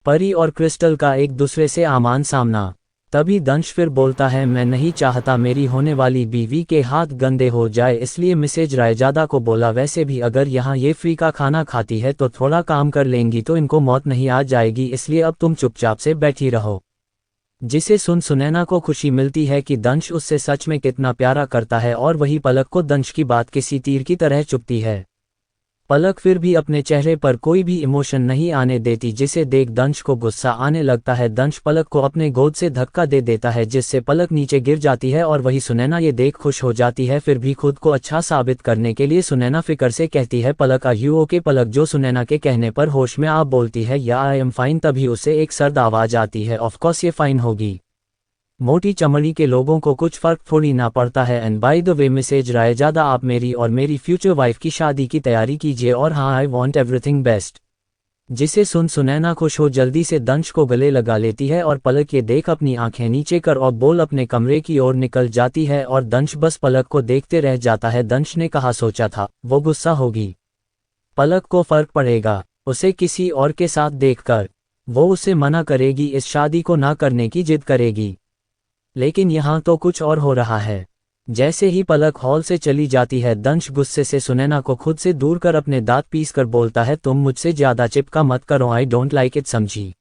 परी और क्रिस्टल का एक दूसरे से आमान सामना। तभी दंश फिर बोलता है, मैं नहीं चाहता मेरी होने वाली बीवी के हाथ गंदे हो जाए, इसलिए मिसेज रायजादा को बोला, वैसे भी अगर यहाँ ये फ्री का खाना खाती है तो थोड़ा काम कर लेंगी तो इनको मौत नहीं आ जाएगी, इसलिए अब तुम चुपचाप से बैठी रहो। जिसे सुन सुनैना को खुशी मिलती है कि दंश उससे सच में कितना प्यारा करता है, और वही पलक को दंश की बात किसी तीर की तरह चुभती है। पलक फिर भी अपने चेहरे पर कोई भी इमोशन नहीं आने देती, जिसे देख दंश को गुस्सा आने लगता है। दंश पलक को अपने गोद से धक्का दे देता है, जिससे पलक नीचे गिर जाती है, और वही सुनैना ये देख खुश हो जाती है। फिर भी खुद को अच्छा साबित करने के लिए सुनैना फिक्र से कहती है, पलक आर यू ओके? पलक जो सुनैना के कहने पर होश में आप बोलती है, या आई एम फाइन। तभी उसे एक सर्द आवाज आती है, ऑफ कोर्स ये फाइन होगी, मोटी चमड़ी के लोगों को कुछ फर्क थोड़ी ना पड़ता है। And by the way Mrs Raizada, आप मेरी और मेरी फ्यूचर वाइफ की शादी की तैयारी कीजिए, और हाँ, आई वॉन्ट एवरीथिंग बेस्ट। जिसे सुन सुनैना खुश हो जल्दी से दंश को गले लगा लेती है, और पलक ये देख अपनी आंखें नीचे कर और बोल अपने कमरे की ओर निकल जाती है, और दंश बस पलक को देखते रह जाता है। दंश ने कहा सोचा था वो गुस्सा होगी, पलक को फर्क पड़ेगा उसे किसी और के साथ देखकर, वो उसे मना करेगी, इस शादी को ना करने की जिद करेगी। लेकिन यहाँ तो कुछ और हो रहा है। जैसे ही पलक हॉल से चली जाती है, दंश गुस्से से सुनैना को खुद से दूर कर अपने दांत पीस कर बोलता है, तुम मुझसे ज्यादा चिपका मत करो, आई डोंट लाइक इट, समझी?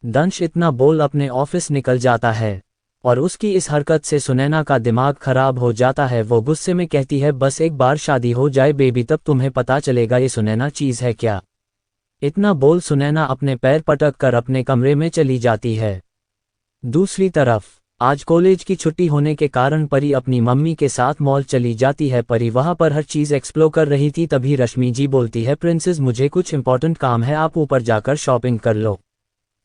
दंश इतना बोल अपने ऑफिस निकल जाता है, और उसकी इस हरकत से सुनैना का दिमाग खराब हो जाता है। वो गुस्से में कहती है, बस एक बार शादी हो जाए बेबी, तब तुम्हें पता चलेगा ये सुनैना चीज है क्या। इतना बोल सुनैना अपने पैर पटक कर अपने कमरे में चली जाती है। दूसरी तरफ आज कॉलेज की छुट्टी होने के कारण परी अपनी मम्मी के साथ मॉल चली जाती है। परी वहां पर हर चीज एक्सप्लोर कर रही थी, तभी रश्मि जी बोलती है, प्रिंसेस मुझे कुछ इंपॉर्टेंट काम है, आप ऊपर जाकर शॉपिंग कर लो।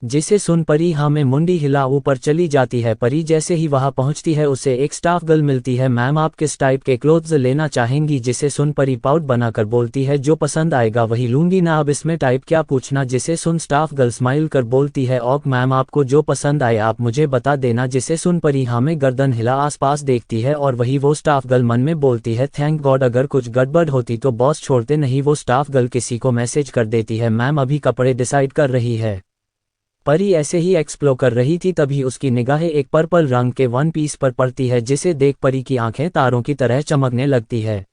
जिसे सुन परी हाँ में मुंडी हिला ऊपर चली जाती है। परी जैसे ही वहां पहुंचती है, उसे एक स्टाफ गर्ल मिलती है, मैम आप किस टाइप के क्लोथ्स लेना चाहेंगी? जिसे सुन परी पाउट बनाकर बोलती है, जो पसंद आएगा वही लूंगी ना, अब इसमें टाइप क्या पूछना। जिसे सुन स्टाफ गर्ल स्माइल कर बोलती है, ओक मैम आपको जो पसंद आए आप मुझे बता देना। जिसे सुन परी हाँ में गर्दन हिला आसपास देखती है, और वही वो स्टाफ गर्ल मन में बोलती है, थैंक गॉड अगर कुछ गड़बड़ होती तो बॉस छोड़ते नहीं। वो स्टाफ गर्ल किसी को मैसेज कर देती है, मैम अभी कपड़े डिसाइड कर रही है। परी ऐसे ही एक्सप्लोर कर रही थी, तभी उसकी निगाहें एक पर्पल रंग के वन पीस पर पड़ती है, जिसे देख परी की आंखें तारों की तरह चमकने लगती है।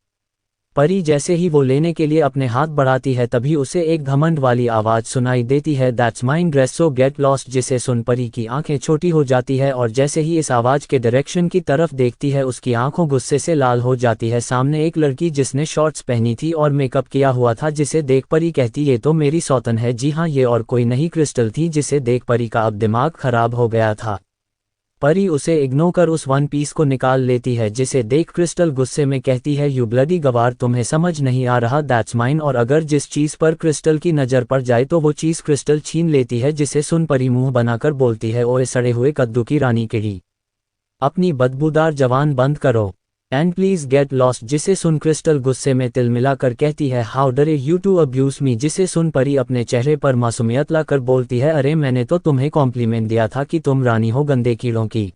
परी जैसे ही वो लेने के लिए अपने हाथ बढ़ाती है, तभी उसे एक घमंड वाली आवाज सुनाई देती है, that's mine dress so get lost. जिसे सुन परी की आंखें छोटी हो जाती है, और जैसे ही इस आवाज के डायरेक्शन की तरफ देखती है, उसकी आंखों गुस्से से लाल हो जाती है। सामने एक लड़की जिसने शॉर्ट्स पहनी थी और मेकअप किया हुआ था, जिसे देख परी कहती, ये तो मेरी सौतन है। जी हाँ, ये और कोई नहीं क्रिस्टल थी। जिसे देख परी का अब दिमाग खराब हो गया था। परी उसे इग्नोर कर उस वन पीस को निकाल लेती है, जिसे देख क्रिस्टल गुस्से में कहती है, यू ब्लडी गवार, तुम्हें समझ नहीं आ रहा, दैट्स माइन। और अगर जिस चीज पर क्रिस्टल की नजर पड़ जाए तो वो चीज क्रिस्टल छीन लेती है। जिसे सुन परी मुंह बनाकर बोलती है, ओए सड़े हुए कद्दू की रानी कीड़ी, अपनी बदबूदार जवान बंद करो एंड प्लीज गेट लॉस्ट। जिसे सुन क्रिस्टल गुस्से में तिल मिलाकर कहती है, how dare you to abuse me. जिसे सुन परी अपने चेहरे पर मासूमियत लाकर बोलती है, अरे मैंने तो तुम्हें कॉम्प्लीमेंट दिया था कि तुम रानी हो गंदे कीड़ों की,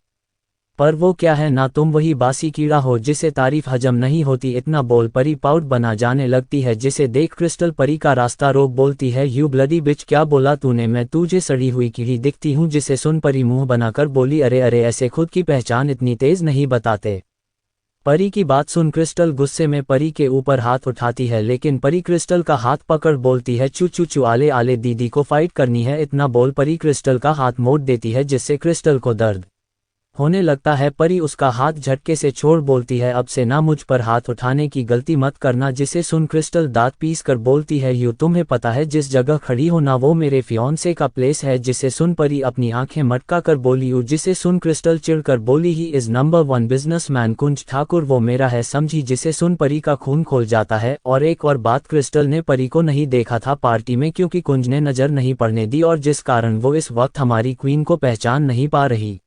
पर वो क्या है ना, तुम वही बासी कीड़ा हो जिसे तारीफ हजम नहीं होती। इतना बोल परी पाउट बना जाने लगती है, जिसे देख क्रिस्टल परी का रास्ता रोक बोलती है, यू ब्लडी बिच, क्या बोला तूने, मैं तुझे सड़ी हुई कीड़ी दिखती हूँ? जिसे सुन परी मुंह बनाकर बोली, अरे अरे ऐसे खुद की पहचान इतनी तेज नहीं बताते। परी की बात सुन क्रिस्टल गुस्से में परी के ऊपर हाथ उठाती है, लेकिन परी क्रिस्टल का हाथ पकड़ बोलती है, चू चू चू, आले आले दीदी को फाइट करनी है। इतना बोल परी क्रिस्टल का हाथ मोड़ देती है, जिससे क्रिस्टल को दर्द होने लगता है। परी उसका हाथ झटके से छोड़ बोलती है, अब से ना मुझ पर हाथ उठाने की गलती मत करना। जिसे सुन क्रिस्टल दांत पीस कर बोलती है, यू तुम्हें पता है जिस जगह खड़ी हो ना वो मेरे फियांसे का प्लेस है। जिसे सुन परी अपनी आंखें मटका कर बोली, यू। जिसे सुन क्रिस्टल चिढ़कर बोली, ही इज नंबर 1 बिजनेसमैन कुंज ठाकुर, वो मेरा है, समझी? जिसे सुन परी का खून खोल जाता है। और एक और बात, क्रिस्टल ने परी को नहीं देखा था पार्टी में, क्योंकि कुंज ने नजर नहीं पड़ने दी, और जिस कारण वो इस वक्त हमारी क्वीन को पहचान नहीं पा रही।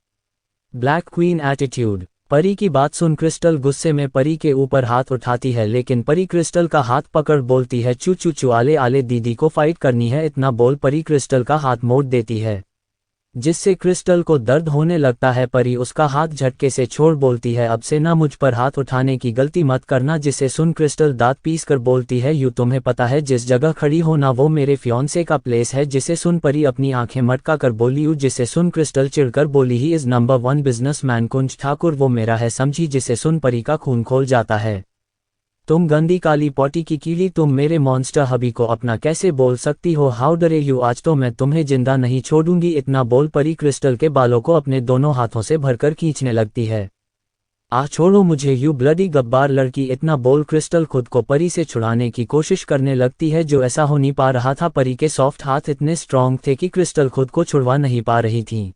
Black queen attitude. परी की बात सुन क्रिस्टल गुस्से में परी के ऊपर हाथ उठाती है, लेकिन परी क्रिस्टल का हाथ पकड़ बोलती है, चू चू चू, आले आले दीदी को फाइट करनी है। इतना बोल परी क्रिस्टल का हाथ मोड़ देती है। जिससे क्रिस्टल को दर्द होने लगता है। परी उसका हाथ झटके से छोड़ बोलती है, अब से ना मुझ पर हाथ उठाने की गलती मत करना। जिसे सुन क्रिस्टल दांत पीस कर बोलती है, यूँ तुम्हें पता है जिस जगह खड़ी हो ना वो मेरे फियांसे का प्लेस है। जिसे सुन परी अपनी आंखें मटका कर बोली। जिसे सुन क्रिस्टल चिढ़कर बोली, ही इज नंबर 1 बिजनेसमैन कुंज ठाकुर, वो मेरा है समझी। जिसे सुन परी का खून खोल जाता है। तुम गंदी काली पॉटी की कीड़ी, तुम मेरे मॉन्स्टर हबी को अपना कैसे बोल सकती हो? हाउ डरे यू, आज तो मैं तुम्हें जिंदा नहीं छोड़ूंगी। इतना बोल परी क्रिस्टल के बालों को अपने दोनों हाथों से भरकर खींचने लगती है। आ छोड़ो मुझे यू ब्लडी गब्बार लड़की। इतना बोल क्रिस्टल खुद को परी से छुड़ाने की कोशिश करने लगती है, जो ऐसा हो नहीं पा रहा था। परी के सॉफ्ट हाथ इतने स्ट्रांग थे कि क्रिस्टल खुद को छुड़वा नहीं पा रही थी।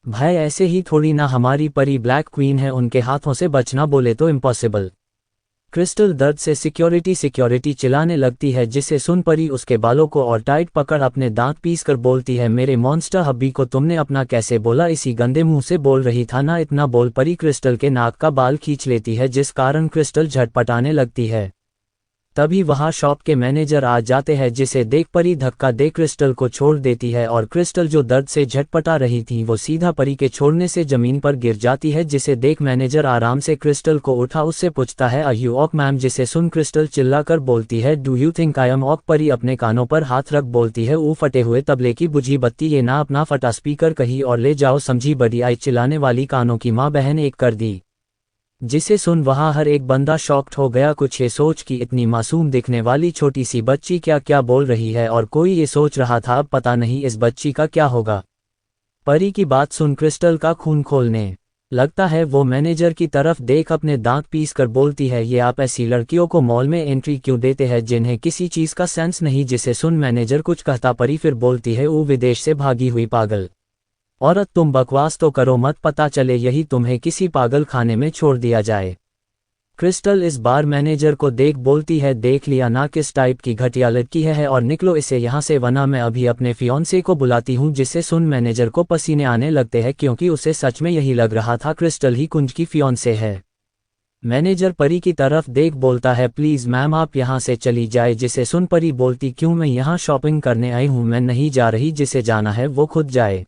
भाई ऐसे ही थोड़ी ना, हमारी परी ब्लैक क्वीन है, उनके हाथों से बचना बोले तो इम्पॉसिबल। क्रिस्टल दर्द से सिक्योरिटी चिल्लाने लगती है। जिसे सुन परी उसके बालों को और टाइट पकड़ अपने दांत पीस कर बोलती है, मेरे मॉन्स्टर हब्बी को तुमने अपना कैसे बोला? इसी गंदे मुंह से बोल रही था ना। इतना बोल परी क्रिस्टल के नाक का बाल खींच लेती है, जिस कारण क्रिस्टल झटपटाने लगती है। तभी वहां शॉप के मैनेजर आ जाते हैं, जिसे देख परी धक्का दे क्रिस्टल को छोड़ देती है और क्रिस्टल जो दर्द से झटपटा रही थी वो सीधा परी के छोड़ने से जमीन पर गिर जाती है। जिसे देख मैनेजर आराम से क्रिस्टल को उठा उससे पूछता है, आर यू ऑक मैम? जिसे सुन क्रिस्टल चिल्लाकर बोलती है, do you think I am ऑक? परी अपने कानों पर हाथ रख बोलती है, ऊ फटे हुए तबले की बुझी बत्ती, ये ना अपना फटा स्पीकर कहीं और ले जाओ समझी। बड़ी आई चिल्लाने वाली कानों की माँ बहन एक कर दी। जिसे सुन वहां हर एक बंदा शॉक्ड हो गया, कुछ ये सोच कि इतनी मासूम दिखने वाली छोटी सी बच्ची क्या क्या बोल रही है, और कोई ये सोच रहा था अब पता नहीं इस बच्ची का क्या होगा। परी की बात सुन क्रिस्टल का खून खोलने लगता है। वो मैनेजर की तरफ देख अपने दांत पीस कर बोलती है, ये आप ऐसी लड़कियों को मॉल में एंट्री क्यों देते हैं जिन्हें किसी चीज का सेंस नहीं? जिसे सुन मैनेजर कुछ कहता, परी फिर बोलती है, वो विदेश से भागी हुई पागल औरत, तुम बकवास तो करो मत, पता चले यही तुम्हें किसी पागल खाने में छोड़ दिया जाए। क्रिस्टल इस बार मैनेजर को देख बोलती है, देख लिया ना किस टाइप की घटिया लड़की है, और निकलो इसे यहाँ से वरना मैं अभी अपने फियांसे को बुलाती हूँ। जिससे सुन मैनेजर को पसीने आने लगते हैं, क्योंकि उसे सच में यही लग रहा था क्रिस्टल ही कुंज की फियांसे है। मैनेजर परी की तरफ देख बोलता है, प्लीज मैम आप यहाँ से चली जाए। जिसे सुन परी बोलती, क्यों? मैं यहाँ शॉपिंग करने आई हूँ, मैं नहीं जा रही, जिसे जाना है वो खुद जाए।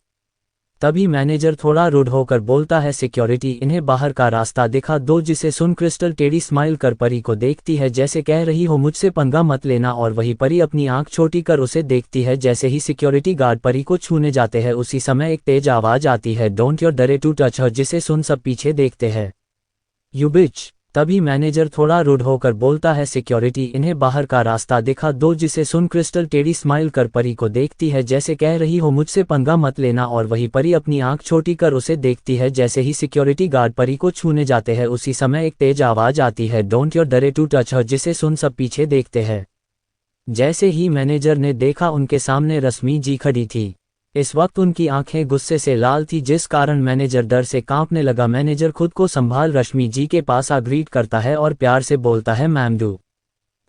तभी मैनेजर थोड़ा रूड होकर बोलता है, सिक्योरिटी इन्हें बाहर का रास्ता दिखा दो। जिसे सुन क्रिस्टल टेढ़ी स्माइल कर परी को देखती है, जैसे कह रही हो मुझसे पंगा मत लेना, और वही परी अपनी आंख छोटी कर उसे देखती है। जैसे ही सिक्योरिटी गार्ड परी को छूने जाते हैं उसी समय एक तेज आवाज आती है, डोंट योर डरे टू टच हर। जिसे सुन सब पीछे देखते हैं, यू बिच। तभी मैनेजर थोड़ा रूड होकर बोलता है, सिक्योरिटी इन्हें बाहर का रास्ता दिखा दो। जिसे सुन क्रिस्टल टेढ़ी स्माइल कर परी को देखती है, जैसे कह रही हो मुझसे पंगा मत लेना, और वही परी अपनी आंख छोटी कर उसे देखती है। जैसे ही सिक्योरिटी गार्ड परी को छूने जाते हैं उसी समय एक तेज आवाज आती है, डोंट योर डरे टू टच हर। जिसे सुन सब पीछे देखते हैं। जैसे ही मैनेजर ने देखा उनके सामने रश्मि जी खड़ी थी। इस वक्त उनकी आंखें गुस्से से लाल थी, जिस कारण मैनेजर डर से कांपने लगा। मैनेजर खुद को संभाल रश्मि जी के पास आ ग्रीट करता है और प्यार से बोलता है, ma'am do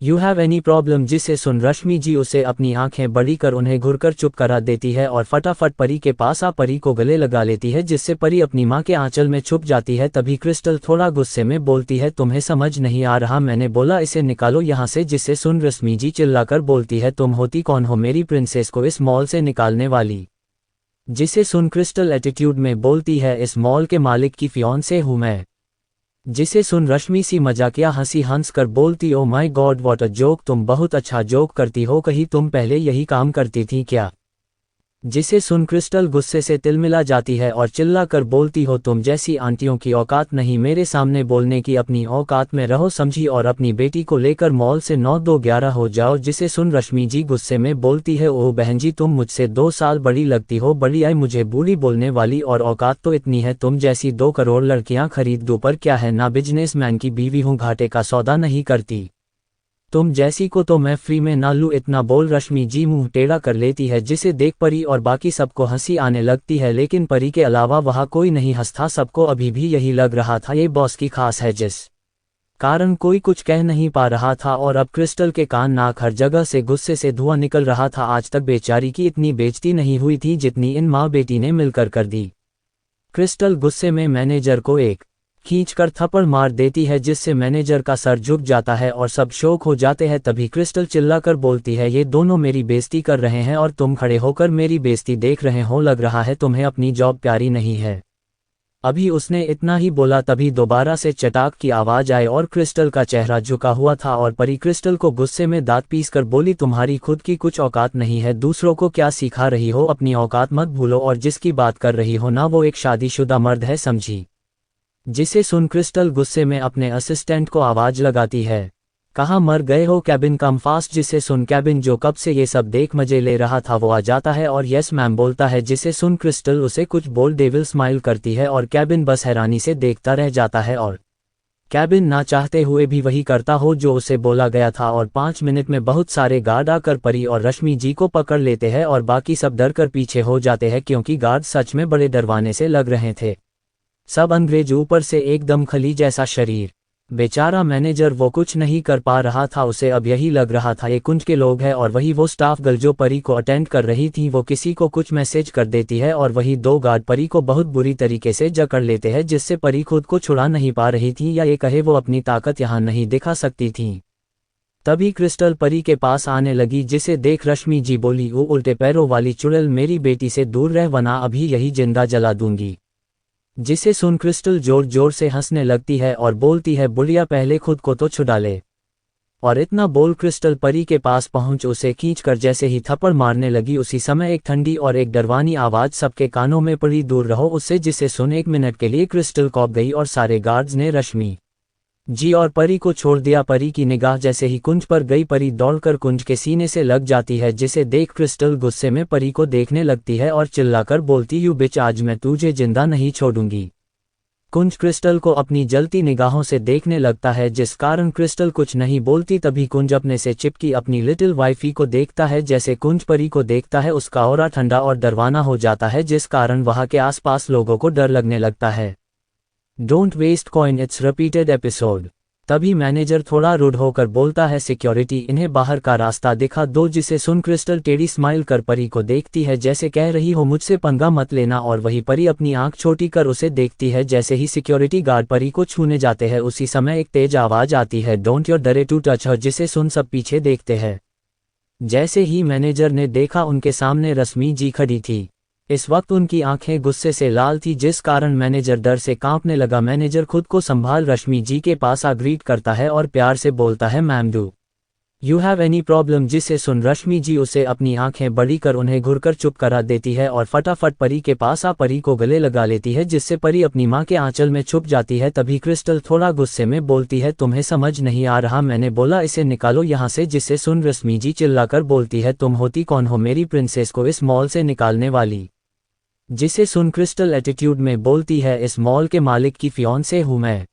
you have any problem? जिसे सुन रश्मि जी उसे अपनी आंखें बड़ी कर उन्हें घुरकर चुप करा देती है और फटाफट परी के पास आ परी को गले लगा लेती है, जिससे परी अपनी मां के आंचल में छुप जाती है। तभी क्रिस्टल थोड़ा गुस्से में बोलती है, तुम्हें समझ नहीं आ रहा, मैंने बोला इसे निकालो यहाँ से। जिसे सुन रश्मि जी चिल्लाकर बोलती है, तुम होती कौन हो मेरी प्रिंसेस को इस मॉल से निकालने वाली? जिसे सुन क्रिस्टल एटीट्यूड में बोलती है, इस मॉल के मालिक की फियांसे हूं मैं। जिसे सुन रश्मि सी मजाकिया हंसी हंस कर बोलती, oh my God what a joke, तुम बहुत अच्छा जोक करती हो, कहीं तुम पहले यही काम करती थी क्या? जिसे सुन क्रिस्टल गुस्से से तिलमिला जाती है और चिल्ला कर बोलती, हो तुम जैसी आंटियों की औकात नहीं मेरे सामने बोलने की, अपनी औकात में रहो समझी, और अपनी बेटी को लेकर मॉल से 9-2-11 हो जाओ। जिसे सुन रश्मि जी गुस्से में बोलती है, ओह बहन जी तुम मुझसे 2 साल बड़ी लगती हो, बड़ी आई मुझे बूढ़ी बोलने वाली, और औकात तो इतनी है तुम जैसी 2 करोड़ लड़कियां खरीद दूं, पर क्या है ना बिजनेसमैन की बीवी हूं, घाटे का सौदा नहीं करती, तुम जैसी को तो मैं फ्री में ना लूं। इतना बोल रश्मि जी मुंह टेढ़ा कर लेती है, जिसे देख परी और बाकी सबको हंसी आने लगती है, लेकिन परी के अलावा वहां कोई नहीं हंसता। सबको अभी भी यही लग रहा था ये बॉस की खास है, जिस कारण कोई कुछ कह नहीं पा रहा था। और अब क्रिस्टल के कान नाक हर जगह से गुस्से से धुआं निकल रहा था। आज तक बेचारी की इतनी बेइज्जती नहीं हुई थी जितनी इन माँ बेटी ने मिलकर कर दी। क्रिस्टल गुस्से में मैनेजर को एक खींचकर थप्पड़ मार देती है जिससे मैनेजर का सर झुक जाता है और सब शौक हो जाते हैं। तभी क्रिस्टल चिल्लाकर बोलती है, ये दोनों मेरी बेइज्जती कर रहे हैं और तुम खड़े होकर मेरी बेइज्जती देख रहे हो, लग रहा है तुम्हें अपनी जॉब प्यारी नहीं है। अभी उसने इतना ही बोला तभी दोबारा से चटाक की आवाज आई और क्रिस्टल का चेहरा झुका हुआ था और परी क्रिस्टल को गुस्से में दांत पीसकर बोली, तुम्हारी खुद की कुछ औकात नहीं है, दूसरों को क्या सिखा रही हो, अपनी औकात मत भूलो, और जिसकी बात कर रही हो ना वो एक शादीशुदा मर्द है, समझी। जिसे सुन क्रिस्टल गुस्से में अपने असिस्टेंट को आवाज लगाती है, कहाँ मर गए हो, कैबिन कम फास्ट। जिसे सुन कैबिन जो कब से ये सब देख मजे ले रहा था वो आ जाता है और यस मैम बोलता है। जिसे सुन क्रिस्टल उसे कुछ बोल डेविल स्माइल करती है और कैबिन बस हैरानी से देखता रह जाता है और कैबिन ना चाहते हुए भी वही करता हो जो उसे बोला गया था। और 5 मिनट में बहुत सारे गार्ड आकर परी और रश्मि जी को पकड़ लेते हैं और बाकी सब डर कर पीछे हो जाते हैं क्योंकि गार्ड सच में बड़े डरवाने से लग रहे थे। सब अंग्रेज, ऊपर से एकदम खली जैसा शरीर। बेचारा मैनेजर वो कुछ नहीं कर पा रहा था, उसे अब यही लग रहा था ये कुंज के लोग हैं। और वही वो स्टाफ गर्ल जो परी को अटेंड कर रही थी वो किसी को कुछ मैसेज कर देती है और वही 2 गार्ड परी को बहुत बुरी तरीके से जकड़ लेते हैं जिससे परी खुद को छुड़ा नहीं पा रही थी, या ये कहे वो अपनी ताकत यहाँ नहीं दिखा सकती थी। तभी क्रिस्टल परी के पास आने लगी जिसे देख रश्मि जी बोली, वो उल्टे पैरों वाली चुड़ैल, मेरी बेटी से दूर रह वरना अभी यही जिंदा जला दूंगी। जिसे सुन क्रिस्टल जोर जोर से हंसने लगती है और बोलती है, बुढ़िया पहले खुद को तो छुड़ा ले। और इतना बोल क्रिस्टल परी के पास पहुंच उसे खींचकर जैसे ही थप्पड़ मारने लगी उसी समय एक ठंडी और एक डरवानी आवाज सबके कानों में पड़ी, दूर रहो उससे। जिसे सुन 1 मिनट के लिए क्रिस्टल कौंप गई और सारे गार्ड्स ने रश्मि जी और परी को छोड़ दिया। परी की निगाह जैसे ही कुंज पर गई परी दौड़कर कुंज के सीने से लग जाती है जिसे देख क्रिस्टल गुस्से में परी को देखने लगती है और चिल्लाकर बोलती, यू बिच, आज मैं तुझे जिंदा नहीं छोड़ूंगी। कुंज क्रिस्टल को अपनी जलती निगाहों से देखने लगता है जिस कारण क्रिस्टल कुछ नहीं बोलती। तभी कुंज अपने से चिपकी अपनी लिटिल वाइफी को देखता है। जैसे कुंज परी को देखता है उसका ऑरा ठंडा और डरवाना हो जाता है जिस कारण वहां के आसपास लोगों को डर लगने लगता है। Don't waste coin, it's repeated episode. तभी मैनेजर थोड़ा रूड होकर बोलता है, सिक्योरिटी इन्हें बाहर का रास्ता दिखा दो। जिसे सुन क्रिस्टल टेढ़ी स्माइल कर परी को देखती है जैसे कह रही हो मुझसे पंगा मत लेना, और वही परी अपनी आंख छोटी कर उसे देखती है। जैसे ही सिक्योरिटी गार्ड परी को छूने जाते हैं उसी समय एक तेज आवाज आती है, डोंट योर डरे टू टच हर। जिसे सुन सब पीछे देखते हैं। जैसे ही मैनेजर ने देखा उनके सामने रश्मि जी खड़ी थी। इस वक्त उनकी आंखें गुस्से से लाल थी जिस कारण मैनेजर डर से कांपने लगा। मैनेजर खुद को संभाल रश्मि जी के पास आ ग्रीट करता है और प्यार से बोलता है, ma'am do you have any problem. जिसे सुन रश्मि जी उसे अपनी आंखें बड़ी कर उन्हें घुरकर चुप करा देती है और फटाफट परी के पास आ परी को गले लगा लेती है जिससे परी अपनी मां के आंचल में छुप जाती है। तभी क्रिस्टल थोड़ा गुस्से में बोलती है, तुम्हें समझ नहीं आ रहा, मैंने बोला इसे निकालो यहाँ से। जिसे सुन रश्मि जी चिल्लाकर बोलती है, तुम होती कौन हो मेरी प्रिंसेस को इस मॉल से निकालने वाली। जिसे सुन क्रिस्टल एटीट्यूड में बोलती है, इस मॉल के मालिक की फियांसे हूं मैं।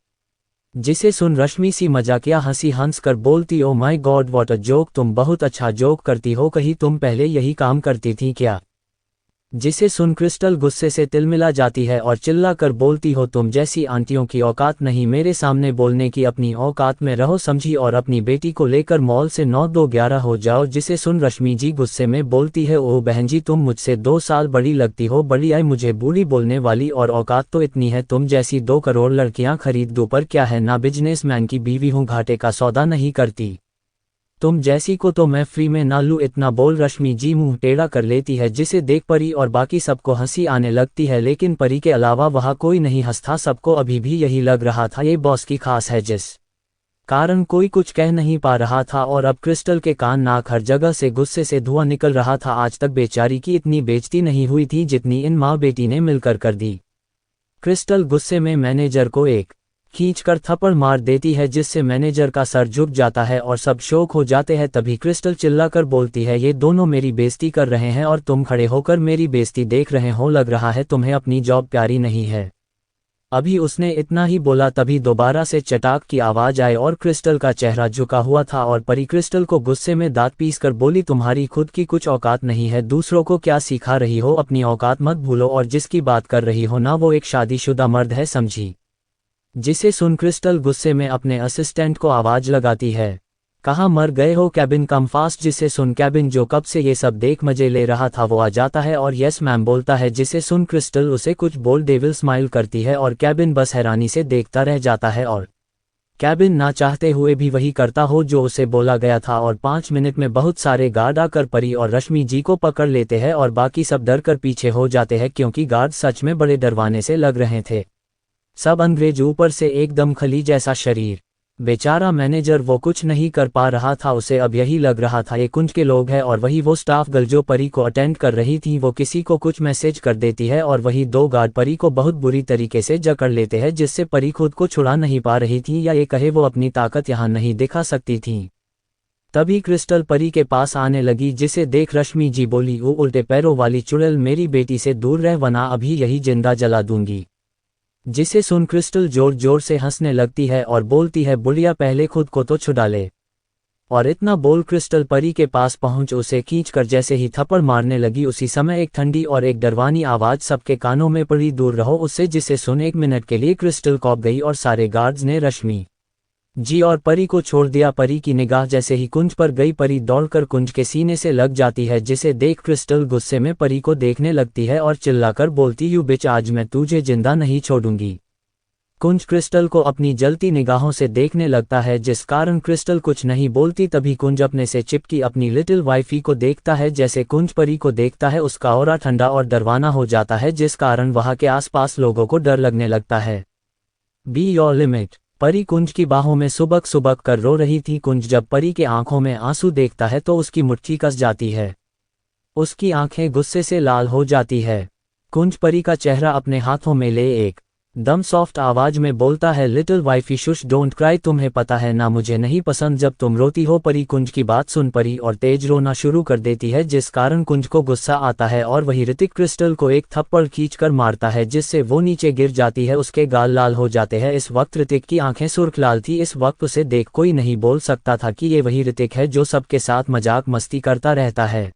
जिसे सुन रश्मि सी मजाकिया हंसी हंस कर बोलती, oh my God what a joke, तुम बहुत अच्छा जोक करती हो, कहीं तुम पहले यही काम करती थी क्या। जिसे सुन क्रिस्टल गुस्से से तिलमिला जाती है और चिल्ला कर बोलती हो, तुम जैसी आंटियों की औकात नहीं मेरे सामने बोलने की, अपनी औकात में रहो समझी, और अपनी बेटी को लेकर मॉल से 9-2-11 हो जाओ। जिसे सुन रश्मि जी गुस्से में बोलती है, ओह बहन जी तुम मुझसे 2 साल बड़ी लगती हो, बड़ी आई मुझे बूढ़ी बोलने वाली, और औकात तो इतनी है तुम जैसी 2 करोड़ लड़कियां खरीद दूं, पर क्या है ना बिजनेसमैन की बीवी हूं, घाटे का सौदा नहीं करती, तुम जैसी को तो मैं फ्री में ना लूं। इतना बोल रश्मि जी मुंह टेढ़ा कर लेती है जिसे देख परी और बाकी सबको हंसी आने लगती है, लेकिन परी के अलावा वहां कोई नहीं हंसता। सबको अभी भी यही लग रहा था ये बॉस की खास है जिस कारण कोई कुछ कह नहीं पा रहा था। और अब क्रिस्टल के कान नाक हर जगह से गुस्से से धुआं निकल रहा था। आज तक बेचारी की इतनी बेइज्जती नहीं हुई थी जितनी इन माँ बेटी ने मिलकर कर दी। क्रिस्टल गुस्से में मैनेजर को एक खींचकर थप्पड़ मार देती है जिससे मैनेजर का सर झुक जाता है और सब शौक हो जाते हैं। तभी क्रिस्टल चिल्लाकर बोलती है, ये दोनों मेरी बेइज्जती कर रहे हैं और तुम खड़े होकर मेरी बेइज्जती देख रहे हो, लग रहा है तुम्हें अपनी जॉब प्यारी नहीं है। अभी उसने इतना ही बोला तभी दोबारा से चटाक की आवाज आई और क्रिस्टल का चेहरा झुका हुआ था और परी क्रिस्टल को गुस्से में दांत पीस कर बोली, तुम्हारी खुद की कुछ औकात नहीं है, दूसरों को क्या सिखा रही हो, अपनी औकात मत भूलो, और जिसकी बात कर रही हो ना वो एक शादीशुदा मर्द है समझी। जिसे सुन क्रिस्टल गुस्से में अपने असिस्टेंट को आवाज लगाती है, कहाँ मर गए हो कैबिन कम फास्ट, जिसे सुन कैबिन जो कब से ये सब देख मजे ले रहा था वो आ जाता है और यस मैम बोलता है, जिसे सुन क्रिस्टल उसे कुछ बोल डेविल स्माइल करती है और कैबिन बस हैरानी से देखता रह जाता है और कैबिन ना चाहते हुए भी वही करता हो जो उसे बोला गया था और 5 मिनट में बहुत सारे गार्ड आकर परी और रश्मि जी को पकड़ लेते हैं और बाकी सब डर कर पीछे हो जाते हैं क्योंकि गार्ड सच में बड़े डरवाने से लग रहे थे। सब अंग्रेज, ऊपर से एकदम खली जैसा शरीर। बेचारा मैनेजर वो कुछ नहीं कर पा रहा था, उसे अब यही लग रहा था ये कुंज के लोग हैं और वही वो स्टाफ गर्ल जो परी को अटेंड कर रही थी वो किसी को कुछ मैसेज कर देती है और वही 2 गार्ड परी को बहुत बुरी तरीके से जकड़ लेते हैं जिससे परी खुद को छुड़ा नहीं पा रही थी या ये कहे वो अपनी ताकत यहाँ नहीं दिखा सकती थी। तभी क्रिस्टल परी के पास आने लगी जिसे देख रश्मि जी बोली, वो उल्टे पैरों वाली चुड़ैल मेरी बेटी से दूर रह वरना अभी यही जिंदा जला दूंगी। जिसे सुन क्रिस्टल जोर जोर से हंसने लगती है और बोलती है, बुढ़िया पहले खुद को तो छुड़ा ले। और इतना बोल क्रिस्टल परी के पास पहुंच उसे खींचकर जैसे ही थप्पड़ मारने लगी उसी समय एक ठंडी और एक डरवानी आवाज सबके कानों में पड़ी, दूर रहो उससे। जिसे सुन 1 मिनट के लिए क्रिस्टल कौंप गई और सारे गार्ड्स ने रश्मि जी और परी को छोड़ दिया। परी की निगाह जैसे ही कुंज पर गई परी दौड़कर कुंज के सीने से लग जाती है जिसे देख क्रिस्टल गुस्से में परी को देखने लगती है और चिल्लाकर बोलती, यू बिच, आज मैं तुझे जिंदा नहीं छोड़ूंगी। कुंज क्रिस्टल को अपनी जलती निगाहों से देखने लगता है जिस कारण क्रिस्टल कुछ नहीं बोलती। तभी कुंज अपने से चिपकी अपनी लिटिल वाइफी को देखता है। जैसे कुंज परी को देखता है उसका ऑरा ठंडा और डरवाना हो जाता है जिस कारण वहां के आसपास लोगों को डर लगने लगता है। B your limit. परी कुंज की बाहों में सुबक सुबक कर रो रही थी। कुंज जब परी के आंखों में आंसू देखता है तो उसकी मुट्ठी कस जाती है, उसकी आंखें गुस्से से लाल हो जाती है। कुंज परी का चेहरा अपने हाथों में ले एक दम सॉफ्ट आवाज में बोलता है, little wifey shush don't cry, तुम्हें पता है ना मुझे नहीं पसंद जब तुम रोती हो। परी कुंज की बात सुन परी और तेज रोना शुरू कर देती है जिस कारण कुंज को गुस्सा आता है और वही ऋतिक क्रिस्टल को एक थप्पड़ खींचकर मारता है जिससे वो नीचे गिर जाती है, उसके गाल लाल हो जाते हैं। इस वक्त ऋतिक की आंखें सुर्ख लाल थी। इस वक्त उसे देख कोई नहीं बोल सकता था कि ये वही ऋतिक है जो सबके साथ मजाक मस्ती करता रहता है।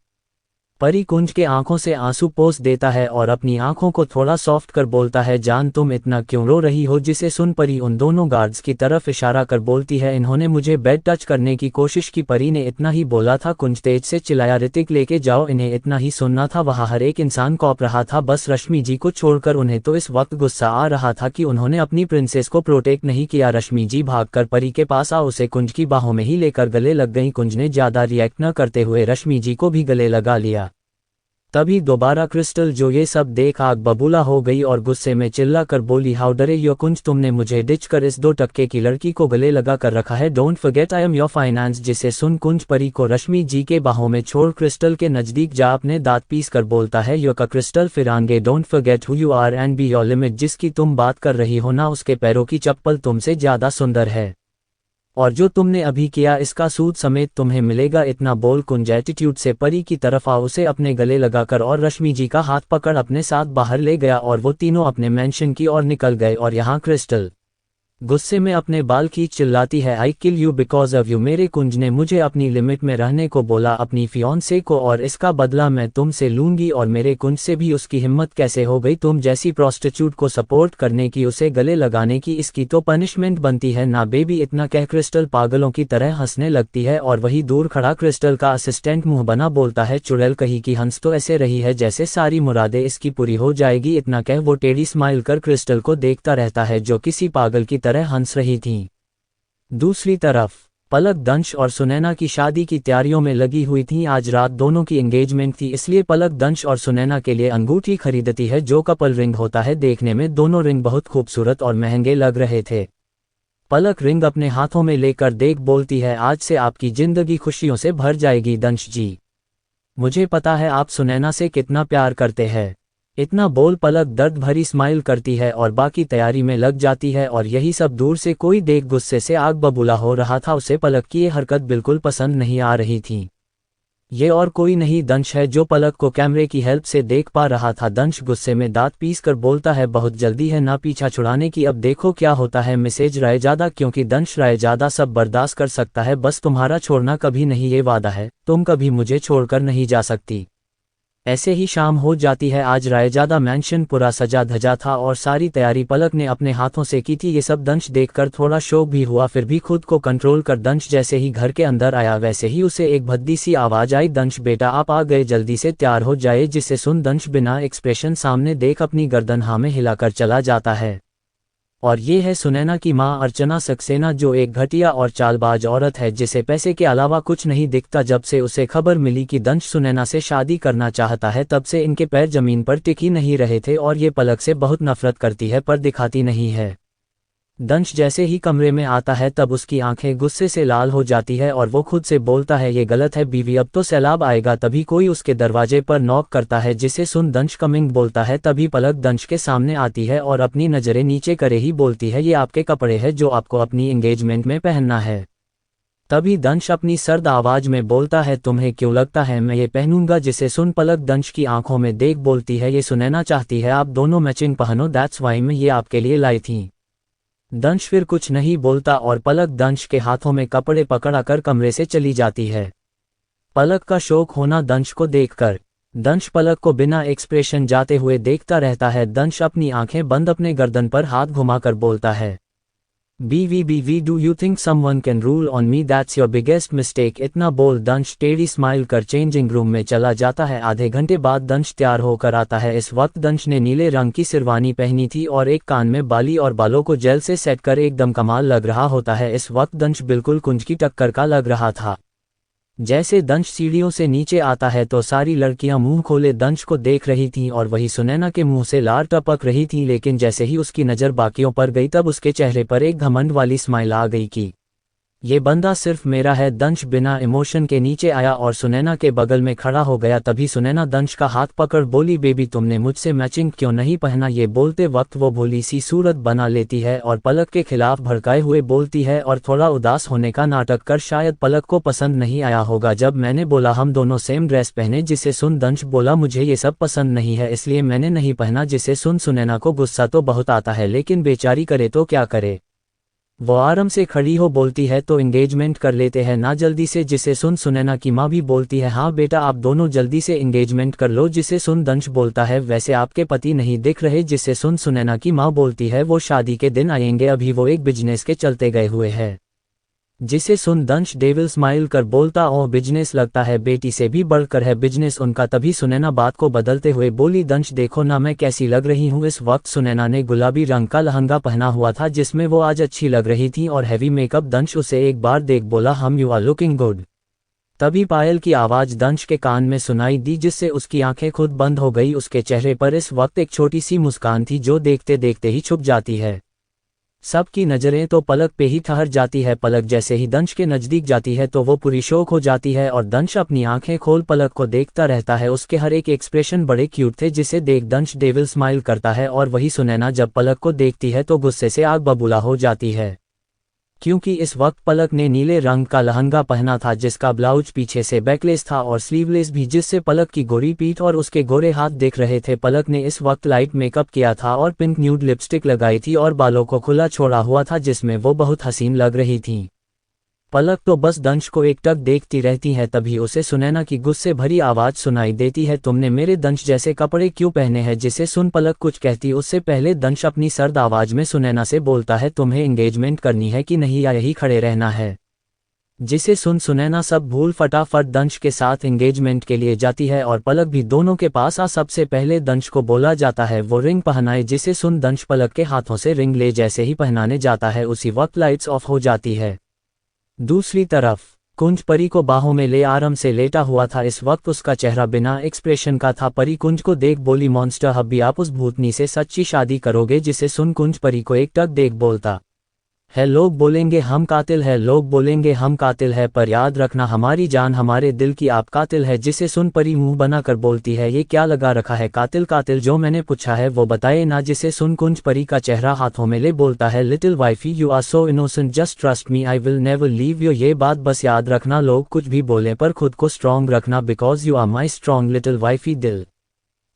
परी कुंज के आंखों से आंसू पोंछ देता है और अपनी आंखों को थोड़ा सॉफ्ट कर बोलता है, जान तुम इतना क्यों रो रही हो। जिसे सुन परी उन दोनों गार्ड्स की तरफ इशारा कर बोलती है, इन्होंने मुझे बेड टच करने की कोशिश की। परी ने इतना ही बोला था। कुंज तेज से चिल्लाया, ऋतिक लेके जाओ इन्हें। इतना ही सुनना था, वहां हर एक इंसान कौंप रहा था, बस रश्मि जी को छोड़कर। उन्हें तो इस वक्त गुस्सा आ रहा था कि उन्होंने अपनी प्रिंसेस को प्रोटेक्ट नहीं किया। रश्मि जी भागकर परी के पास आ उसे कुंज की बाहों में ही लेकर गले लग गई। कुंज ने ज्यादा रिएक्ट न करते हुए रश्मि जी को भी गले लगा लिया। तभी दोबारा क्रिस्टल जो ये सब देख आग बबूला हो गई और गुस्से में चिल्ला कर बोली, हाउ डरे यो कुंज, तुमने मुझे डिच कर इस 2 टक्के की लड़की को गले लगा कर रखा है। Don't forget I am your finance. जिसे सुन कुंज परी को रश्मि जी के बाहों में छोड़ क्रिस्टल के नजदीक जा अपने दांत पीस कर बोलता है, यो का क्रिस्टल फिरांगे, don't forget who you are and be your limit. जिसकी तुम बात कर रही हो ना उसके पैरों की चप्पल तुमसे ज्यादा सुंदर है और जो तुमने अभी किया इसका सूद समेत तुम्हें मिलेगा। इतना बोल कुंज एटीट्यूड से परी की तरफ आ उसे अपने गले लगाकर और रश्मि जी का हाथ पकड़ अपने साथ बाहर ले गया और वो तीनों अपने मेंशन की ओर निकल गए। और यहाँ क्रिस्टल गुस्से में अपने बाल खींच चिल्लाती है, I kill you because of you. मेरे कुंज ने मुझे अपनी लिमिट में रहने को बोला, अपनी फियांसे को, और इसका बदला मैं तुमसे लूंगी। और मेरे कुंज से भी उसकी हिम्मत कैसे हो गई तुम जैसी प्रोस्टिट्यूट को सपोर्ट करने की, उसे गले लगाने की, इसकी तो पनिशमेंट बनती है ना बेबी। इतना कह क्रिस्टल पागलों की तरह हंसने लगती है और वही दूर खड़ा क्रिस्टल का असिस्टेंट मुंह बना बोलता है, चुड़ैल कहीं की हंस तो ऐसे रही है जैसे सारी मुरादें इसकी पूरी हो जाएगी। इतना कह वो टेढ़ी स्माइल कर क्रिस्टल को देखता रहता है जो किसी पागल की तरह हंस रही थी। दूसरी तरफ पलक, दंश और सुनैना की शादी की तैयारियों में लगी हुई थी। आज रात दोनों की एंगेजमेंट थी, इसलिए पलक दंश और सुनैना के लिए अंगूठी खरीदती है जो कपल रिंग होता है। देखने में दोनों रिंग बहुत खूबसूरत और महंगे लग रहे थे। पलक रिंग अपने हाथों में लेकर देख बोलती है, आज से आपकी जिंदगी खुशियों से भर जाएगी दंश जी। मुझे पता है आप सुनैना से कितना प्यार करते हैं। इतना बोल पलक दर्द भरी स्माइल करती है और बाकी तैयारी में लग जाती है। और यही सब दूर से कोई देख गुस्से से आग बबूला हो रहा था। उसे पलक की ये हरकत बिल्कुल पसंद नहीं आ रही थी। ये और कोई नहीं दंश है जो पलक को कैमरे की हेल्प से देख पा रहा था। दंश गुस्से में दांत पीस कर बोलता है, बहुत जल्दी है ना पीछा छुड़ाने की, अब देखो क्या होता है। मिसेज रायजादा, क्योंकि दंश रायजादा सब बर्दाश्त कर सकता है, बस तुम्हारा छोड़ना कभी नहीं, ये वादा है, तुम कभी मुझे छोड़कर नहीं जा सकती। ऐसे ही शाम हो जाती है। आज रायजादा मैंशन पूरा सजा धजा था और सारी तैयारी पलक ने अपने हाथों से की थी। ये सब दंश देखकर थोड़ा शौक भी हुआ, फिर भी खुद को कंट्रोल कर दंश जैसे ही घर के अंदर आया वैसे ही उसे एक भद्दी सी आवाज आई, दंश बेटा आप आ गए, जल्दी से तैयार हो जाए। जिसे सुन दंश बिना एक्सप्रेशन सामने देख अपनी गर्दन हाँ में हिलाकर चला जाता है। और ये है सुनैना की मां अर्चना सक्सेना, जो एक घटिया और चालबाज औरत है जिसे पैसे के अलावा कुछ नहीं दिखता। जब से उसे खबर मिली कि दंश सुनैना से शादी करना चाहता है तब से इनके पैर जमीन पर टिक ही नहीं रहे थे और ये पलक से बहुत नफरत करती है पर दिखाती नहीं है। दंश जैसे ही कमरे में आता है तब उसकी आंखें गुस्से से लाल हो जाती है और वो खुद से बोलता है ये गलत है बीवी, अब तो सैलाब आएगा। तभी कोई उसके दरवाजे पर नॉक करता है, जिसे सुन दंश कमिंग बोलता है। तभी पलक दंश के सामने आती है और अपनी नजरें नीचे करे ही बोलती है ये आपके कपड़े हैं जो आपको अपनी एंगेजमेंट में पहनना है। तभी दंश अपनी सर्द आवाज में बोलता है तुम्हें क्यों लगता है मैं ये पहनूंगा। जिसे सुन पलक दंश की आंखों में देख बोलती है ये सुनैना चाहती है आप दोनों मैचिंग पहनो, दैट्स वाई मैं ये आपके लिए लाई थी। दंश फिर कुछ नहीं बोलता और पलक दंश के हाथों में कपड़े पकड़ाकर कमरे से चली जाती है। पलक का शौक होना दंश को देखकर दंश पलक को बिना एक्सप्रेशन जाते हुए देखता रहता है। दंश अपनी आंखें बंद अपने गर्दन पर हाथ घुमाकर बोलता है बीवी do you think someone can rule on me, that's your biggest mistake. इतना बोल दंश टेढ़ी स्माइल कर चेंजिंग रूम में चला जाता है। आधे घंटे बाद दंश तैयार होकर आता है। इस वक्त दंश ने नीले रंग की शेरवानी पहनी थी और एक कान में बाली और बालों को जेल से सेट कर एकदम कमाल लग रहा होता है। इस वक्त दंश बिल्कुल कुंज की टक्कर का लग रहा था। जैसे दंश सीढ़ियों से नीचे आता है तो सारी लड़कियां मुंह खोले दंश को देख रही थीं और वही सुनैना के मुंह से लार टपक रही थी। लेकिन जैसे ही उसकी नज़र बाकियों पर गई तब उसके चेहरे पर एक घमंड वाली स्माइल आ गई कि ये बंदा सिर्फ मेरा है। दंश बिना इमोशन के नीचे आया और सुनैना के बगल में खड़ा हो गया। तभी सुनैना दंश का हाथ पकड़ बोली बेबी तुमने मुझसे मैचिंग क्यों नहीं पहना। ये बोलते वक्त वो भोली सी सूरत बना लेती है और पलक के खिलाफ भड़काए हुए बोलती है और थोड़ा उदास होने का नाटक कर शायद पलक को पसंद नहीं आया होगा जब मैंने बोला हम दोनों सेम ड्रेस पहने। जिसे सुन दंश बोला मुझे ये सब पसंद नहीं है इसलिए मैंने नहीं पहना। जिसे सुन सुनैना को गुस्सा तो बहुत आता है लेकिन बेचारी करे तो क्या करे, वो आराम से खड़ी हो बोलती है तो एंगेजमेंट कर लेते हैं ना जल्दी से। जिसे सुन सुनैना की माँ भी बोलती है हाँ बेटा आप दोनों जल्दी से एंगेजमेंट कर लो। जिसे सुन दंश बोलता है वैसे आपके पति नहीं दिख रहे। जिसे सुन सुनैना की माँ बोलती है वो शादी के दिन आएंगे, अभी वो एक बिजनेस के चलते गए हुए हैं। जिसे सुन दंश डेविल स्माइल कर बोलता ओ बिजनेस, लगता है बेटी से भी बढ़कर है बिजनेस उनका। तभी सुनैना बात को बदलते हुए बोली दंश देखो ना मैं कैसी लग रही हूँ। इस वक्त सुनैना ने गुलाबी रंग का लहंगा पहना हुआ था जिसमें वो आज अच्छी लग रही थी और हैवी मेकअप। दंश उसे एक बार देख बोला हम यू आर लुकिंग गुड। तभी पायल की आवाज दंश के कान में सुनाई दी जिससे उसकी आंखें खुद बंद हो गई। उसके चेहरे पर इस वक्त एक छोटी सी मुस्कान थी जो देखते देखते ही छुप जाती है। सबकी नज़रें तो पलक पे ही ठहर जाती है। पलक जैसे ही दंश के नज़दीक जाती है तो वो पूरी शौक हो जाती है और दंश अपनी आंखें खोल पलक को देखता रहता है। उसके हर एक एक्सप्रेशन बड़े क्यूट थे जिसे देख दंश डेविल स्माइल करता है। और वही सुनैना जब पलक को देखती है तो गुस्से से आग बबूला हो जाती है क्योंकि इस वक्त पलक ने नीले रंग का लहंगा पहना था जिसका ब्लाउज पीछे से बैकलेस था और स्लीवलेस भी, जिससे पलक की गोरी पीठ और उसके गोरे हाथ दिख रहे थे। पलक ने इस वक्त लाइट मेकअप किया था और पिंक न्यूड लिपस्टिक लगाई थी और बालों को खुला छोड़ा हुआ था जिसमें वो बहुत हसीन लग रही थी। पलक तो बस दंश को एकटक देखती रहती है। तभी उसे सुनैना की गुस्से भरी आवाज सुनाई देती है तुमने मेरे दंश जैसे कपड़े क्यों पहने हैं। जिसे सुन पलक कुछ कहती उससे पहले दंश अपनी सर्द आवाज में सुनैना से बोलता है तुम्हें एंगेजमेंट करनी है कि नहीं या यही खड़े रहना है। जिसे सुन सुनैना सब भूल फटाफट दंश के साथ एंगेजमेंट के लिए जाती है और पलक भी दोनों के पास आ। सबसे पहले दंश को बोला जाता है वो रिंग पहनाए। जिसे सुन दंश पलक के हाथों से रिंग ले जैसे ही पहनाने जाता है उसी वक्त लाइट्स ऑफ हो जाती है। दूसरी तरफ कुंज परी को बाहों में ले आराम से लेटा हुआ था। इस वक्त उसका चेहरा बिना एक्सप्रेशन का था। परी कुंज को देख बोली मॉन्स्टर हब्बी आप उस भूतनी से सच्ची शादी करोगे। जिसे सुन कुंज परी को एकटक देख बोलता है लोग बोलेंगे हम कातिल है, लोग बोलेंगे हम कातिल है, पर याद रखना हमारी जान हमारे दिल की आप कातिल है। जिसे सुन परी मुंह बनाकर बोलती है ये क्या लगा रखा है कातिल कातिल, जो मैंने पूछा है वो बताए ना। जिसे सुन कुंज परी का चेहरा हाथों में ले बोलता है little wifey you are so innocent just trust me I will never leave you. ये बात बस याद रखना लोग कुछ भी बोलें पर खुद को स्ट्रॉन्ग रखना because you are my strong little wifey दिल।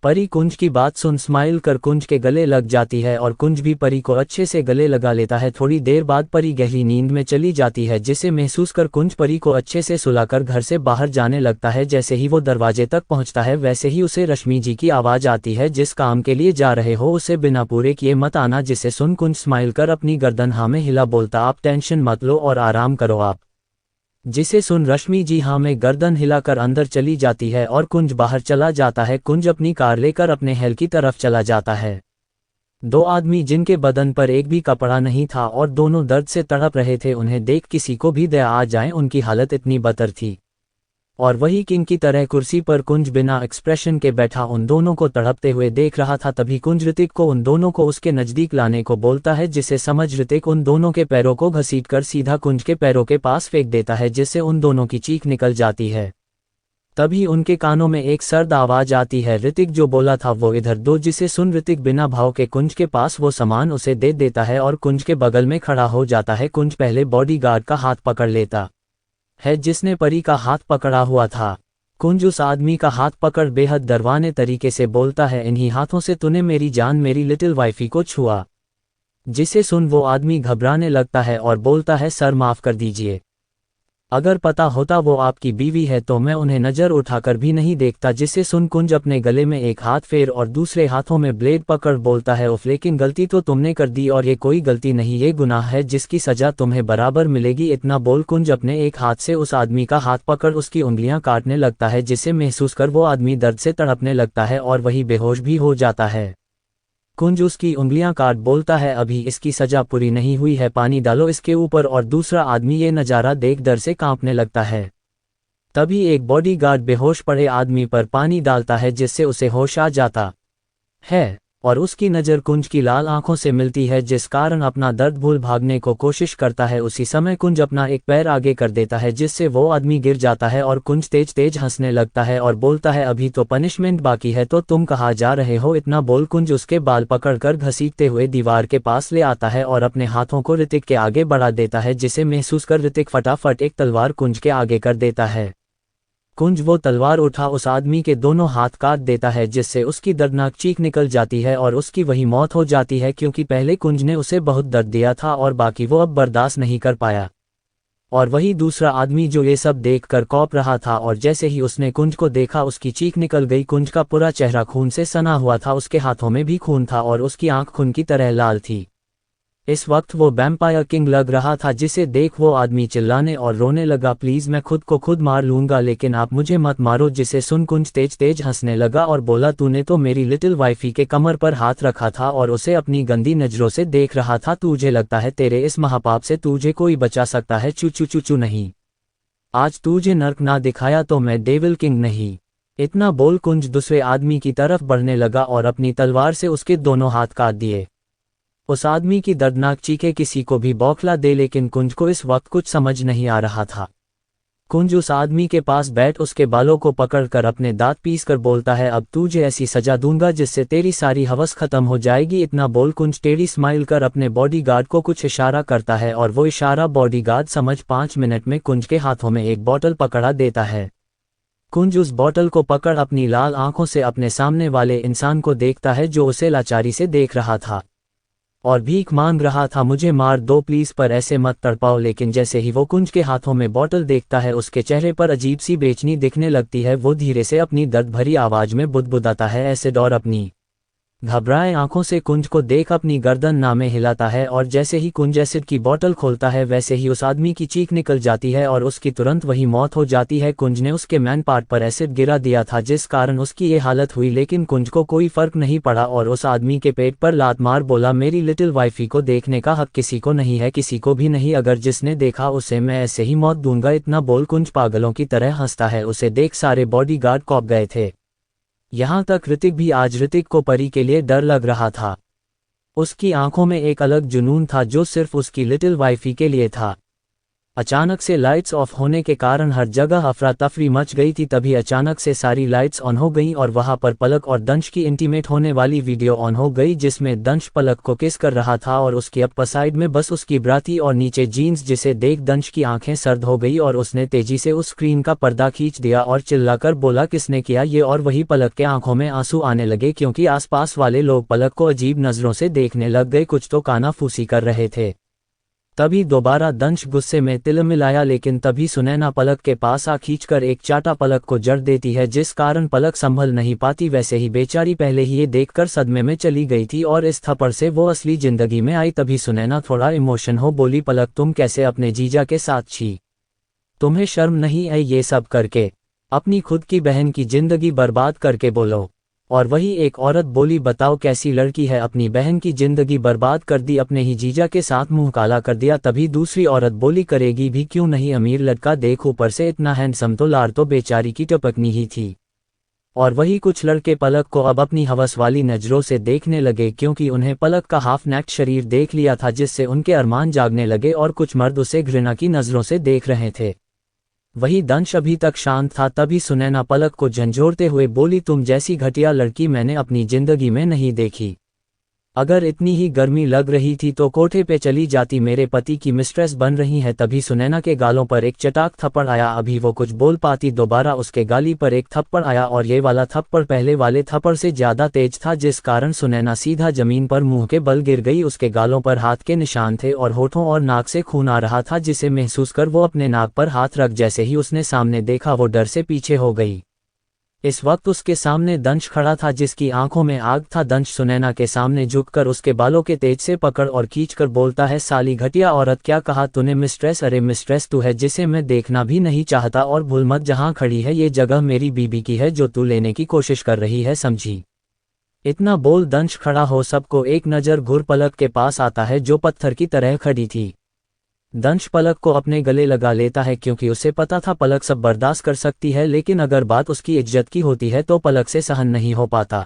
परी कुंज की बात सुन स्माइल कर कुंज के गले लग जाती है और कुंज भी परी को अच्छे से गले लगा लेता है। थोड़ी देर बाद परी गहरी नींद में चली जाती है, जिसे महसूस कर कुंज परी को अच्छे से सुलाकर घर से बाहर जाने लगता है। जैसे ही वो दरवाजे तक पहुंचता है वैसे ही उसे रश्मि जी की आवाज़ आती है, जिस काम के लिए जा रहे हो उसे बिना पूरे किए मत आना। जिसे सुन कुंज स्माइल कर अपनी गर्दन हाँ में हिला बोलता, आप टेंशन मत लो और आराम करो आप। जिसे सुन रश्मि जी हाँ में गर्दन हिलाकर अंदर चली जाती है और कुंज बाहर चला जाता है। कुंज अपनी कार लेकर अपने हेल की तरफ चला जाता है। दो आदमी जिनके बदन पर एक भी कपड़ा नहीं था और दोनों दर्द से तड़प रहे थे, उन्हें देख किसी को भी दया आ जाए, उनकी हालत इतनी बदतर थी। और वही किंग की तरह कुर्सी पर कुंज बिना एक्सप्रेशन के बैठा उन दोनों को तड़पते हुए देख रहा था। तभी कुंज ऋतिक को उन दोनों को उसके नज़दीक लाने को बोलता है, जिसे समझ ऋतिक उन दोनों के पैरों को घसीटकर सीधा कुंज के पैरों के पास फेंक देता है, जिससे उन दोनों की चीख निकल जाती है। तभी उनके कानों में एक सर्द आवाज आती है, ऋतिक जो बोला था वो इधर दो। जिसे सुन ऋतिक बिना भाव के कुंज के पास वो सामान उसे दे देता है और कुंज के बगल में खड़ा हो जाता है। कुंज पहले बॉडीगार्ड का हाथ पकड़ लेता है जिसने परी का हाथ पकड़ा हुआ था। कुंज उस आदमी का हाथ पकड़ बेहद डरवाने तरीके से बोलता है, इन्हीं हाथों से तूने मेरी जान, मेरी लिटिल वाइफी को छुआ। जिसे सुन वो आदमी घबराने लगता है और बोलता है, सर माफ कर दीजिए, अगर पता होता वो आपकी बीवी है तो मैं उन्हें नज़र उठाकर भी नहीं देखता। जिसे सुन कुंज अपने गले में एक हाथ फेर और दूसरे हाथों में ब्लेड पकड़ बोलता है, उफ, लेकिन गलती तो तुमने कर दी और ये कोई गलती नहीं, ये गुनाह है जिसकी सजा तुम्हें बराबर मिलेगी। इतना बोल कुंज अपने एक हाथ से उस आदमी का हाथ पकड़ उसकी उंगलियां काटने लगता है, जिसे महसूस कर वो आदमी दर्द से तड़पने लगता है और वही बेहोश भी हो जाता है। कुंज उसकी उंगलियां काट बोलता है, अभी इसकी सजा पूरी नहीं हुई है, पानी डालो इसके ऊपर। और दूसरा आदमी ये नज़ारा देख डर से कांपने लगता है। तभी एक बॉडीगार्ड बेहोश पड़े आदमी पर पानी डालता है, जिससे उसे होश आ जाता है और उसकी नज़र कुंज की लाल आंखों से मिलती है, जिस कारण अपना दर्द भूल भागने को कोशिश करता है। उसी समय कुंज अपना एक पैर आगे कर देता है, जिससे वो आदमी गिर जाता है और कुंज तेज तेज हंसने लगता है और बोलता है, अभी तो पनिशमेंट बाकी है, तो तुम कहाँ जा रहे हो। इतना बोल कुंज उसके बाल पकड़कर घसीटते हुए दीवार के पास ले आता है और अपने हाथों को ऋतिक के आगे बढ़ा देता है, जिसे महसूस कर ऋतिक फटाफट एक तलवार कुंज के आगे कर देता है। कुंज वो तलवार उठा उस आदमी के दोनों हाथ काट देता है, जिससे उसकी दर्दनाक चीख निकल जाती है और उसकी वही मौत हो जाती है, क्योंकि पहले कुंज ने उसे बहुत दर्द दिया था और बाकी वो अब बर्दाश्त नहीं कर पाया। और वही दूसरा आदमी जो ये सब देखकर कौप रहा था और जैसे ही उसने कुंज को देखा उसकी चीख निकल गई। कुंज का पूरा चेहरा खून से सना हुआ था, उसके हाथों में भी खून था और उसकी आंख खून की तरह लाल थी। इस वक्त वो वैम्पायर किंग लग रहा था, जिसे देख वो आदमी चिल्लाने और रोने लगा, प्लीज़ मैं खुद को खुद मार लूंगा लेकिन आप मुझे मत मारो। जिसे सुन कुंज तेज तेज हंसने लगा और बोला, तूने तो मेरी लिटिल वाइफी के कमर पर हाथ रखा था और उसे अपनी गंदी नज़रों से देख रहा था, तुझे लगता है तेरे इस महापाप से तुझे कोई बचा सकता है। चू चू चू चू नहीं, आज तुझे नर्क ना दिखाया तो मैं डेविल किंग नहीं। इतना बोल कुंज दूसरे आदमी की तरफ बढ़ने लगा और अपनी तलवार से उसके दोनों हाथ काट दिए। उस आदमी की दर्दनाक चीखें किसी को भी बौखला दे, लेकिन कुंज को इस वक्त कुछ समझ नहीं आ रहा था। कुंज उस आदमी के पास बैठ उसके बालों को पकड़कर अपने दांत पीसकर बोलता है, अब तुझे ऐसी सजा दूंगा जिससे तेरी सारी हवस खत्म हो जाएगी। इतना बोल कुंज टेढ़ी स्माइल कर अपने बॉडीगार्ड को कुछ इशारा करता है और वो इशारा बॉडीगार्ड समझ 5 मिनट में कुंज के हाथों में एक बोतल पकड़ा देता है। कुंज उस बोतल को पकड़ अपनी लाल आंखों से अपने सामने वाले इंसान को देखता है जो उसे लाचारी से देख रहा था और भीख मांग रहा था, मुझे मार दो प्लीज, पर ऐसे मत तड़पाओ। लेकिन जैसे ही वो कुंज के हाथों में बोतल देखता है उसके चेहरे पर अजीब सी बेचैनी दिखने लगती है। वो धीरे से अपनी दर्द भरी आवाज में बुदबुदाता है, एसिड, और अपनी घबराए आंखों से कुंज को देख अपनी गर्दन नामे हिलाता है और जैसे ही कुंज एसिड की बोतल खोलता है वैसे ही उस आदमी की चीख निकल जाती है और उसकी तुरंत वही मौत हो जाती है। कुंज ने उसके मैन पार्ट पर एसिड गिरा दिया था जिस कारण उसकी ये हालत हुई, लेकिन कुंज को कोई फर्क नहीं पड़ा और उस आदमी के पेट पर लात मार बोला, मेरी लिटिल वाइफी को देखने का हक किसी को नहीं है, किसी को भी नहीं, अगर जिसने देखा उसे मैं ऐसे ही मौत दूंगा। इतना बोल कुंज पागलों की तरह हंसता है। उसे देख सारे बॉडीगार्ड कौप गए थे, यहाँ तक ऋतिक भी। आज ऋतिक को परी के लिए डर लग रहा था। उसकी आंखों में एक अलग जुनून था जो सिर्फ उसकी लिटिल वाइफी के लिए था। अचानक से लाइट्स ऑफ होने के कारण हर जगह अफरा तफरी मच गई थी। तभी अचानक से सारी लाइट्स ऑन हो गईं और वहां पर पलक और दंश की इंटीमेट होने वाली वीडियो ऑन हो गई, जिसमें दंश पलक को किस कर रहा था और उसकी अपर साइड में बस उसकी ब्रा थी और नीचे जीन्स, जिसे देख दंश की आंखें सर्द हो गई और उसने तेजी से उस स्क्रीन का पर्दा खींच दिया और चिल्लाकर बोला, किसने किया ये? और वही पलक के आंखों में आंसू आने लगे क्योंकि आसपास वाले लोग पलक को अजीब नजरों से देखने लग गए, कुछ तो कानाफूसी कर रहे थे। तभी दोबारा दंश गुस्से में तिलमिलाया, लेकिन तभी सुनैना पलक के पास आ खींचकर एक चाटा पलक को जड़ देती है, जिस कारण पलक संभल नहीं पाती। वैसे ही बेचारी पहले ही ये देखकर सदमे में चली गई थी और इस थप्पड़ से वो असली जिंदगी में आई। तभी सुनैना थोड़ा इमोशन हो बोली, पलक तुम कैसे अपने जीजा के साथ छी? तुम्हें शर्म नहीं आई ये सब करके? अपनी खुद की बहन की जिंदगी बर्बाद करके बोलो। और वही एक औरत बोली, बताओ कैसी लड़की है, अपनी बहन की जिंदगी बर्बाद कर दी, अपने ही जीजा के साथ मुंह काला कर दिया। तभी दूसरी औरत बोली, करेगी भी क्यों नहीं, अमीर लड़का देख, ऊपर से इतना हैंडसम, तो लार तो बेचारी की टपकनी ही थी। और वही कुछ लड़के पलक को अब अपनी हवस वाली नजरों से देखने लगे, क्योंकि उन्हें पलक का हाफ नेक्ड शरीर देख लिया था, जिससे उनके अरमान जागने लगे और कुछ मर्द उसे घृणा की नजरों से देख रहे थे। वही दंश अभी तक शांत था। तभी सुनैना पलक को झंझोड़ते हुए बोली, तुम जैसी घटिया लड़की मैंने अपनी जिंदगी में नहीं देखी। अगर इतनी ही गर्मी लग रही थी तो कोठे पे चली जाती, मेरे पति की मिस्ट्रेस बन रही है। तभी सुनैना के गालों पर एक चटाक थप्पड़ आया। अभी वो कुछ बोल पाती, दोबारा उसके गाली पर एक थप्पड़ आया और ये वाला थप्पड़ पहले वाले थप्पड़ से ज्यादा तेज था, जिस कारण सुनैना सीधा जमीन पर मुंह के बल गिर गई। उसके गालों पर हाथ के निशान थे और होठों और नाक से खून आ रहा था, जिसे महसूस कर वो अपने नाक पर हाथ रख जैसे ही उसने सामने देखा, वो डर से पीछे हो गई। इस वक्त उसके सामने दंश खड़ा था, जिसकी आंखों में आग था। दंश सुनैना के सामने झुककर उसके बालों के तेज से पकड़ और खींचकर बोलता है, साली घटिया औरत, क्या कहा तूने मिस्ट्रेस? अरे मिस्ट्रेस तू है जिसे मैं देखना भी नहीं चाहता, और भूल मत जहां खड़ी है ये जगह मेरी बीबी की है जो तू लेने की कोशिश कर रही है, समझी? इतना बोल दंश खड़ा हो सबको एक नज़र घूर पलक के पास आता है, जो पत्थर की तरह खड़ी थी। दंश पलक को अपने गले लगा लेता है, क्योंकि उसे पता था पलक सब बर्दाश्त कर सकती है, लेकिन अगर बात उसकी इज्जत की होती है तो पलक से सहन नहीं हो पाता।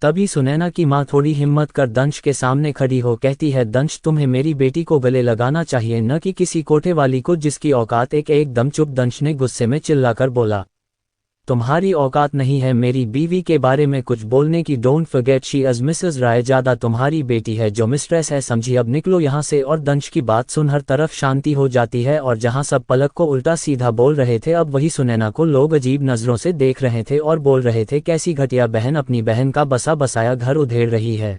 तभी सुनैना की माँ थोड़ी हिम्मत कर दंश के सामने खड़ी हो कहती है, दंश तुम्हें मेरी बेटी को गले लगाना चाहिए, न कि किसी कोठे वाली को जिसकी औकात एकदम चुप। दंश ने गुस्से में चिल्लाकर बोला, तुम्हारी औकात नहीं है मेरी बीवी के बारे में कुछ बोलने की। Don't forget she is Mrs Raizada, तुम्हारी बेटी है जो मिस्ट्रेस है, समझी? अब निकलो यहाँ से। और दंश की बात सुन हर तरफ शांति हो जाती है, और जहाँ सब पलक को उल्टा सीधा बोल रहे थे, अब वही सुनैना को लोग अजीब नजरों से देख रहे थे और बोल रहे थे, कैसी घटिया बहन अपनी बहन का बसा बसाया घर उधेड़ रही है।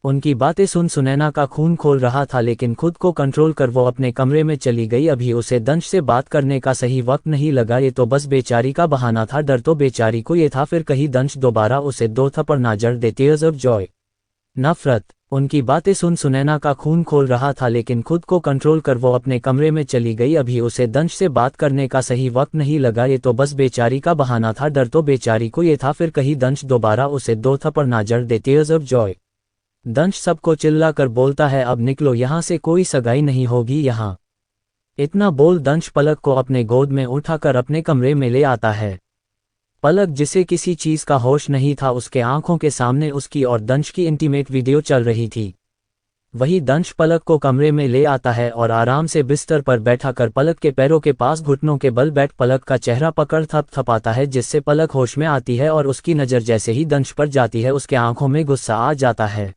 उनकी बातें सुन सुनैना का खून खोल रहा था, लेकिन खुद को कंट्रोल कर वो अपने कमरे में चली गई। अभी उसे दंश से बात करने का सही वक्त नहीं लगा, ये तो बस बेचारी का बहाना था। डर तो बेचारी को ये था फिर कहीं दंश दोबारा उसे दो थप्पड़ ना जड़ दे। टीयर्स ऑफ जॉय, नफरत। उनकी बातें सुन सुनैना का खून खोल रहा था, लेकिन खुद को कंट्रोल कर वो अपने कमरे में चली गई। अभी उसे दंश से बात करने का सही वक्त नहीं लगा, ये तो बस बेचारी का बहाना था। डर तो बेचारी को ये था फिर कहीं दंश दोबारा उसे दो थप्पड़ ना जड़ दे। Tears of Joy. दंश सबको चिल्ला कर बोलता है, अब निकलो यहाँ से, कोई सगाई नहीं होगी यहाँ। इतना बोल दंश पलक को अपने गोद में उठाकर अपने कमरे में ले आता है। पलक, जिसे किसी चीज का होश नहीं था, उसके आंखों के सामने उसकी और दंश की इंटीमेट वीडियो चल रही थी। वही दंश पलक को कमरे में ले आता है और आराम से बिस्तर पर बैठा कर पलक के पैरों के पास घुटनों के बल बैठ पलक का चेहरा पकड़ थपथपाता है, जिससे पलक होश में आती है और उसकी नज़र जैसे ही दंश पर जाती है उसके आंखों में गुस्सा आ जाता है।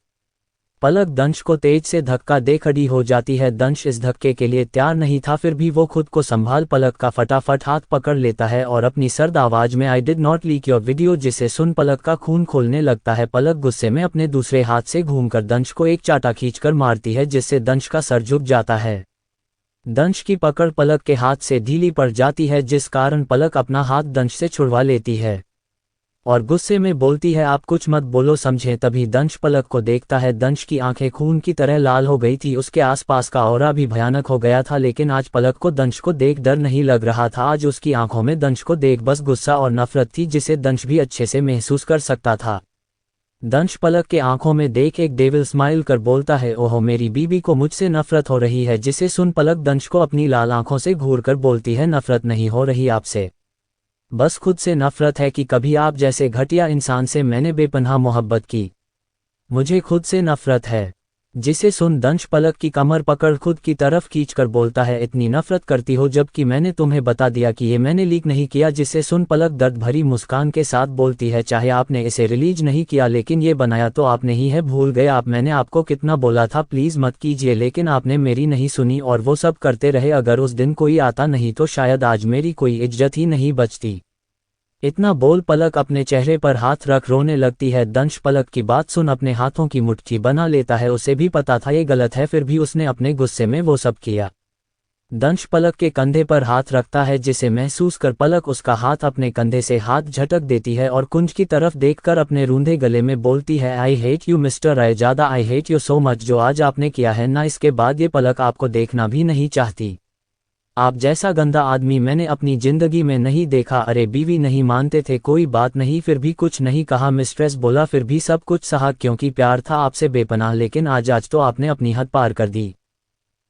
पलक दंश को तेज से धक्का दे खड़ी हो जाती है। दंश इस धक्के के लिए तैयार नहीं था, फिर भी वो खुद को संभाल पलक का फटाफट हाथ पकड़ लेता है और अपनी सर्द आवाज में, I did not leak your video, जिसे सुन पलक का खून खोलने लगता है। पलक गुस्से में अपने दूसरे हाथ से घूमकर दंश को एक चाटा खींचकर मारती है, जिससे दंश का सर झुक जाता है। दंश की पकड़ पलक के हाथ से ढीली पड़ जाती है, जिस कारण पलक अपना हाथ दंश से छुड़वा लेती है और गुस्से में बोलती है, आप कुछ मत बोलो, समझे? तभी दंश पलक को देखता है। दंश की आंखें खून की तरह लाल हो गई थी, उसके आसपास का ऑरा भी भयानक हो गया था, लेकिन आज पलक को दंश को देख डर नहीं लग रहा था। आज उसकी आंखों में दंश को देख बस गुस्सा और नफरत थी, जिसे दंश भी अच्छे से महसूस कर सकता था। दंश पलक के आंखों में देख एक डेविल स्माइल कर बोलता है, ओहो मेरी बीबी को मुझसे नफरत हो रही है, जिसे सुन पलक दंश को अपनी लाल आंखों से घूर कर बोलती है, नफरत नहीं हो रही आपसे, बस खुद से नफरत है कि कभी आप जैसे घटिया इंसान से मैंने बेपनाह मोहब्बत की। मुझे खुद से नफरत है। जिसे सुन दंश पलक की कमर पकड़ खुद की तरफ खींचकर बोलता है, इतनी नफरत करती हो जबकि मैंने तुम्हें बता दिया कि ये मैंने लीक नहीं किया। जिसे सुन पलक दर्द भरी मुस्कान के साथ बोलती है, चाहे आपने इसे रिलीज नहीं किया लेकिन ये बनाया तो आपने ही है। भूल गए आप, मैंने आपको कितना बोला था प्लीज मत कीजिए, लेकिन आपने मेरी नहीं सुनी और वो सब करते रहे। अगर उस दिन कोई आता नहीं तो शायद आज मेरी कोई इज्जत ही नहीं बचती। इतना बोल पलक अपने चेहरे पर हाथ रख रोने लगती है। दंश पलक की बात सुन अपने हाथों की मुट्ठी बना लेता है। उसे भी पता था ये गलत है, फिर भी उसने अपने गुस्से में वो सब किया। दंश पलक के कंधे पर हाथ रखता है, जिसे महसूस कर पलक उसका हाथ अपने कंधे से हाथ झटक देती है और कुंज की तरफ देखकर अपने रूंधे गले में बोलती है, आई hate you mister Raizada, I hate you so much. जो आज आपने किया है ना, इसके बाद ये पलक आपको देखना भी नहीं चाहती। आप जैसा गंदा आदमी मैंने अपनी जिंदगी में नहीं देखा। अरे बीवी नहीं मानते थे, कोई बात नहीं, फिर भी कुछ नहीं कहा। मिस्ट्रेस बोला फिर भी सब कुछ सहा क्योंकि प्यार था आपसे बेपनाह, लेकिन आज तो आपने अपनी हद पार कर दी।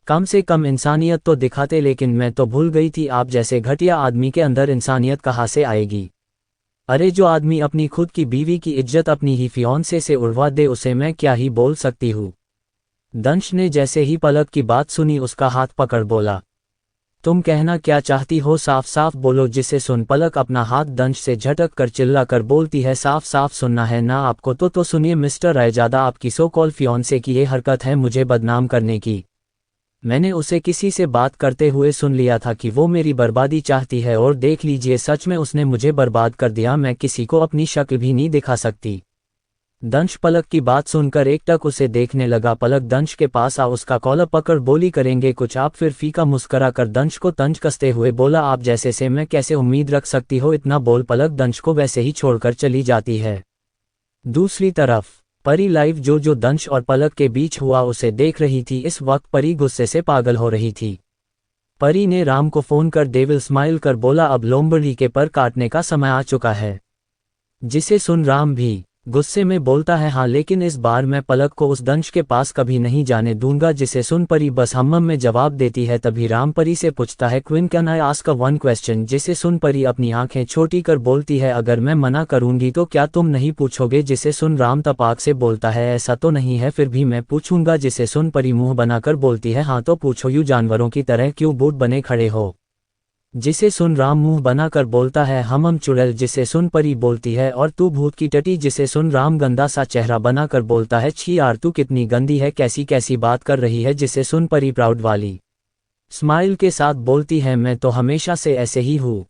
कम से कम इंसानियत तो दिखाते, लेकिन मैं तो भूल गई थी आप जैसे घटिया आदमी के अंदर इंसानियत कहाँ से आएगी। अरे जो आदमी अपनी खुद की बीवी की इज्जत अपनी ही फियांसे से उड़वा दे उसे मैं क्या ही बोल सकती हूँ। दंश ने जैसे ही पलक की बात सुनी उसका हाथ पकड़ बोला, तुम कहना क्या चाहती हो, साफ साफ बोलो। जिसे सुन पलक अपना हाथ दंश से झटक कर चिल्ला कर बोलती है, साफ साफ सुनना है ना आपको तो सुनिए मिस्टर रायजादा, आपकी सो कॉल फियांसे की ये हरकत है मुझे बदनाम करने की। मैंने उसे किसी से बात करते हुए सुन लिया था कि वो मेरी बर्बादी चाहती है और देख लीजिए सच में उसने मुझे बर्बाद कर दिया। मैं किसी को अपनी शक्ल भी नहीं दिखा सकती। दंश पलक की बात सुनकर एकटक उसे देखने लगा। पलक दंश के पास आ उसका कॉलर पकड़ बोली, करेंगे कुछ आप। फिर फीका मुस्करा कर दंश को तंज कसते हुए बोला, आप जैसे से मैं कैसे उम्मीद रख सकती हो। इतना बोल पलक दंश को वैसे ही छोड़कर चली जाती है। दूसरी तरफ परी लाइव जो दंश और पलक के बीच हुआ उसे देख रही थी। इस वक्त परी गुस्से से पागल हो रही थी। परी ने राम को फोन कर डेविल स्माइल कर बोला, अब लोमड़ी के पर काटने का समय आ चुका है। जिसे सुन राम भी गुस्से में बोलता है, हाँ लेकिन इस बार मैं पलक को उस दंश के पास कभी नहीं जाने दूंगा। जिसे सुन परी बस हम में जवाब देती है। तभी राम परी से पूछता है, queen can I ask a one question. जिसे सुन परी अपनी आंखें छोटी कर बोलती है, अगर मैं मना करूंगी तो क्या तुम नहीं पूछोगे। जिसे सुन राम तपाक से बोलता है, ऐसा तो नहीं है फिर भी मैं पूछूंगा। जिसे सुन परी मुंह बनाकर बोलती है, हाँ तो पूछो, यूं जानवरों की तरह क्यों बूट बने खड़े हो। जिसे सुन राम मुंह बनाकर बोलता है, हम चुड़ैल। जिसे सुन परी बोलती है, और तू भूत की टटी। जिसे सुन राम गंदा सा चेहरा बनाकर बोलता है, छी यार तू कितनी गंदी है, कैसी कैसी बात कर रही है। जिसे सुन परी प्राउड वाली स्माइल के साथ बोलती है, मैं तो हमेशा से ऐसे ही हूँ।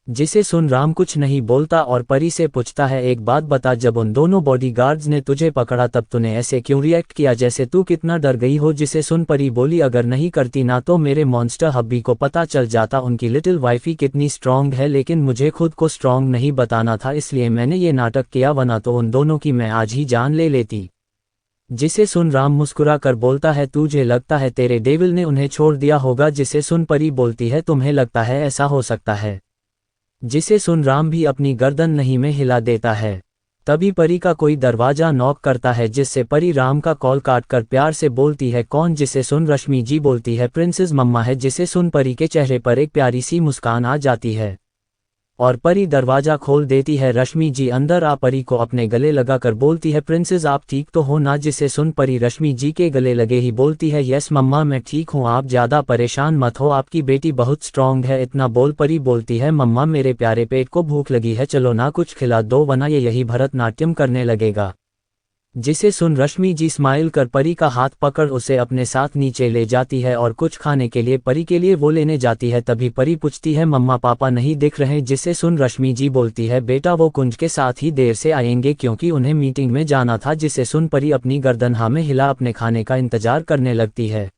जिसे सुन राम कुछ नहीं बोलता और परी से पूछता है, एक बात बता, जब उन दोनों बॉडीगार्ड्स ने तुझे पकड़ा तब तूने ऐसे क्यों रिएक्ट किया, जैसे तू कितना डर गई हो। जिसे सुन परी बोली, अगर नहीं करती ना तो मेरे मॉन्स्टर हब्बी को पता चल जाता उनकी लिटिल वाइफी कितनी स्ट्रांग है, लेकिन मुझे खुद को स्ट्रांग नहीं बताना था इसलिए मैंने ये नाटक किया, वरना तो उन दोनों की मैं आज ही जान ले लेती। जिसे सुन राम मुस्कुरा कर बोलता है, तुझे लगता है तेरे डेविल ने उन्हें छोड़ दिया होगा। जिसे सुन परी बोलती है, तुम्हें लगता है ऐसा हो सकता है। जिसे सुन राम भी अपनी गर्दन नहीं में हिला देता है। तभी परी का कोई दरवाजा नॉक करता है, जिससे परी राम का कॉल काट कर प्यार से बोलती है, कौन। जिसे सुन रश्मि जी बोलती है, प्रिंसेस मम्मा है। जिसे सुन परी के चेहरे पर एक प्यारी सी मुस्कान आ जाती है और परी दरवाजा खोल देती है। रश्मि जी अंदर आ परी को अपने गले लगाकर बोलती है, प्रिंसेस आप ठीक तो हो ना। जिसे सुन परी रश्मि जी के गले लगे ही बोलती है, यस मम्मा मैं ठीक हूँ, आप ज़्यादा परेशान मत हो, आपकी बेटी बहुत स्ट्रांग है। इतना बोल परी बोलती है, मम्मा मेरे प्यारे पेट को भूख लगी है, चलो ना कुछ खिला दो वरना ये यही भरतनाट्यम करने लगेगा। जिसे सुन रश्मि जी स्माइल कर परी का हाथ पकड़ उसे अपने साथ नीचे ले जाती है और कुछ खाने के लिए परी के लिए वो लेने जाती है। तभी परी पूछती है, मम्मा पापा नहीं दिख रहे। जिसे सुन रश्मि जी बोलती है, बेटा वो कुंज के साथ ही देर से आएंगे क्योंकि उन्हें मीटिंग में जाना था। जिसे सुन परी अपनी गर्दन हाँ में हिला अपने खाने का इंतजार करने लगती है।